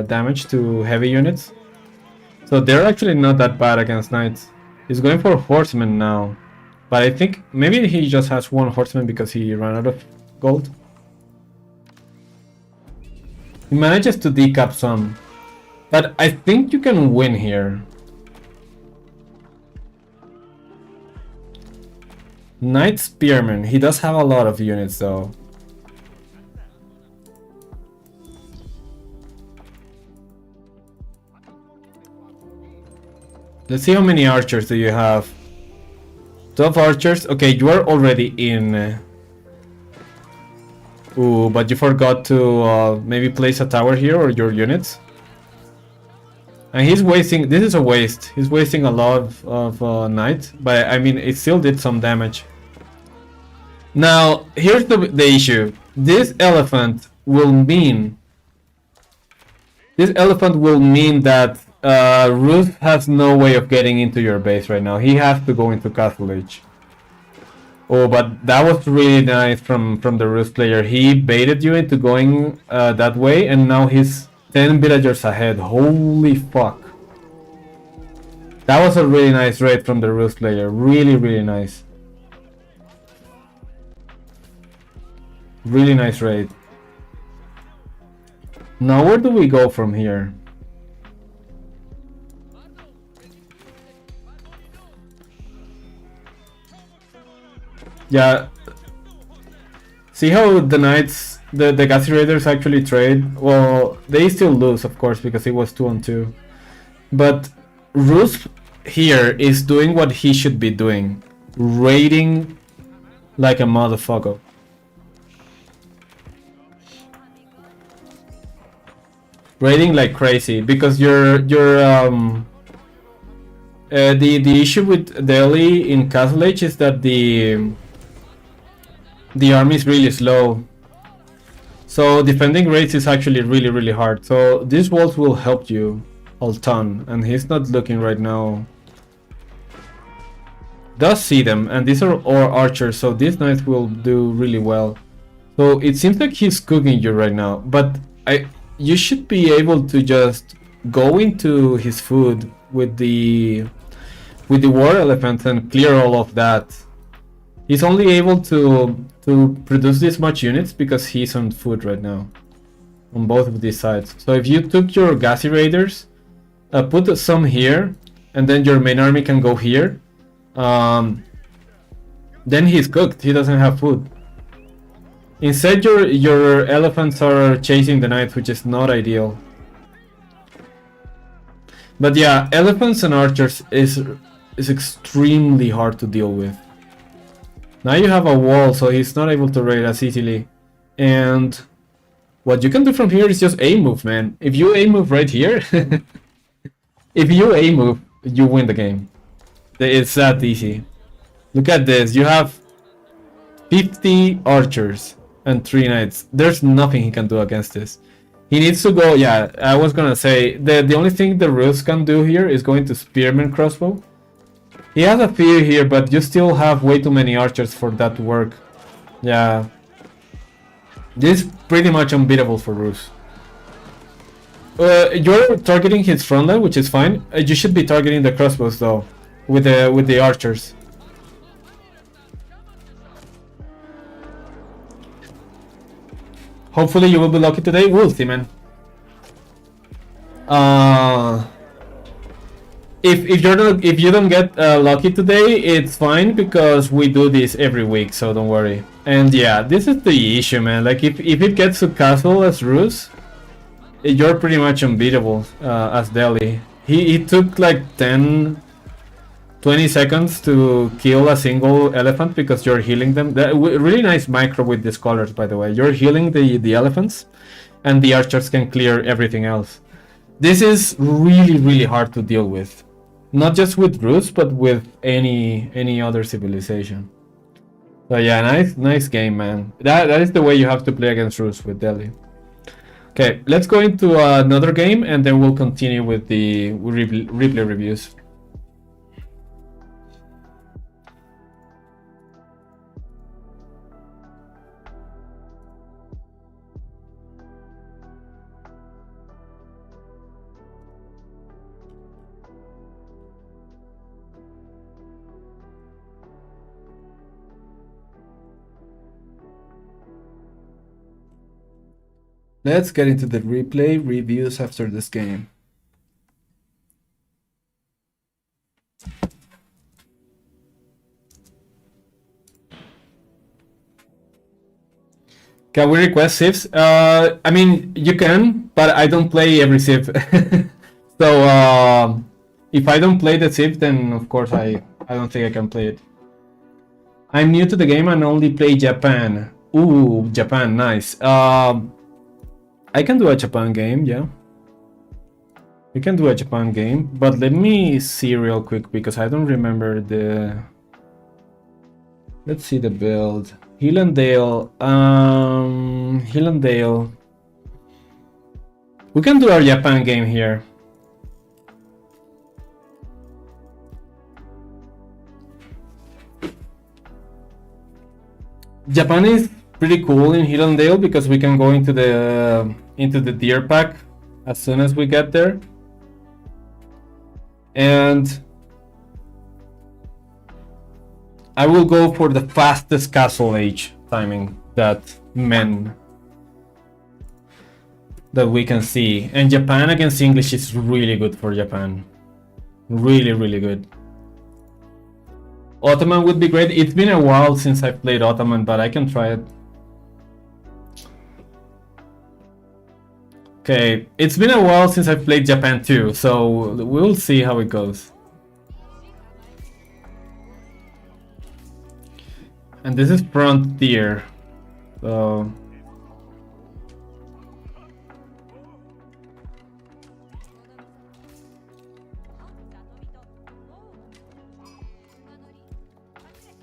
S1: damage to heavy units, so they're actually not that bad against knights. He's going for horsemen now, but I think maybe he just has one horseman because he ran out of gold. He manages to decap some, but I think you can win here. Knight Spearman, he does have a lot of units though. Let's see how many archers do you have. 12 archers. Okay, you are already in. Ooh, but you forgot to maybe place a tower here or your units. And he's wasting. This is a waste. He's wasting a lot of knights, but I mean, it still did some damage. Now, here's the issue. This elephant will mean that Ruth has no way of getting into your base right now. He has to go into Castle Age. Oh, but that was really nice from the Ruth player. He baited you into going that way, and now he's 10 villagers ahead. Holy fuck. That was a really nice raid from the Ruth player. Really nice. Really nice raid. Now where do we go from here? Yeah. See how the knights, the Gassy Raiders actually trade? Well, they still lose, of course, because it was 2-on-2. But Ruth here is doing what he should be doing. Raiding like a motherfucker. Raiding like crazy, because the issue with Delhi in Castle Age is that the army is really slow, so defending raids is actually really hard. So these walls will help you a ton, and he's not looking right now. Does see them, and these are all archers, so these knights will do really well. So it seems like he's cooking you right now, but you should be able to just go into his food with the war elephants and clear all of that. He's only able to produce this much units because he's on food right now on both of these sides. So if you took your Gassy Raiders, put some here, and then your main army can go here, then he's cooked. He doesn't have food. Instead, your elephants are chasing the knights, which is not ideal. But yeah, elephants and archers is extremely hard to deal with. Now you have a wall, so he's not able to raid as easily. And what you can do from here is just A-move, man. If you A-move right here, if you A-move, you win the game. It's that easy. Look at this. You have 50 archers and 3 knights. There's nothing he can do against this. He needs to go. Yeah, I was gonna say the only thing the Rus can do here is going to spearman crossbow. He has a fear here, but you still have way too many archers for that to work. Yeah, this is pretty much unbeatable for Rus. You're targeting his front line, which is fine. You should be targeting the crossbows though, with the archers. Hopefully you will be lucky today. We'll see, man. If you don't get lucky today, it's fine because we do this every week, so don't worry. And yeah, this is the issue, man. Like if it gets to castle as Rus, you're pretty much unbeatable as Delhi. He took like 10-20 seconds to kill a single elephant because you're healing them. Really nice micro with these colors, by the way. You're healing the elephants, and the archers can clear everything else. This is really hard to deal with. Not just with Rus, but with any other civilization. So yeah, nice game, man. That is the way you have to play against Rus with Delhi. Okay, let's go into another game, and then we'll continue with the replay reviews. Let's get into the replay reviews after this game. Can we request civs? I mean, you can, but I don't play every civ. So if I don't play the civ, then of course I don't think I can play it. I'm new to the game and only play Japan. Ooh, Japan, nice. I can do a Japan game, yeah. We can do a Japan game, but let me see real quick because I don't remember the... Let's see the build. Hillandale. Hillandale. We can do our Japan game here. Japan is pretty cool in Hillandale because we can go into the deer pack as soon as we get there. And I will go for the fastest castle age timing that we can see. And Japan against English is really good for Japan. Really good. Ottoman would be great. It's been a while since I played Ottoman, but I can try it. Okay, it's been a while since I played Japan too, so we'll see how it goes. And this is Frontier, so...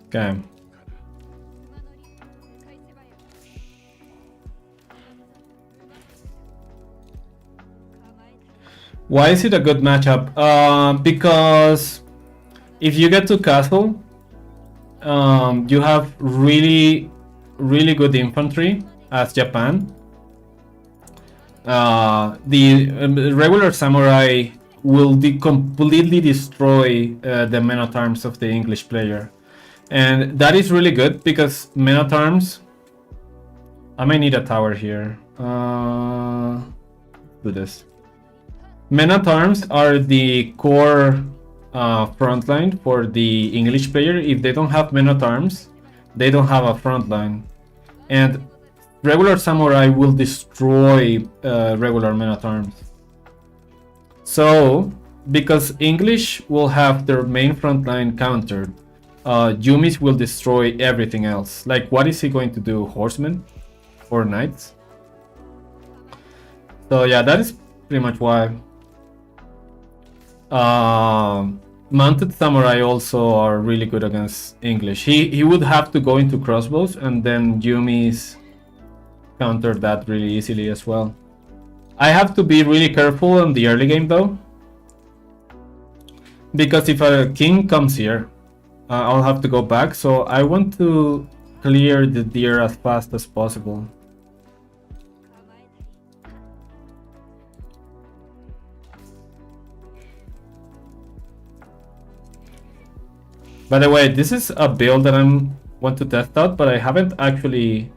S1: Okay. Why is it a good matchup? Because if you get to castle, you have really good infantry as Japan. The regular samurai will completely destroy the men at arms of the English player, and that is really good because men at arms. I may need a tower here. Do this. Men at arms are the core front line for the English player. If they don't have men at arms, they don't have a front line, and regular samurai will destroy regular men at arms. So, because English will have their main front line countered, Yumis will destroy everything else. Like, what is he going to do? Horsemen or knights? So yeah, that is pretty much why. Mounted samurai also are really good against English. He would have to go into crossbows, and then Yumis counter that really easily as well. I have to be really careful in the early game though, because if a king comes here, I'll have to go back. So I want to clear the deer as fast as possible. By the way, this is a build that I want to test out, but I haven't actually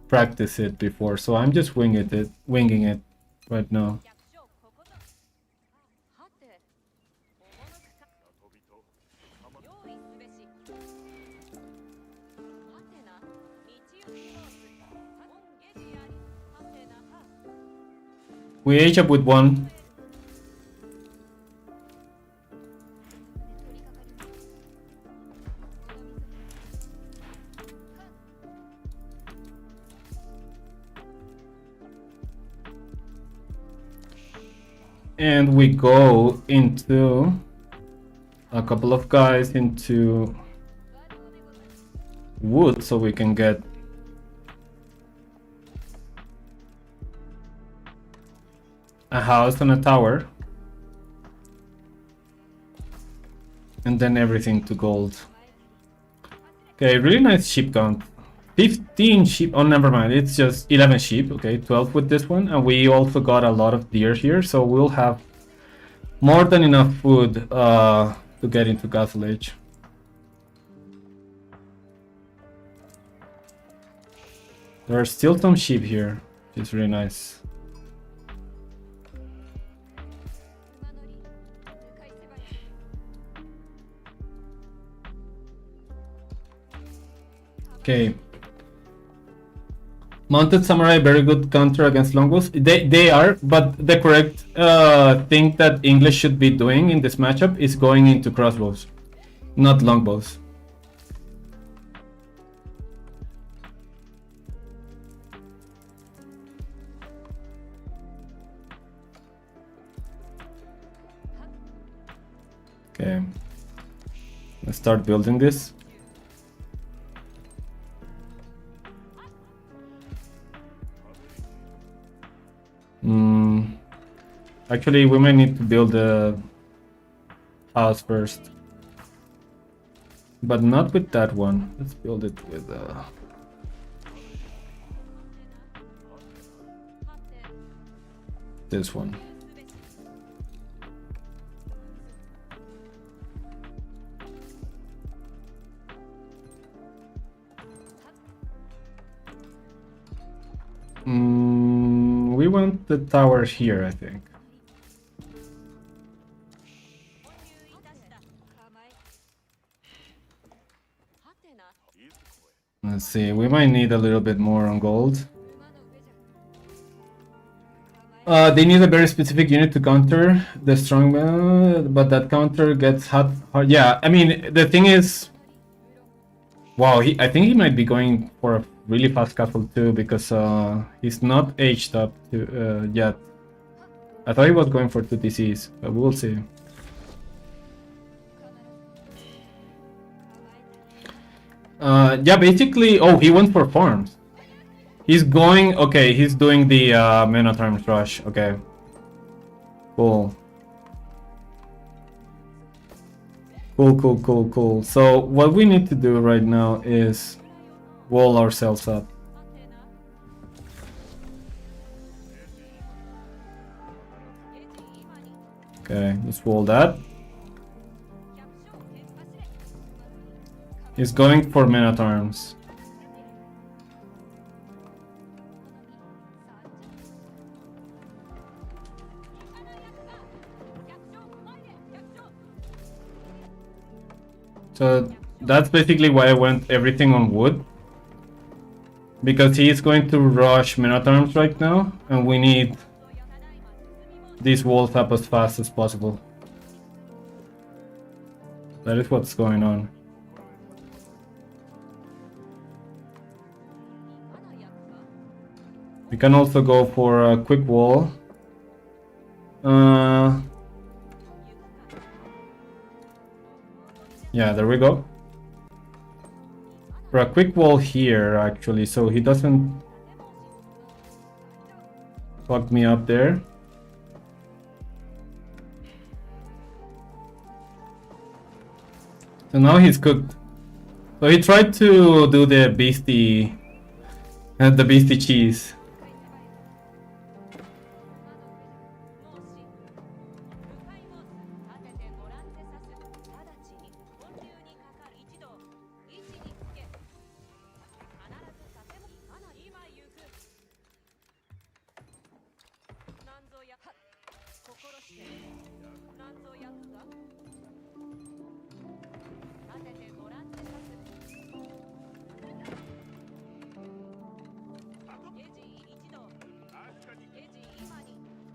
S1: practice it before, so I'm just winging it right now. We age up with one. And we go into a couple of guys into wood so we can get a house and a tower. And then everything to gold. Okay, really nice sheep count. 15 sheep. Oh, never mind. It's just 11 sheep. Okay, 12 with this one. And we also got a lot of deer here. So we'll have more than enough food to get into Castle Age. There are still some sheep here. It's really nice. Okay. Mounted Samurai, very good counter against longbows. They are, but the correct thing that English should be doing in this matchup is going into crossbows, not longbows. Okay. Let's start building this. Actually, we might need to build a house first. But not with that one. Let's build it with this one. We want the tower here, I think. Let's see, we might need a little bit more on gold. They need a very specific unit to counter the strong, but that counter gets hard. Yeah, I mean, the thing is, wow, I think he might be going for a really fast castle too, because he's not aged up to, yet. I thought he was going for 2 TCs, but we'll see. Yeah, basically, oh, he went for farms. He's going, okay, he's doing the Men at Arms rush, okay. Cool. Cool. So what we need to do right now is wall ourselves up. Okay, let's wall that. He's going for Men at Arms. So that's basically why I went everything on wood. Because he is going to rush Men at Arms right now, and we need these walls up as fast as possible. That is what's going on. We can also go for a quick wall. Yeah, there we go. For a quick wall here, actually, so he doesn't fuck me up there. So now he's cooked. So he tried to do the beastie cheese.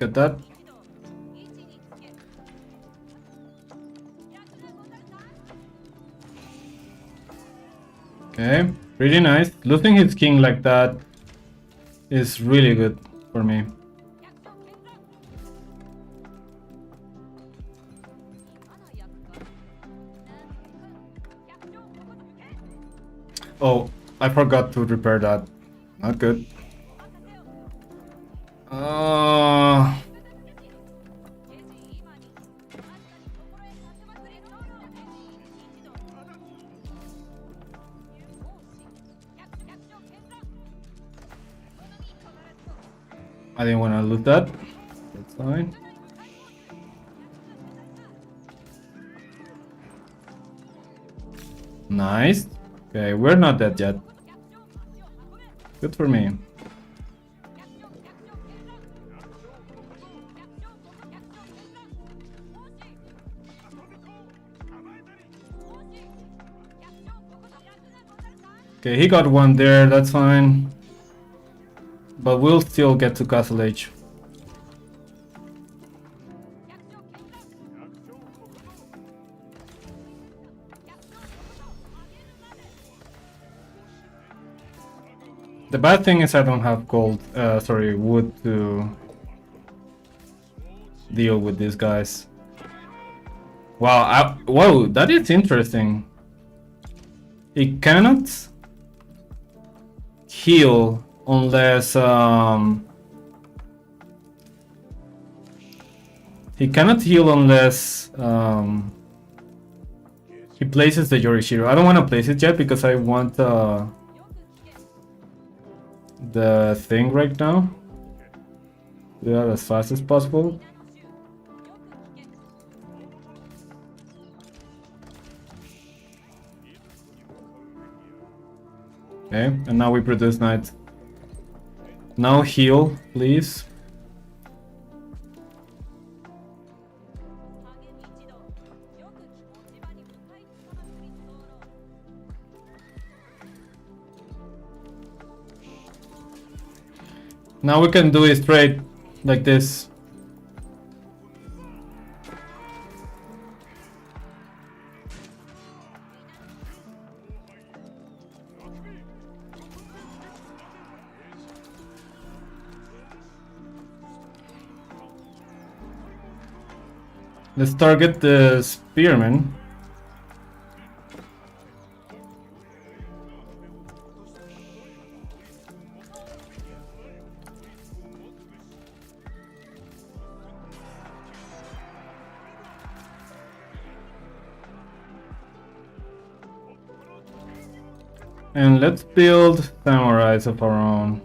S1: Get that? Okay, pretty nice. Losing his king like that is really good for me. Oh, I forgot to repair that. Not good. I didn't want to lose that. That's fine. Nice. Okay, we're not dead yet. Good for me. Okay, he got one there, that's fine. But we'll still get to Castle Age. The bad thing is I don't have wood to deal with these guys. Wow, whoa, that is interesting. It cannot heal unless he cannot heal unless he places the Yorishiro. I don't want to place it yet because I want the thing right now. Do that as fast as possible. Okay, and now we produce knights. Now heal, please. Now we can do it straight like this. Let's target the spearman. And let's build samurais of our own.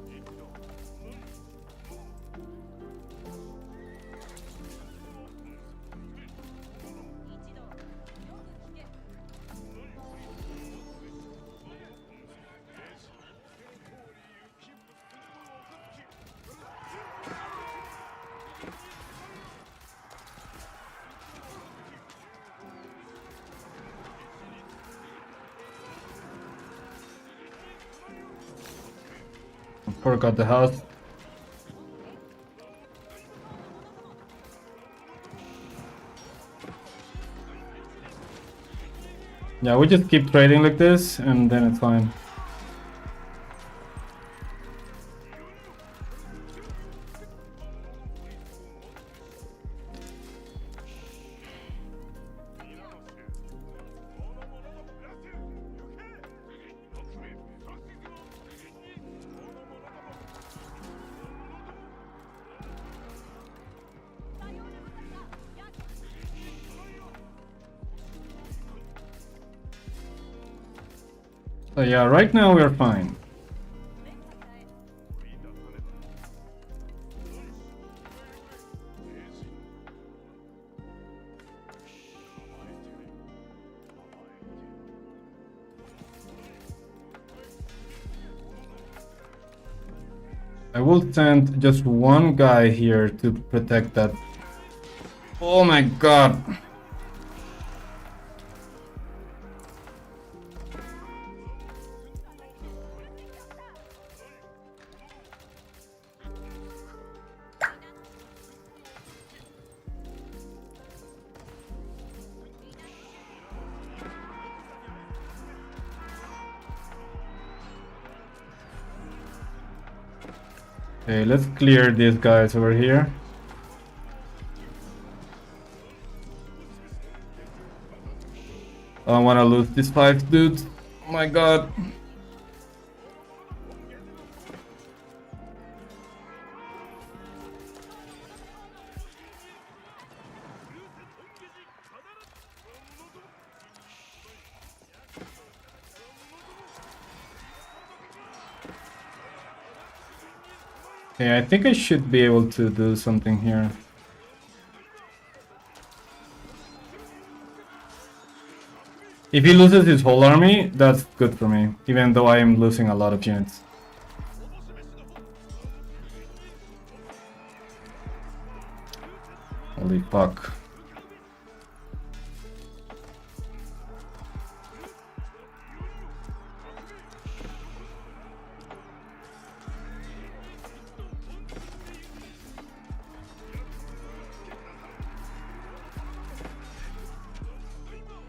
S1: Forgot the house. Yeah, we just keep trading like this and then it's fine. So yeah, right now we're fine. I will send just one guy here to protect that Oh my god. Okay, let's clear these guys over here. I don't want to lose these 5 dudes. Oh my god. Okay, I think I should be able to do something here. If he loses his whole army, that's good for me, even though I am losing a lot of units. Holy fuck.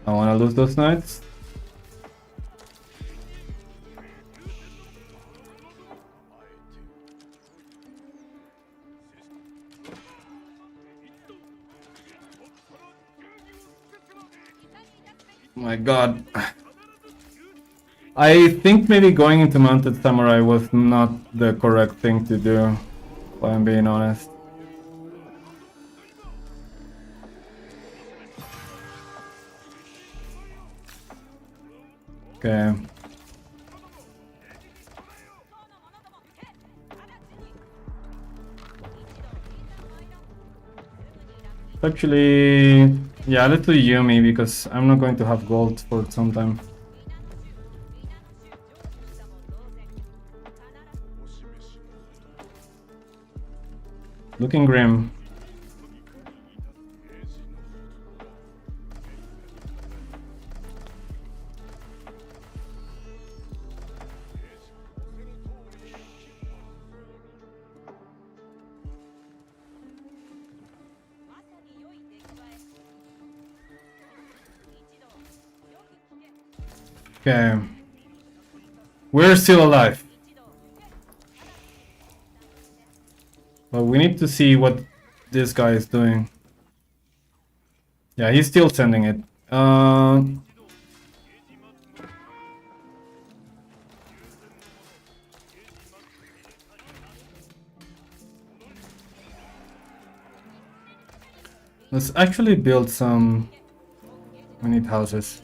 S1: I want to lose those knights. Oh my god. I think maybe going into Mounted Samurai was not the correct thing to do, if I'm being honest. Okay. Actually, yeah, let's do Yumi because I'm not going to have gold for some time. Looking grim. Okay. We're still alive. But we need to see what this guy is doing. Yeah, he's still sending it. Let's actually build some... We need houses.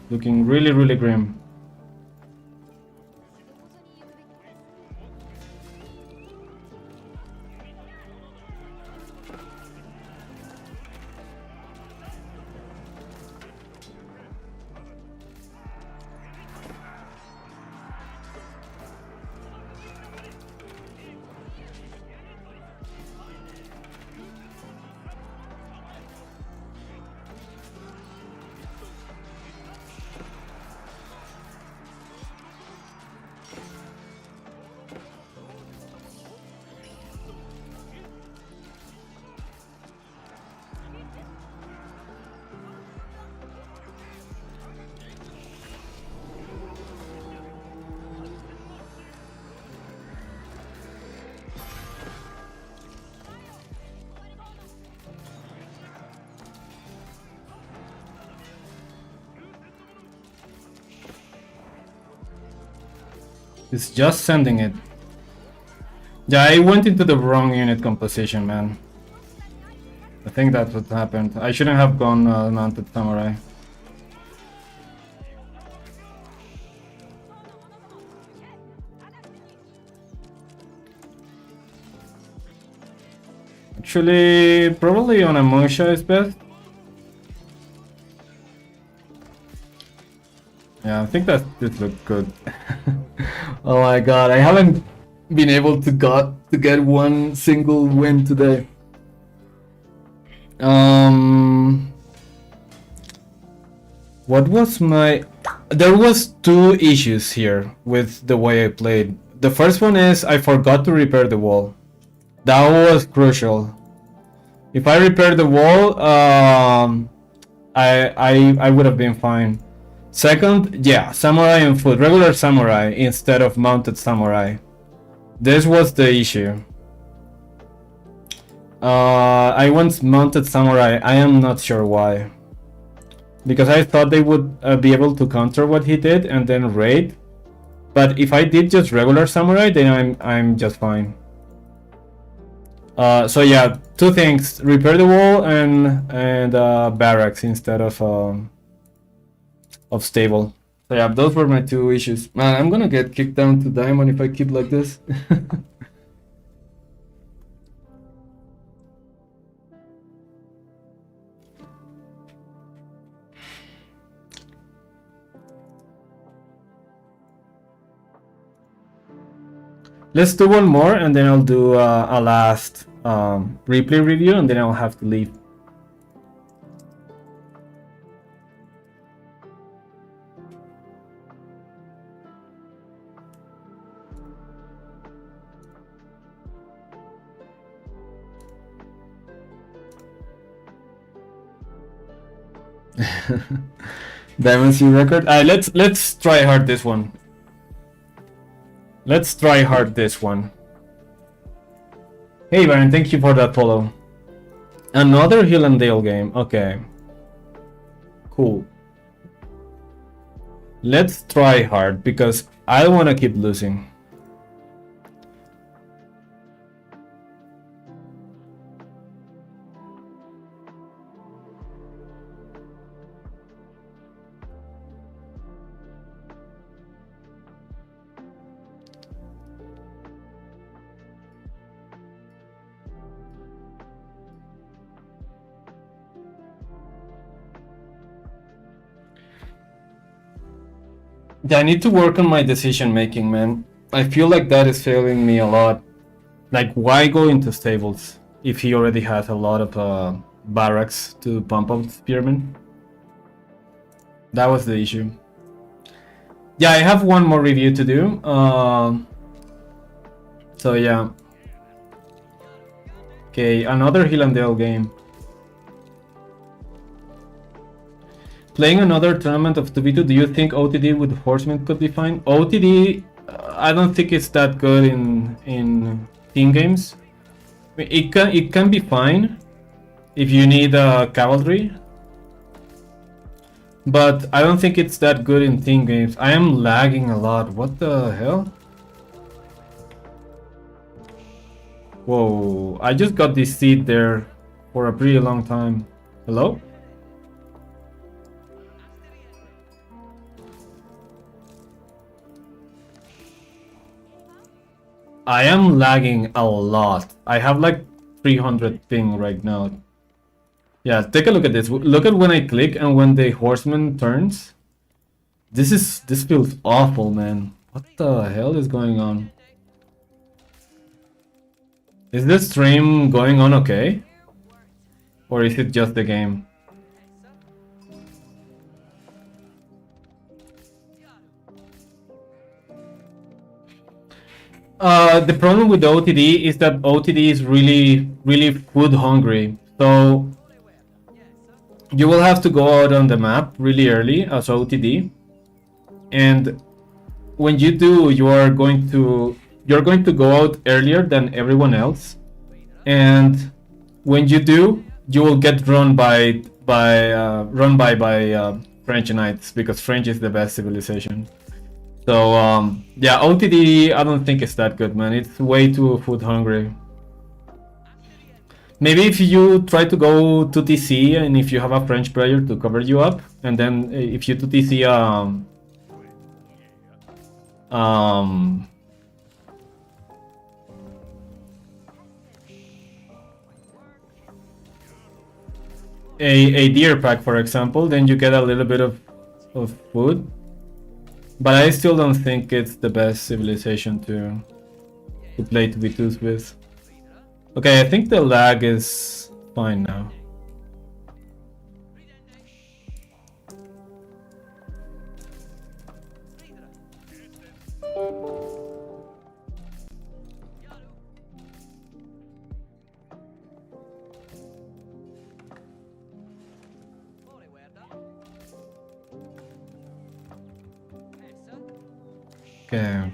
S1: Looking really, really grim. It's just sending it. Yeah, I went into the wrong unit composition, man. I think that's what happened. I shouldn't have gone Mounted Samurai. Actually, probably on a Musha is best. Yeah, I think that this looks good. Oh my god, I haven't been able to get one single win today. What was my... There was two issues here with the way I played. The first one is I forgot to repair the wall. That was crucial. If I repaired the wall, I would have been fine. Second, yeah, samurai and foot, regular samurai instead of mounted samurai. This was the issue. I went mounted samurai. I am not sure why. Because I thought they would be able to counter what he did and then raid. But if I did just regular samurai, then I'm just fine. So yeah, two things: repair the wall and barracks instead of stable. So yeah, those were my two issues. Man, I'm gonna get kicked down to diamond if I keep like this. Let's do one more and then I'll do a last replay review and then I'll have to leave. Diamond C record. Let's try hard this one. Let's try hard this one. Hey Baron, thank you for that follow. Another Hill and Dale game. Okay. Cool. Let's try hard because I want to keep losing. Yeah, I need to work on my decision making, man. I feel like that is failing me a lot. Like, why go into stables if he already has a lot of barracks to pump up spearmen? That was the issue. Yeah, I have one more review to do. So yeah. Okay, another Hill and Dale game. Playing another tournament of 2v2, do you think OTD with Horsemen could be fine? OTD, I don't think it's that good in team games. It can be fine if you need cavalry, but I don't think it's that good in team games. I am lagging a lot. What the hell? Whoa! I just got this seat there for a pretty long time. Hello? I am lagging a lot. I have like 300 ping right now. Yeah, take a look at this. Look at when I click and when the horseman turns. This feels awful, man. What the hell is going on? Is this stream going on okay? Or is it just the game? The problem with the OTD is that OTD is really food hungry. So you will have to go out on the map really early as OTD. And when you do, you're going to go out earlier than everyone else. And when you do, you will get run by French knights because French is the best civilization. So yeah, OTD I don't think it's that good, man. It's way too food hungry. Maybe if you try to go to TC and if you have a French player to cover you up, and then if you do TC a deer pack, for example, then you get a little bit of food. But I still don't think it's the best civilization to play 2v2s with. Okay, I think the lag is fine now. Okay.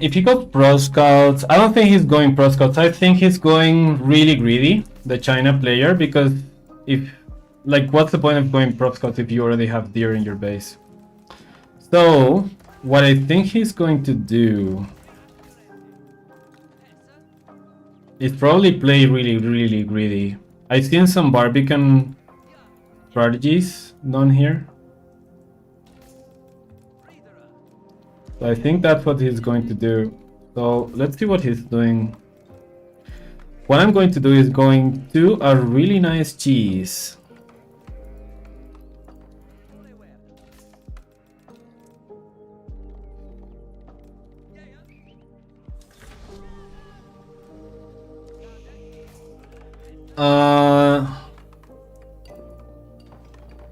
S1: If he goes Pro Scouts, I don't think he's going Pro Scouts. I think he's going really greedy, the China player, because if, like, what's the point of going Pro Scouts if you already have deer in your base? So, what I think he's going to do is probably play really, really greedy. I've seen some Barbican strategies done here. So I think that's what he's going to do. So let's see what he's doing. What I'm going to do is going to a really nice cheese.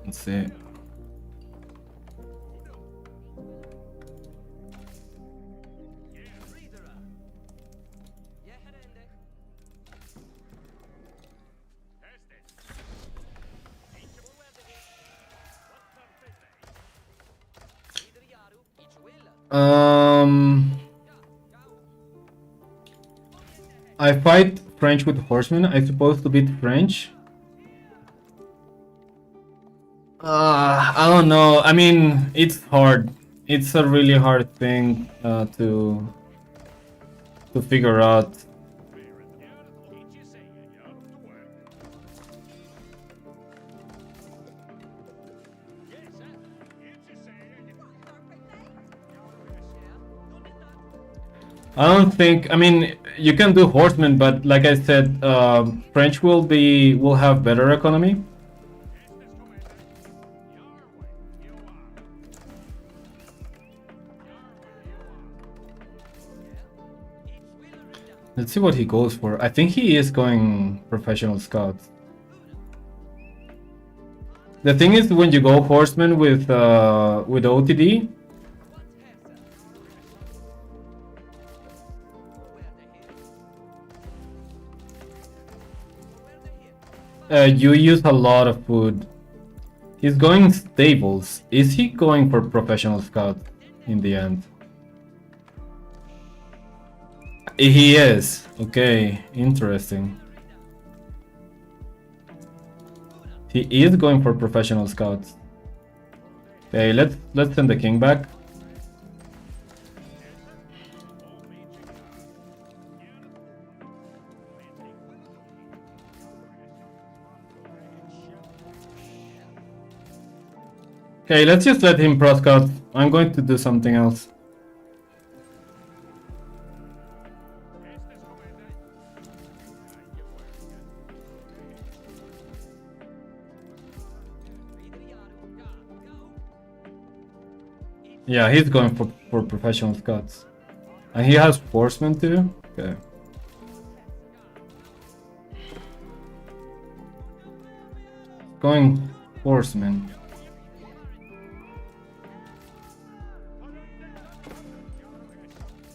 S1: Let's see. I fight French with horsemen. I'm supposed to beat French. I don't know. I mean, it's hard. It's a really hard thing to figure out. I don't think. I mean, you can do horsemen, but like I said, French will have better economy. Let's see what he goes for. I think he is going professional scouts. The thing is, when you go horseman with OTD, you use a lot of food. He's going stables. Is he going for professional scout in the end? He is. Okay, interesting. He is going for professional scouts. Okay, let's send the king back. Okay, let's just let him pro scout. I'm going to do something else. Yeah, he's going for professional scouts. And he has horsemen too? Okay. Going horsemen.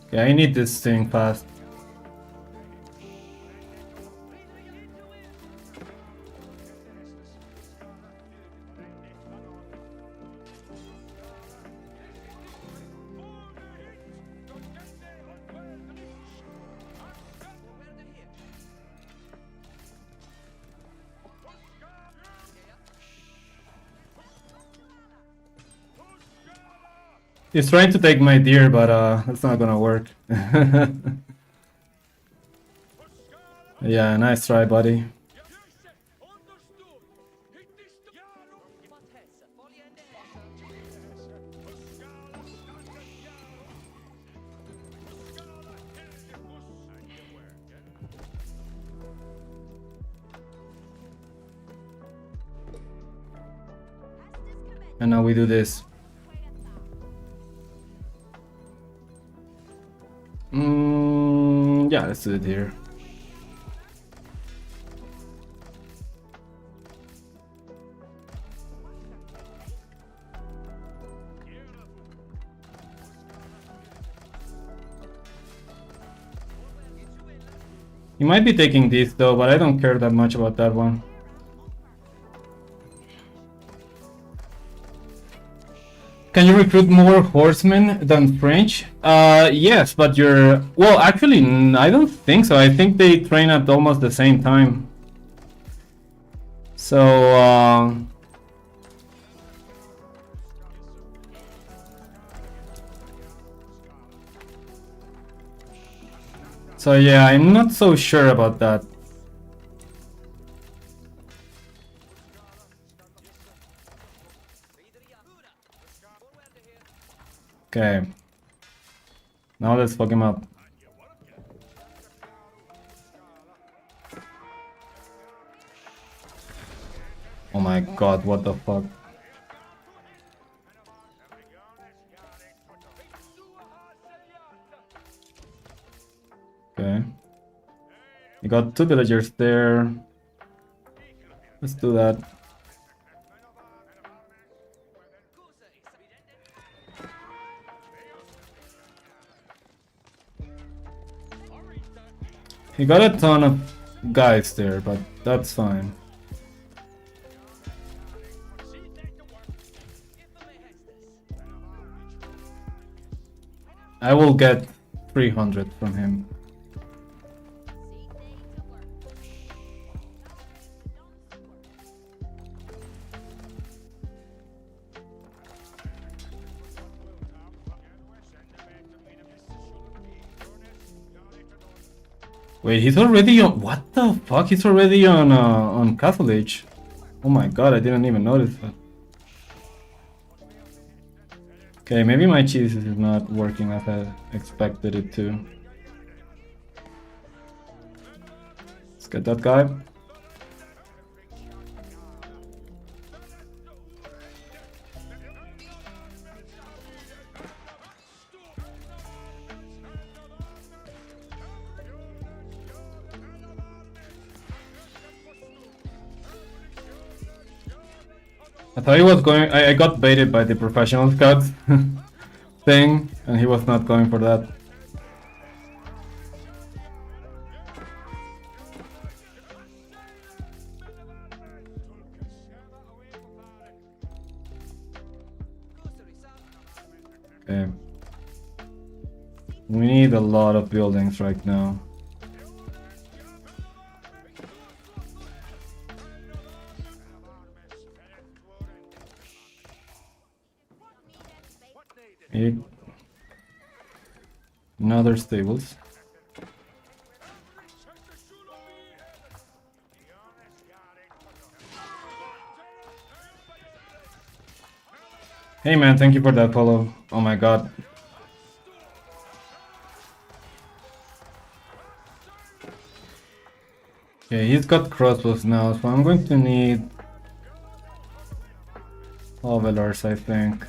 S1: Okay, I need this thing fast. He's trying to take my deer, but that's not gonna work. Yeah, nice try, buddy. And now we do this. Yeah, let's do it here. He might be taking this though, but I don't care that much about that one. Can you recruit more horsemen than French? Yes, but you're... Well, actually, I don't think so. I think they train at almost the same time. So, So yeah, I'm not so sure about that. Okay. Now let's fuck him up. Oh my god, what the fuck? Okay. You got 2 villagers there. Let's do that. He got a ton of guys there, but that's fine. I will get 300 from him. Wait, he's already on... What the fuck? He's already on Castle Age. Oh my god, I didn't even notice that. Okay, maybe my cheese is not working as I expected it to. Let's get that guy. I thought he was going... I got baited by the professional scouts thing, and he was not going for that. Okay. We need a lot of buildings right now. Another stables. Hey man, thank you for that follow. Oh my god. Okay, he's got crossbows now, so I'm going to need Ovelars, I think.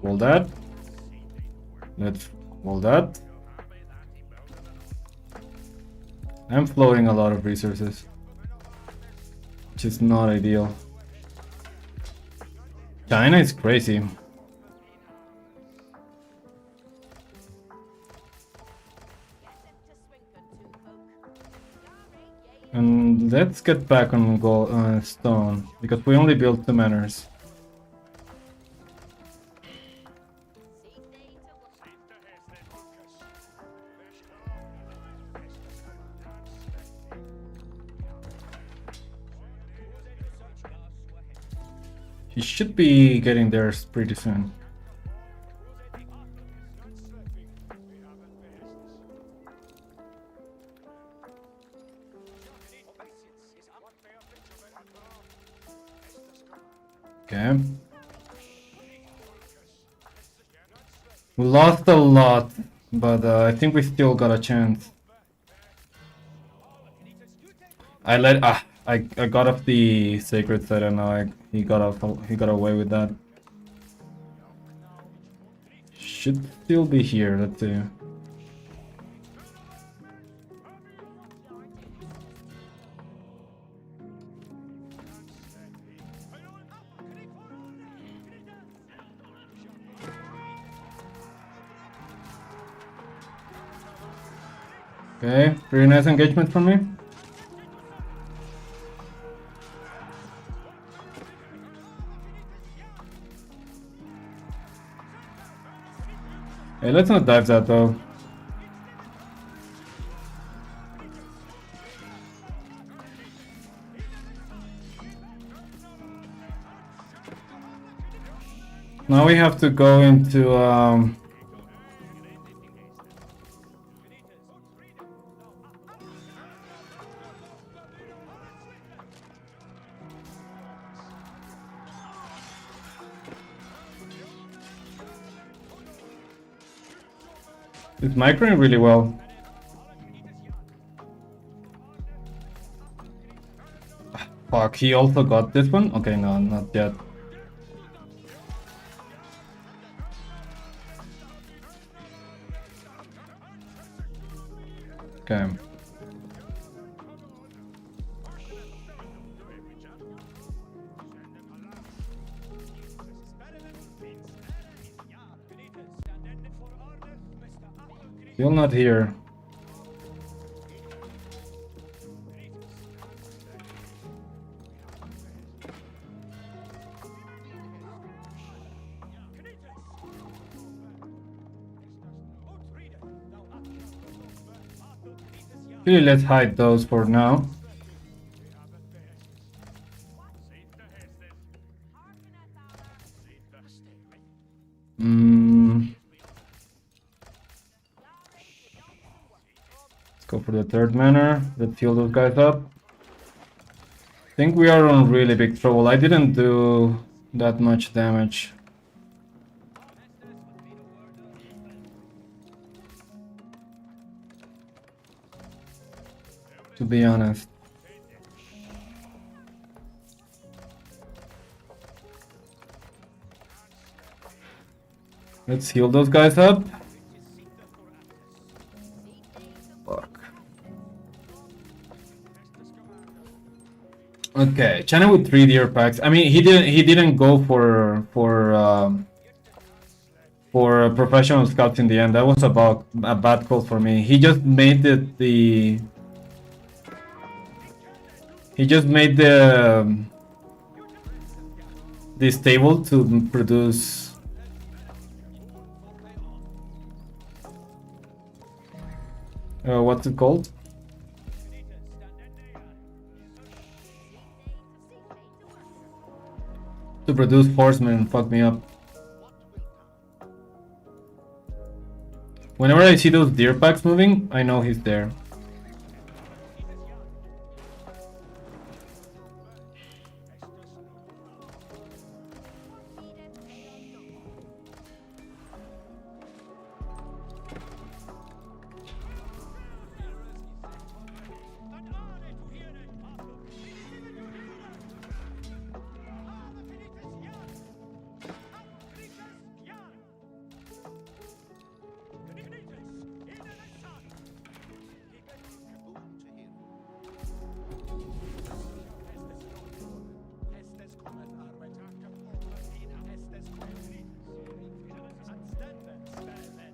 S1: Hold that. Let's hold that. I'm floating a lot of resources, which is not ideal. China is crazy. And let's get back on gold, stone, because we only built 2 manors. He should be getting there pretty soon. Okay. We lost a lot, but I think we still got a chance. I got off the sacred side and now he got away with that. Should still be here, let's see. Okay, pretty nice engagement from me. Hey, let's not dive that though. Now we have to go into it's microing really well. Fuck, he also got this one? Okay, no, not yet. Okay. Still not here. Really, let's hide those for now. Let's go for the third manner. Let's heal those guys up. I think we are on really big trouble. I didn't do that much damage. To be honest. Let's heal those guys up. Fuck. Okay, China with 3 deer packs. I mean, he didn't go for professional scouts in the end. That was about a bad call for me. He just made the stable to produce what's it called? To produce horsemen and fuck me up. Whenever I see those deer packs moving, I know he's there.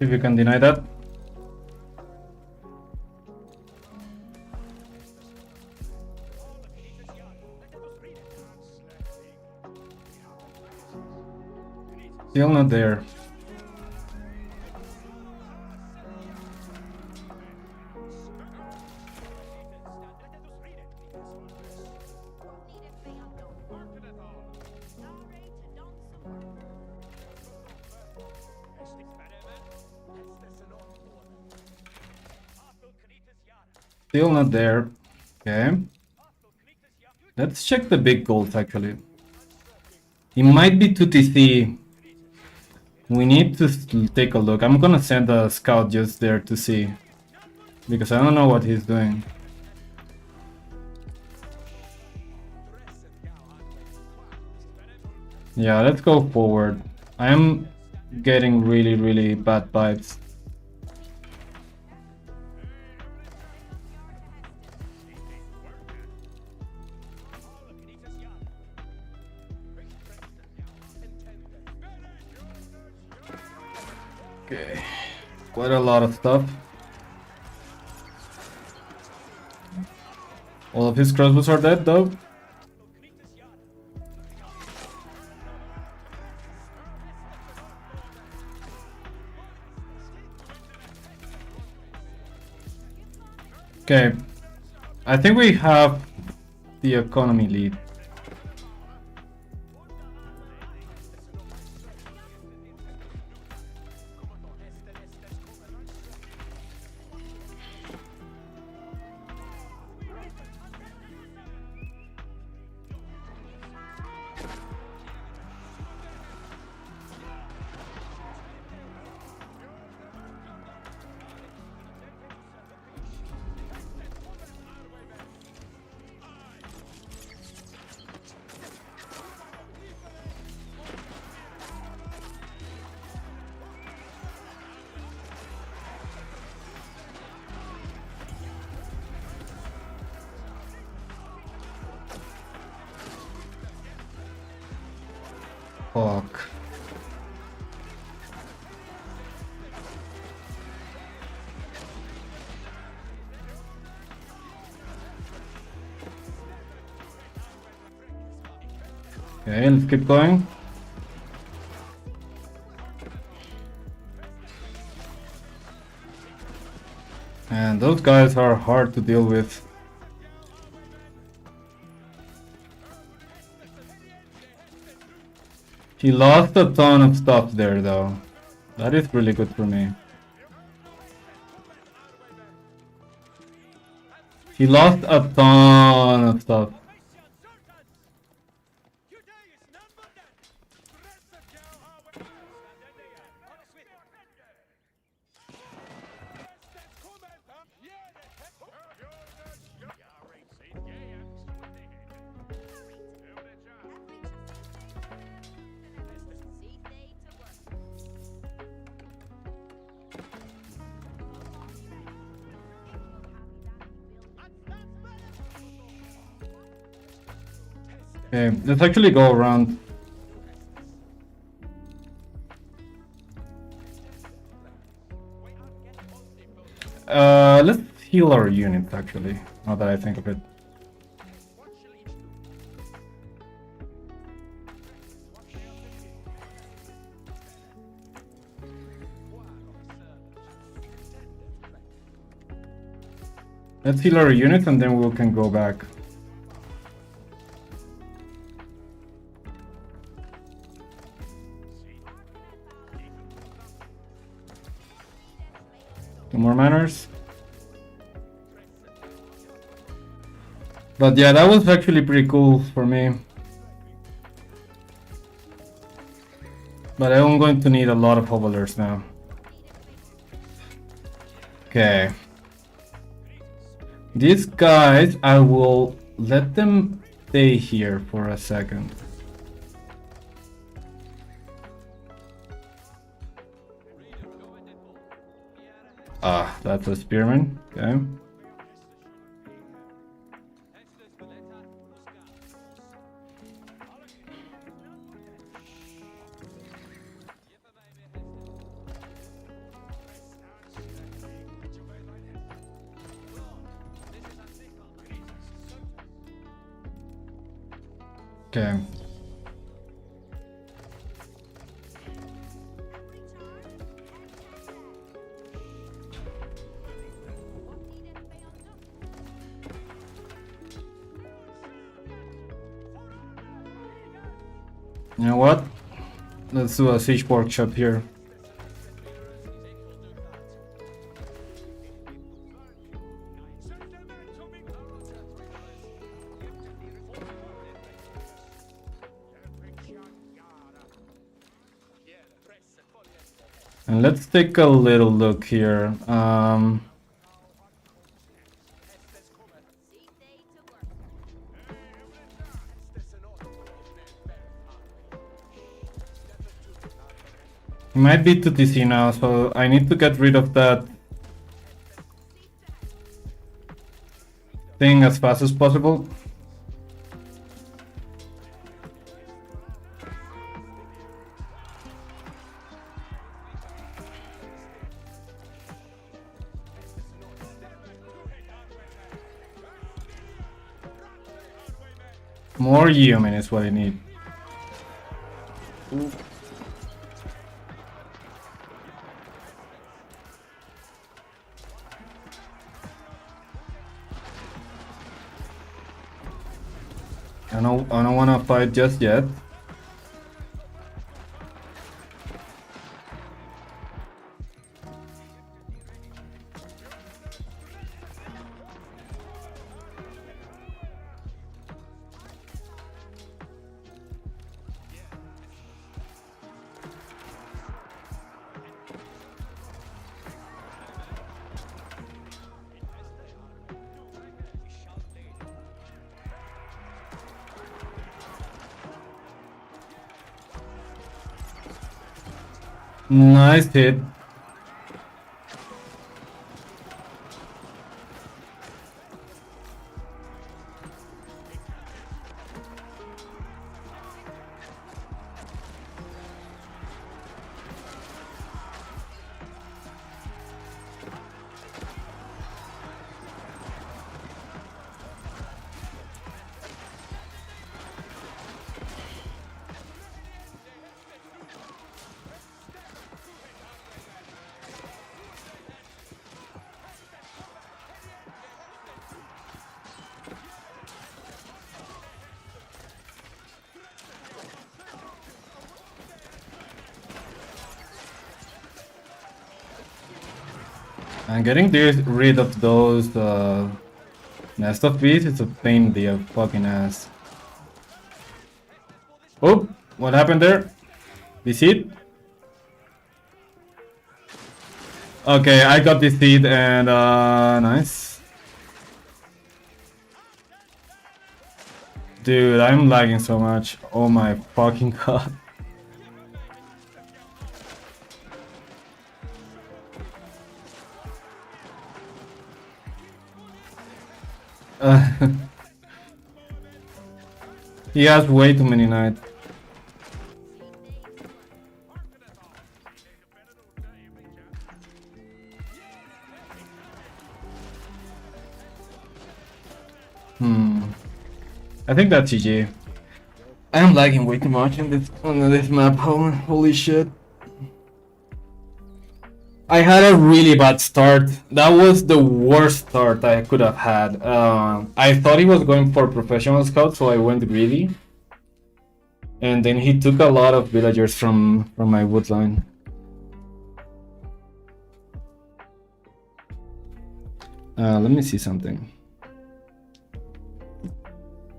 S1: If you can deny that. Still not there. Still not there. Okay. Let's check the big goals actually. It might be 2TC. We need to take a look. I'm gonna send a scout just there to see. Because I don't know what he's doing. Yeah, let's go forward. I am getting really bad vibes. Okay, quite a lot of stuff. All of his crossbows are dead though. Okay, I think we have the economy lead. Fuck. Okay, let's keep going. And those guys are hard to deal with. He lost a ton of stuff there though. That is really good for me. He lost a ton of stuff. Okay, let's actually go around. Let's heal our units actually, now that I think of it. Let's heal our units and then we can go back. Two more manners. But yeah, that was actually pretty cool for me. But I'm going to need a lot of hovelers now. Okay. These guys, I will let them stay here for a second. Ah, that's a spearman. Okay. Okay. You know what? Let's do a siege workshop here. And let's take a little look here. It might be to TC now, so I need to get rid of that thing as fast as possible. More human is what I need. Ooh. I don't wanna fight just yet. Nice hit. And getting rid of those nest of bees is a pain in the fucking ass. Oh, what happened there? This hit? Okay, I got this hit and nice. Dude, I'm lagging so much. Oh my fucking god. He has way too many knights. I think that's GG. I am lagging way too much on this map. Holy shit. I had a really bad start. That was the worst start I could have had. I thought he was going for professional scout, so I went greedy. And then he took a lot of villagers from my wood line. Let me see something.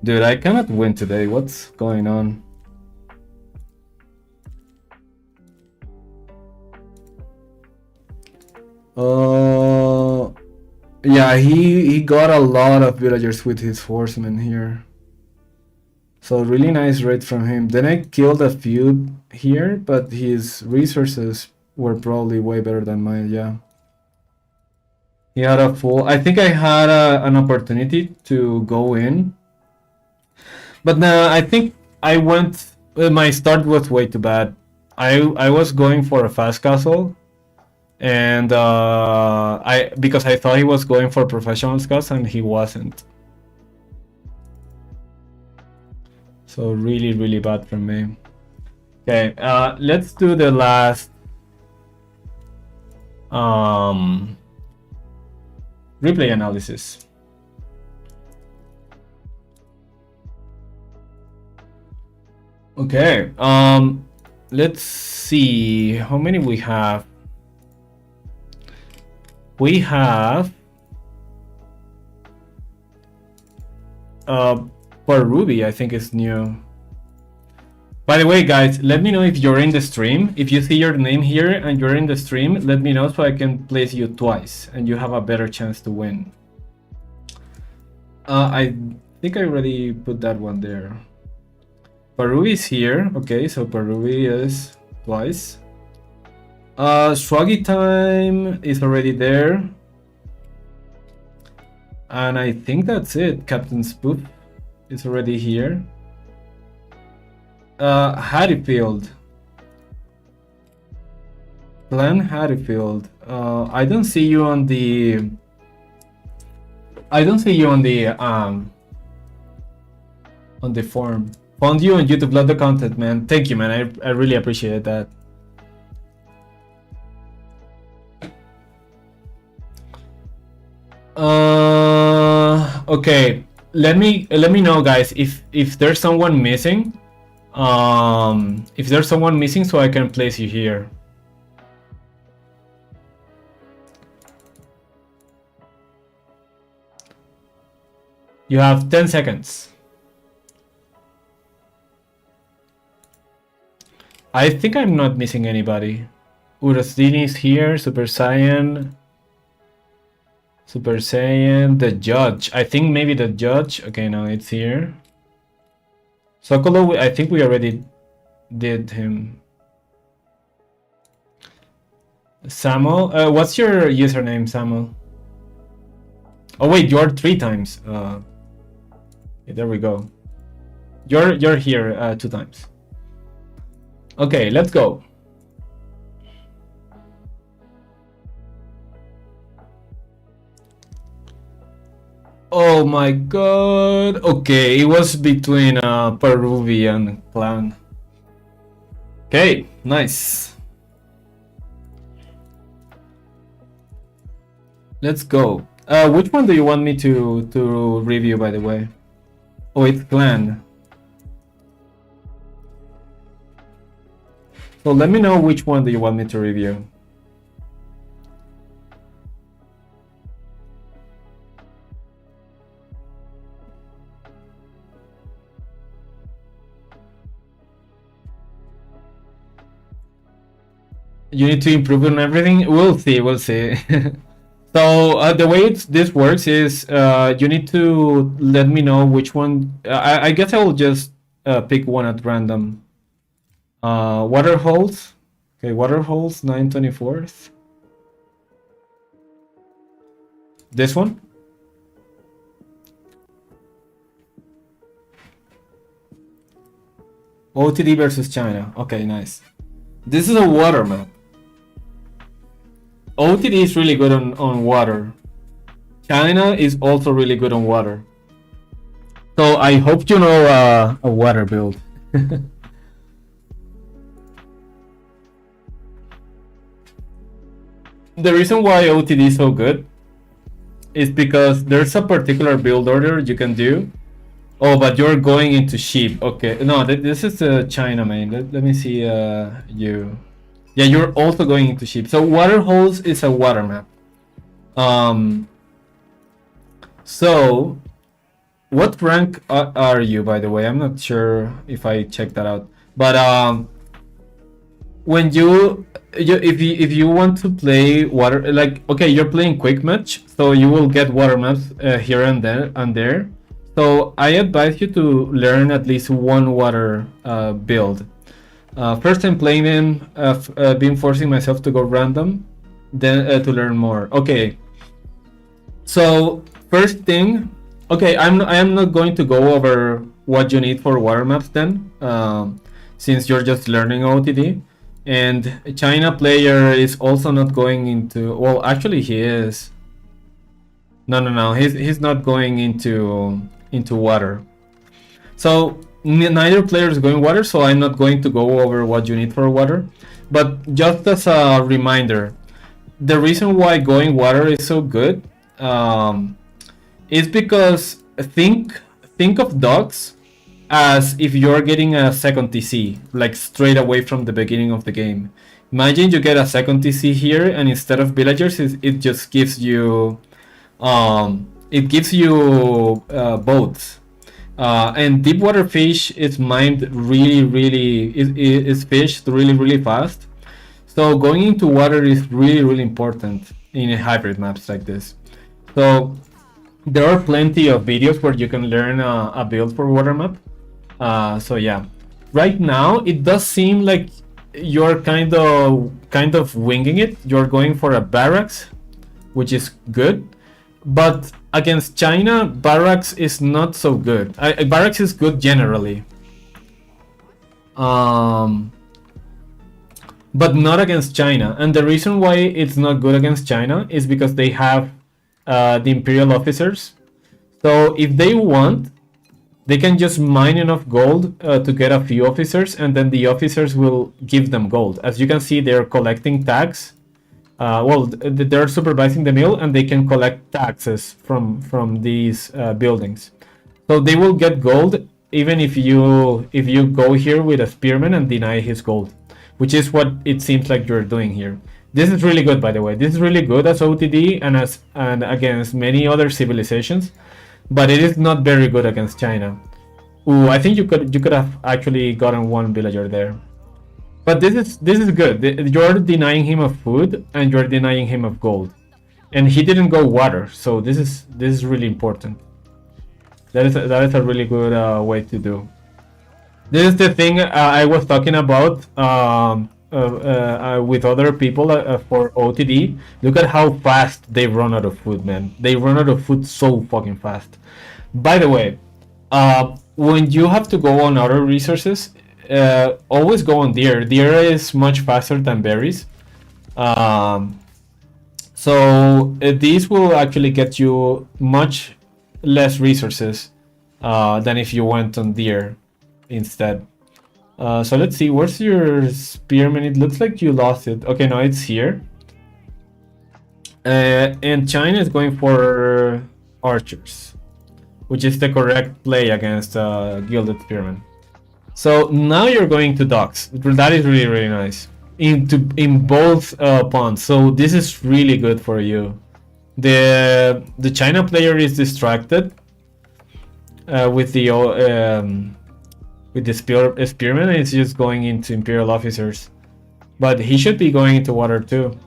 S1: Dude, I cannot win today. What's going on? Yeah, he got a lot of villagers with his horsemen here. So really nice raid from him. Then I killed a few here, but his resources were probably way better than mine, yeah. He had a full... I think I had an opportunity to go in. But I think I went... my start was way too bad. I was going for a fast castle. And because I thought he was going for professional scouts and he wasn't. So really, really bad for me. Okay, let's do the last replay analysis. Okay, let's see how many we have. We have for Ruby, I think it's new. By the way, guys, let me know if you're in the stream. If you see your name here and you're in the stream, let me know so I can place you twice and you have a better chance to win. I think I already put that one there. Peru is here. Okay, so Peru is twice. Swaggy Time is already there. And I think that's it. Captain Spoof is already here. Hatfield. Glenn Hatfield. I don't see you on the. I don't see you on the form. Found you on YouTube. Love the content, man. Thank you, man. I really appreciate that. Okay. Let me know, guys, if there's someone missing. If there's someone missing, so I can place you here. You have 10 seconds. I think I'm not missing anybody. Urasdini is here, Super Saiyan, the Judge. I think maybe the Judge. Okay, now it's here. Sokolo, I think we already did him. Samuel, what's your username, Samuel? Oh wait, you're 3 times. There we go. You're here 2 times. Okay, let's go. Oh my god. Okay, it was between Peruvian clan. Okay, nice. Let's go. Which one do you want me to review, by the way? Oh, it's clan. So let me know which one do you want me to review. You need to improve on everything? We'll see, we'll see. So the way this works is you need to let me know which one. I guess I will just pick one at random. Water holes. Okay, water holes, 9/24. This one. OTD versus China. Okay, nice. This is a water map. OTD is really good on water. China is also really good on water. So I hope you know a water build. The reason why OTD is so good is because there's a particular build order you can do. Oh, but you're going into sheep. Okay, no, this is China, man. Let me see you. Yeah, you're also going into sheep. So water holes is a water map. So what rank are you, by the way? I'm not sure if I checked that out. But when if you want to play water, like, okay, you're playing quick match, so you will get water maps here and there. So I advise you to learn at least one water build. First I'm playing them, been forcing myself to go random, then to learn more. Okay. So first thing, okay, I am not going to go over what you need for water maps then, since you're just learning OTD. And China player is also not going into, well, actually he is. No, he's not going into water. So neither player is going water, so I'm not going to go over what you need for water. But just as a reminder, the reason why going water is so good is because think of dogs as if you're getting a second TC, like straight away from the beginning of the game. Imagine you get a second TC here, and instead of villagers, it just gives you boats. And deep water fish is mined is fished really fast. So going into water is really important in hybrid maps like this. So there are plenty of videos where you can learn a build for water map. So yeah, right now it does seem like you're kind of winging it. You're going for a barracks, which is good, but against China, barracks is not so good. Barracks is good generally, but not against China. And the reason why it's not good against China is because they have the imperial officers. So if they want, they can just mine enough gold to get a few officers, and then the officers will give them gold. As you can see, they're collecting tax. Well, they're supervising the mill, and they can collect taxes from these buildings. So they will get gold even if you go here with a spearman and deny his gold, which is what it seems like you're doing here. This is really good, by the way. This is really good as OTD and against many other civilizations, but it is not very good against China. Ooh, I think you could have actually gotten one villager there. But this is good. You're denying him of food and you're denying him of gold, and he didn't go water. So this is really important. That is a really good way to do. This is the thing I was talking about with other people for OTD. Look at how fast they run out of food, man. They run out of food so fucking fast. By the way, when you have to go on other resources, always go on deer. Deer is much faster than berries. So these will actually get you much less resources than if you went on deer instead. So let's see, where's your spearman? It looks like you lost it. Okay, no, it's here. And China is going for archers, which is the correct play against gilded spearman. So now you're going to docks. That is really nice. In both ponds. So this is really good for you. The China player is distracted with the spearman. It's just going into imperial officers, but he should be going into water too.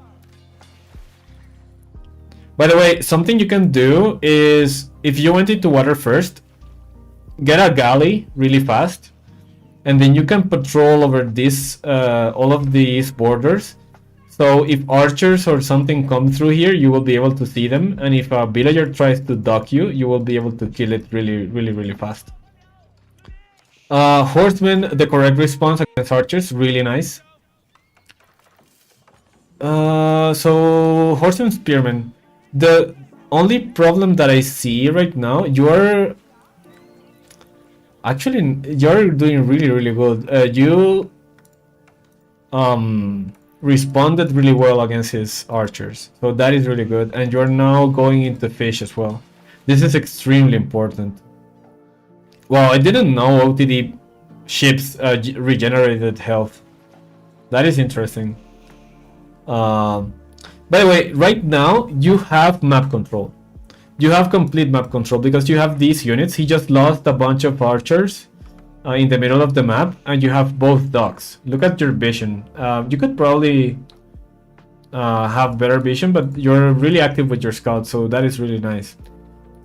S1: By the way, something you can do is, if you went into water first, get a galley really fast, and then you can patrol over this all of these borders. So if archers or something come through here, you will be able to see them, and if a villager tries to dock you, you will be able to kill it really fast. Horsemen, the correct response against archers, really nice. So horsemen, spearmen. The only problem that I see right now, you're doing really good. You responded really well against his archers, so that is really good, and you're now going into fish as well. This is extremely important. Well, I didn't know OTD ships regenerated health. That is interesting. By the way, right now you have map control. You have complete map control because you have these units. He just lost a bunch of archers in the middle of the map, and you have both docks. Look at your vision. You could probably have better vision, but you're really active with your scouts, so that is really nice.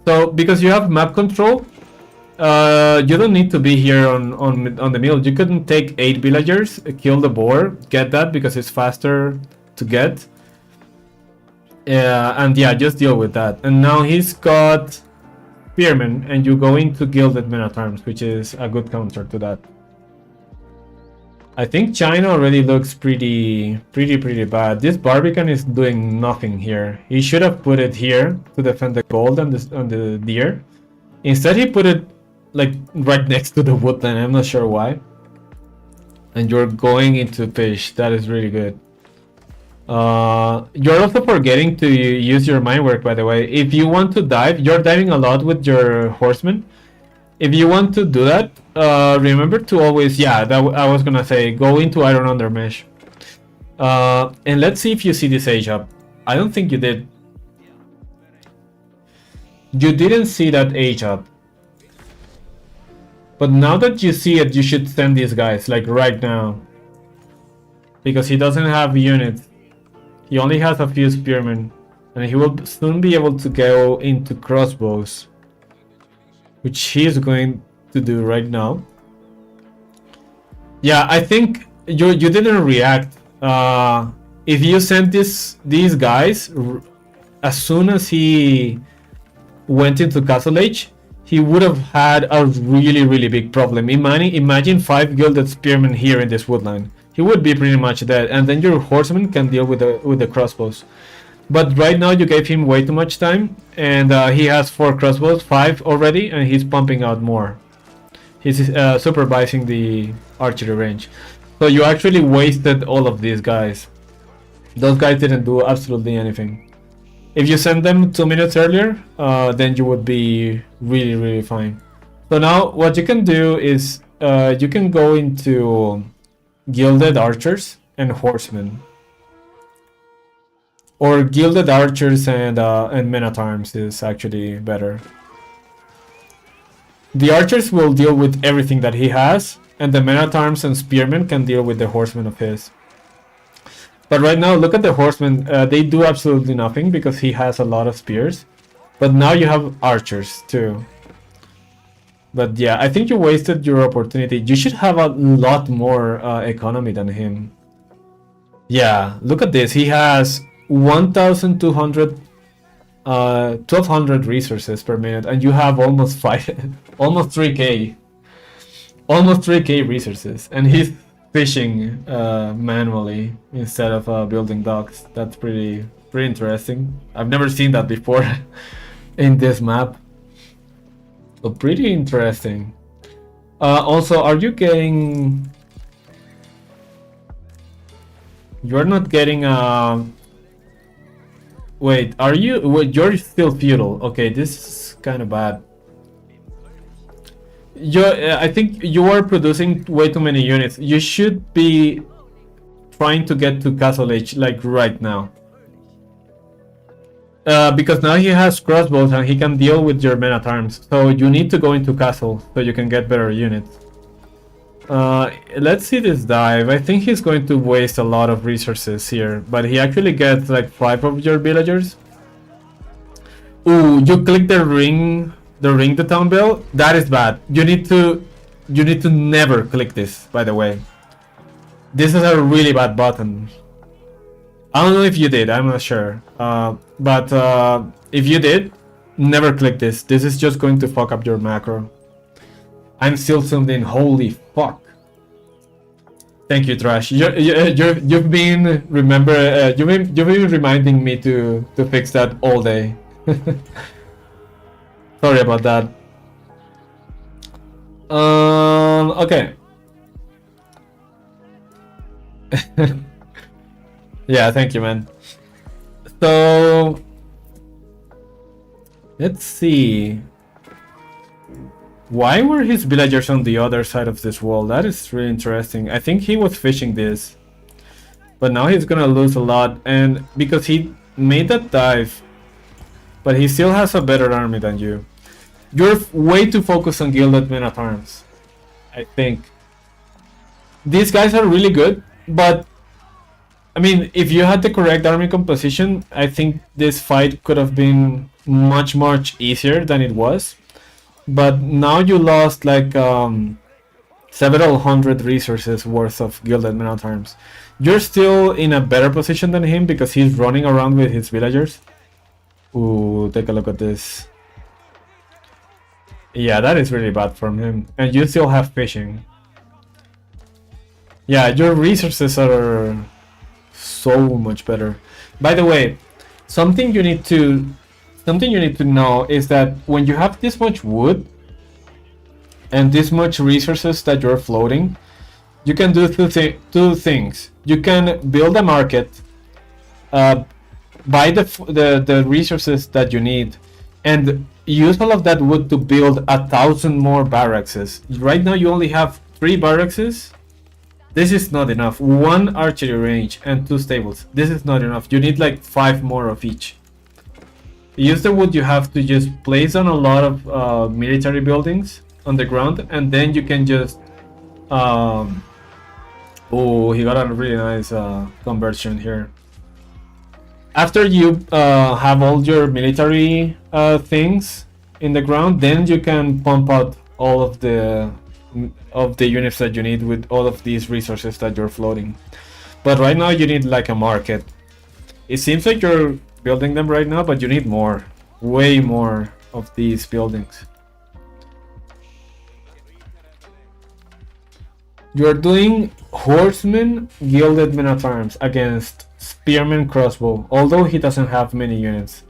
S1: So because you have map control, you don't need to be here on the mill. You couldn't take 8 villagers, kill the boar, get that because it's faster to get. And yeah, just deal with that. And now he's got spearmen, and you go into gilded men at arms, which is a good counter to that. I think China already looks pretty bad. This Barbican is doing nothing here. He should have put it here to defend the gold and the deer. Instead, he put it like right next to the woodland. I'm not sure why. And you're going into fish. That is really good. You're also forgetting to use your mine work, by the way. If you want to dive, you're diving a lot with your horsemen. If you want to do that, remember to always, I was gonna say, go into iron undermesh. And let's see if you see this age up. I don't think you did. You didn't see that age up. But now that you see it, you should send these guys, like right now. Because he doesn't have units. He only has a few spearmen. And he will soon be able to go into crossbows. Which he is going to do right now. Yeah, I think you didn't react. If you sent these guys as soon as he went into Castle Age, he would have had a really big problem. Imagine 5 gilded spearmen here in this woodland. He would be pretty much dead, and then your horsemen can deal with the crossbows. But right now you gave him way too much time, and he has 4 crossbows, 5 already, and he's pumping out more. He's supervising the archery range. So you actually wasted all of these guys. Those guys didn't do absolutely anything. If you send them 2 minutes earlier, then you would be really fine. So now what you can do is you can go into gilded archers and horsemen. Or gilded archers and men at arms is actually better. The archers will deal with everything that he has, and the men at arms and spearmen can deal with the horsemen of his. But right now, look at the horsemen. They do absolutely nothing because he has a lot of spears. But now you have archers too. But yeah, I think you wasted your opportunity. You should have a lot more economy than him. Yeah, look at this. He has 1,200, 1,200 resources per minute, and you have almost 3k. Almost 3k resources, and he's fishing manually instead of building docks. That's pretty interesting. I've never seen that before in this map. So pretty interesting. Also, are you getting? You're not getting Wait, are you? Wait, you're still feudal. Okay, this is kind of bad. I think you are producing way too many units. You should be trying to get to Castle Age like right now. Because now he has crossbows and he can deal with your men at arms. So you need to go into Castle so you can get better units. Let's see this dive. I think he's going to waste a lot of resources here, but he actually gets like 5 of your villagers. Ooh, you click the ring the town bell. That is bad. You need to never click this, by the way. This is a really bad button. I don't know if you did, I'm not sure. But if you did, never click this. This is just going to fuck up your macro. I'm still zoomed in. Holy fuck! Thank you, Trash. You've been you've been reminding me to fix that all day. Sorry about that. Okay. Yeah, thank you, man. So let's see. Why were his villagers on the other side of this wall? That is really interesting. I think he was fishing this. But now he's gonna lose a lot. And because he made that dive. But he still has a better army than you. You're way too focused on gilded men at arms. I think. These guys are really good. But I mean, if you had the correct army composition, I think this fight could have been much easier than it was. But now you lost like several hundred resources worth of gilded men at arms. You're still in a better position than him because he's running around with his villagers. Ooh, take a look at this. Yeah, that is really bad from him. And you still have fishing. Yeah, your resources are so much better. By the way, something you need to know is that when you have this much wood and this much resources that you're floating, you can do two things. You can build a market, buy the resources that you need, and use all of that wood to build 1,000 more barracks. Right now you only have 3 barracks. This is not enough. 1 archery range and 2 stables. This is not enough. You need like 5 more of each. Use the wood you have to just place on a lot of military buildings, on the ground, and then you can just oh, he got a really nice conversion here. After you have all your military things in the ground, then you can pump out all of the units that you need with all of these resources that you're floating. But right now you need like a market. It seems like you're building them right now, but you need more, way more of these buildings. You're doing Horseman Gilded Men at Arms against Spearman Crossbow, although he doesn't have many units.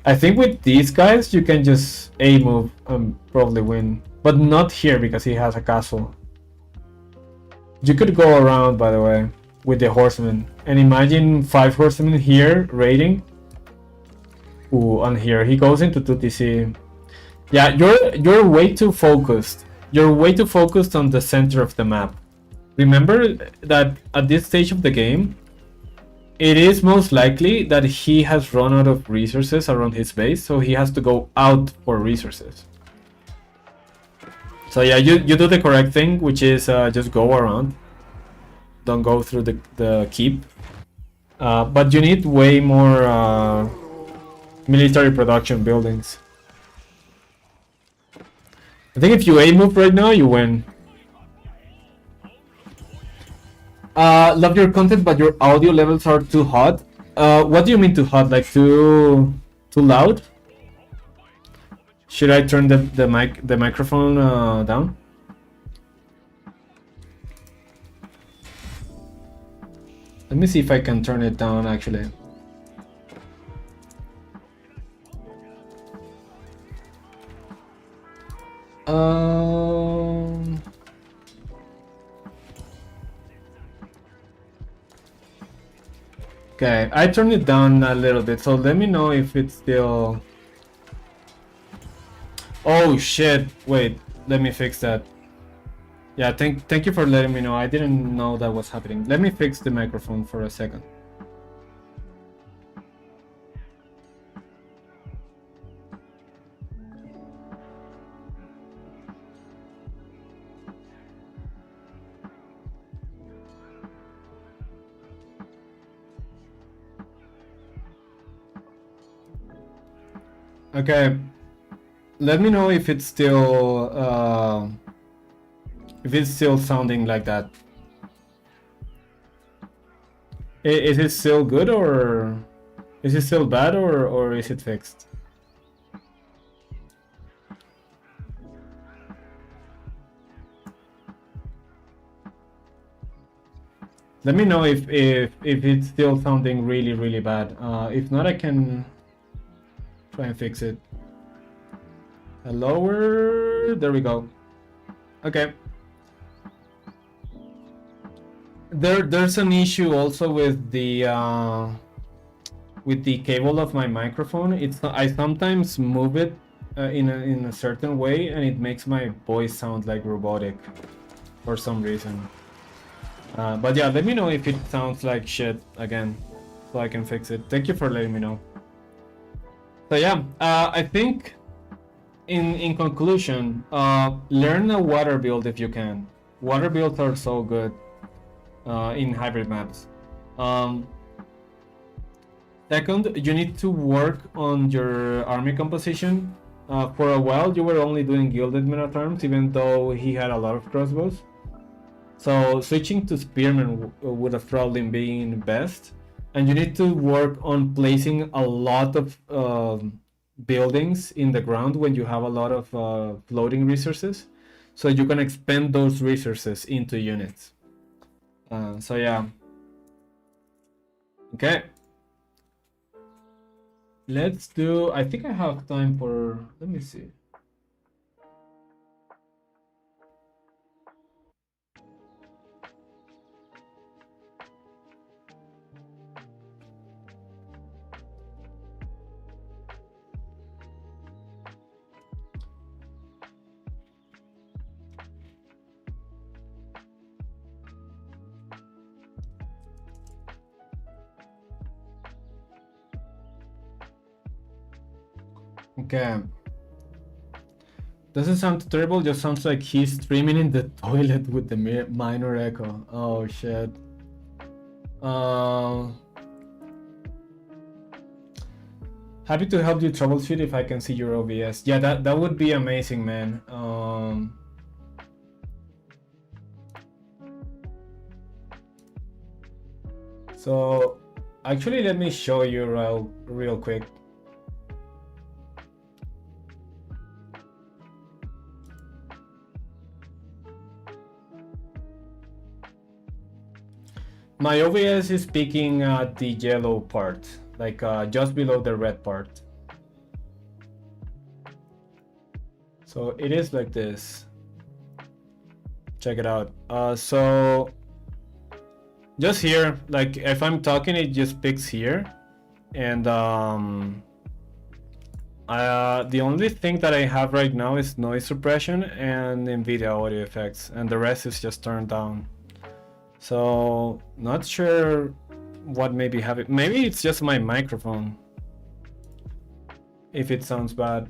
S1: I think with these guys you can just A move and probably win, but not here because he has a castle. You could go around, by the way, with the horsemen, and imagine 5 horsemen here raiding. Ooh, and here he goes into 2TC. Yeah, you're way too focused. You're way too focused on the center of the map. Remember that at this stage of the game, it is most likely that he has run out of resources around his base, so he has to go out for resources. So yeah, you do the correct thing, which is just go around. Don't go through the keep. But you need way more military production buildings. I think if you A move right now, you win. Love your content, but your audio levels are too hot. What do you mean too hot? Like too loud? Should I turn the microphone down? Let me see if I can turn it down actually. Okay, I turned it down a little bit, so let me know if it's still... Oh shit, wait, let me fix that. Yeah, thank you for letting me know. I didn't know that was happening. Let me fix the microphone for a second. Okay, let me know if it's still sounding like that. Is it still good, or is it still bad, or is it fixed? Let me know if it's still sounding really bad. If not, I can try and fix it. Lower. There we go. Okay. There's an issue also with the cable of my microphone. I sometimes move it in a certain way, and it makes my voice sound like robotic for some reason. But yeah, let me know if it sounds like shit again, so I can fix it. Thank you for letting me know. So yeah, I think in conclusion, learn a water build if you can. Water builds are so good in hybrid maps. Second, you need to work on your army composition. For a while, you were only doing Gilded Men at Arms, even though he had a lot of crossbows. So switching to Spearmen would have probably been best. And you need to work on placing a lot of buildings in the ground when you have a lot of floating resources, so you can expend those resources into units. So yeah. Okay. Let's do... I think I have time for... Let me see. Okay. Doesn't sound terrible, just sounds like he's streaming in the toilet with the minor echo. Oh shit. Happy to help you troubleshoot if I can see your OBS. Yeah, that would be amazing, man. So actually, let me show you real quick. My OBS is picking at the yellow part, like just below the red part. So it is like this. Check it out. So just here, like if I'm talking, it just picks here. And the only thing that I have right now is noise suppression and NVIDIA audio effects, and the rest is just turned down. So not sure what maybe happened. Maybe it's just my microphone, if it sounds bad.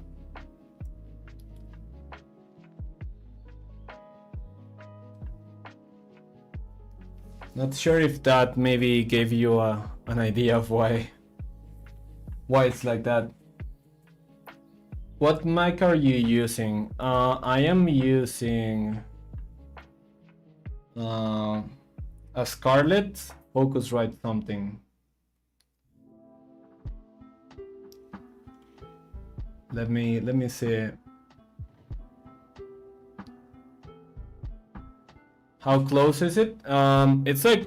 S1: Not sure if that maybe gave you an idea of why it's like that. What mic are you using? I am using a Scarlett Focusrite something. Let me see. How close is it? It's like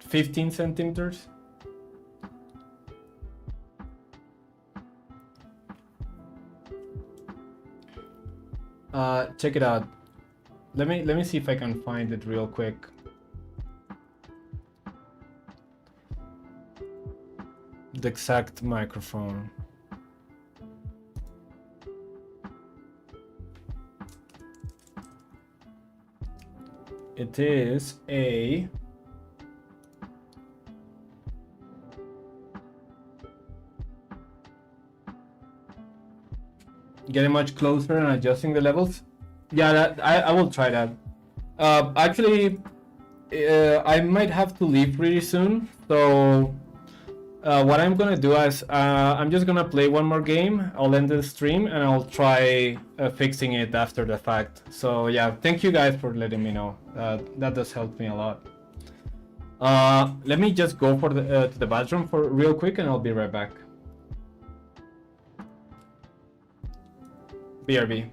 S1: 15 centimeters. Check it out. Let me see if I can find it real quick. The exact microphone. It is a getting much closer and adjusting the levels. Yeah, I will try that. Actually, I might have to leave pretty soon, so what I'm gonna do is I'm just gonna play one more game. I'll end the stream and I'll try fixing it after the fact. So yeah, thank you guys for letting me know. That does help me a lot. Let me just go for to the bathroom for real quick, and I'll be right back. BRB.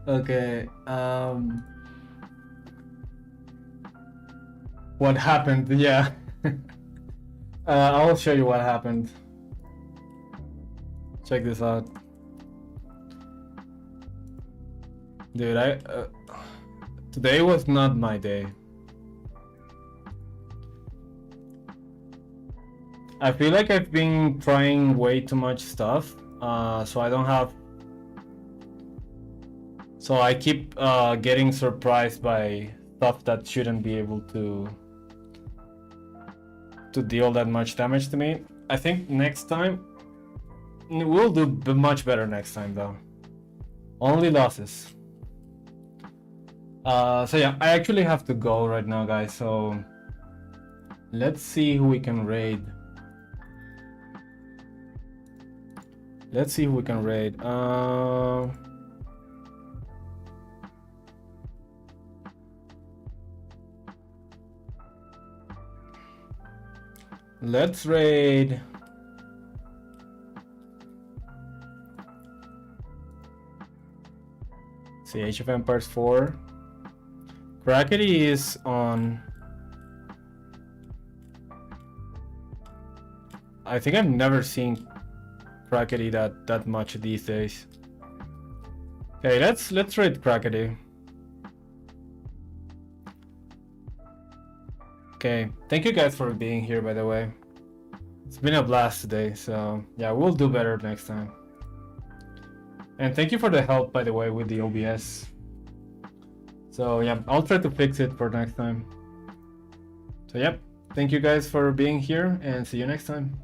S1: Okay. What happened? Yeah. I'll show you what happened. Check this out. Dude, today was not my day. I feel like I've been trying way too much stuff, so I don't have... So I keep getting surprised by stuff that shouldn't be able to deal that much damage to me. I think next time we'll do much better next time though. Only losses. So yeah, I actually have to go right now, guys, so let's see who we can raid. Let's see who we can raid. Let's raid. See, Age of Empires 4. Crackety is on... I think I've never seen Crackety that much these days. Okay, let's raid Crackety. Okay, thank you guys for being here, by the way. It's been a blast today, so yeah, we'll do better next time. And thank you for the help, by the way, with the OBS. So yeah, I'll try to fix it for next time. So yep, thank you guys for being here and see you next time.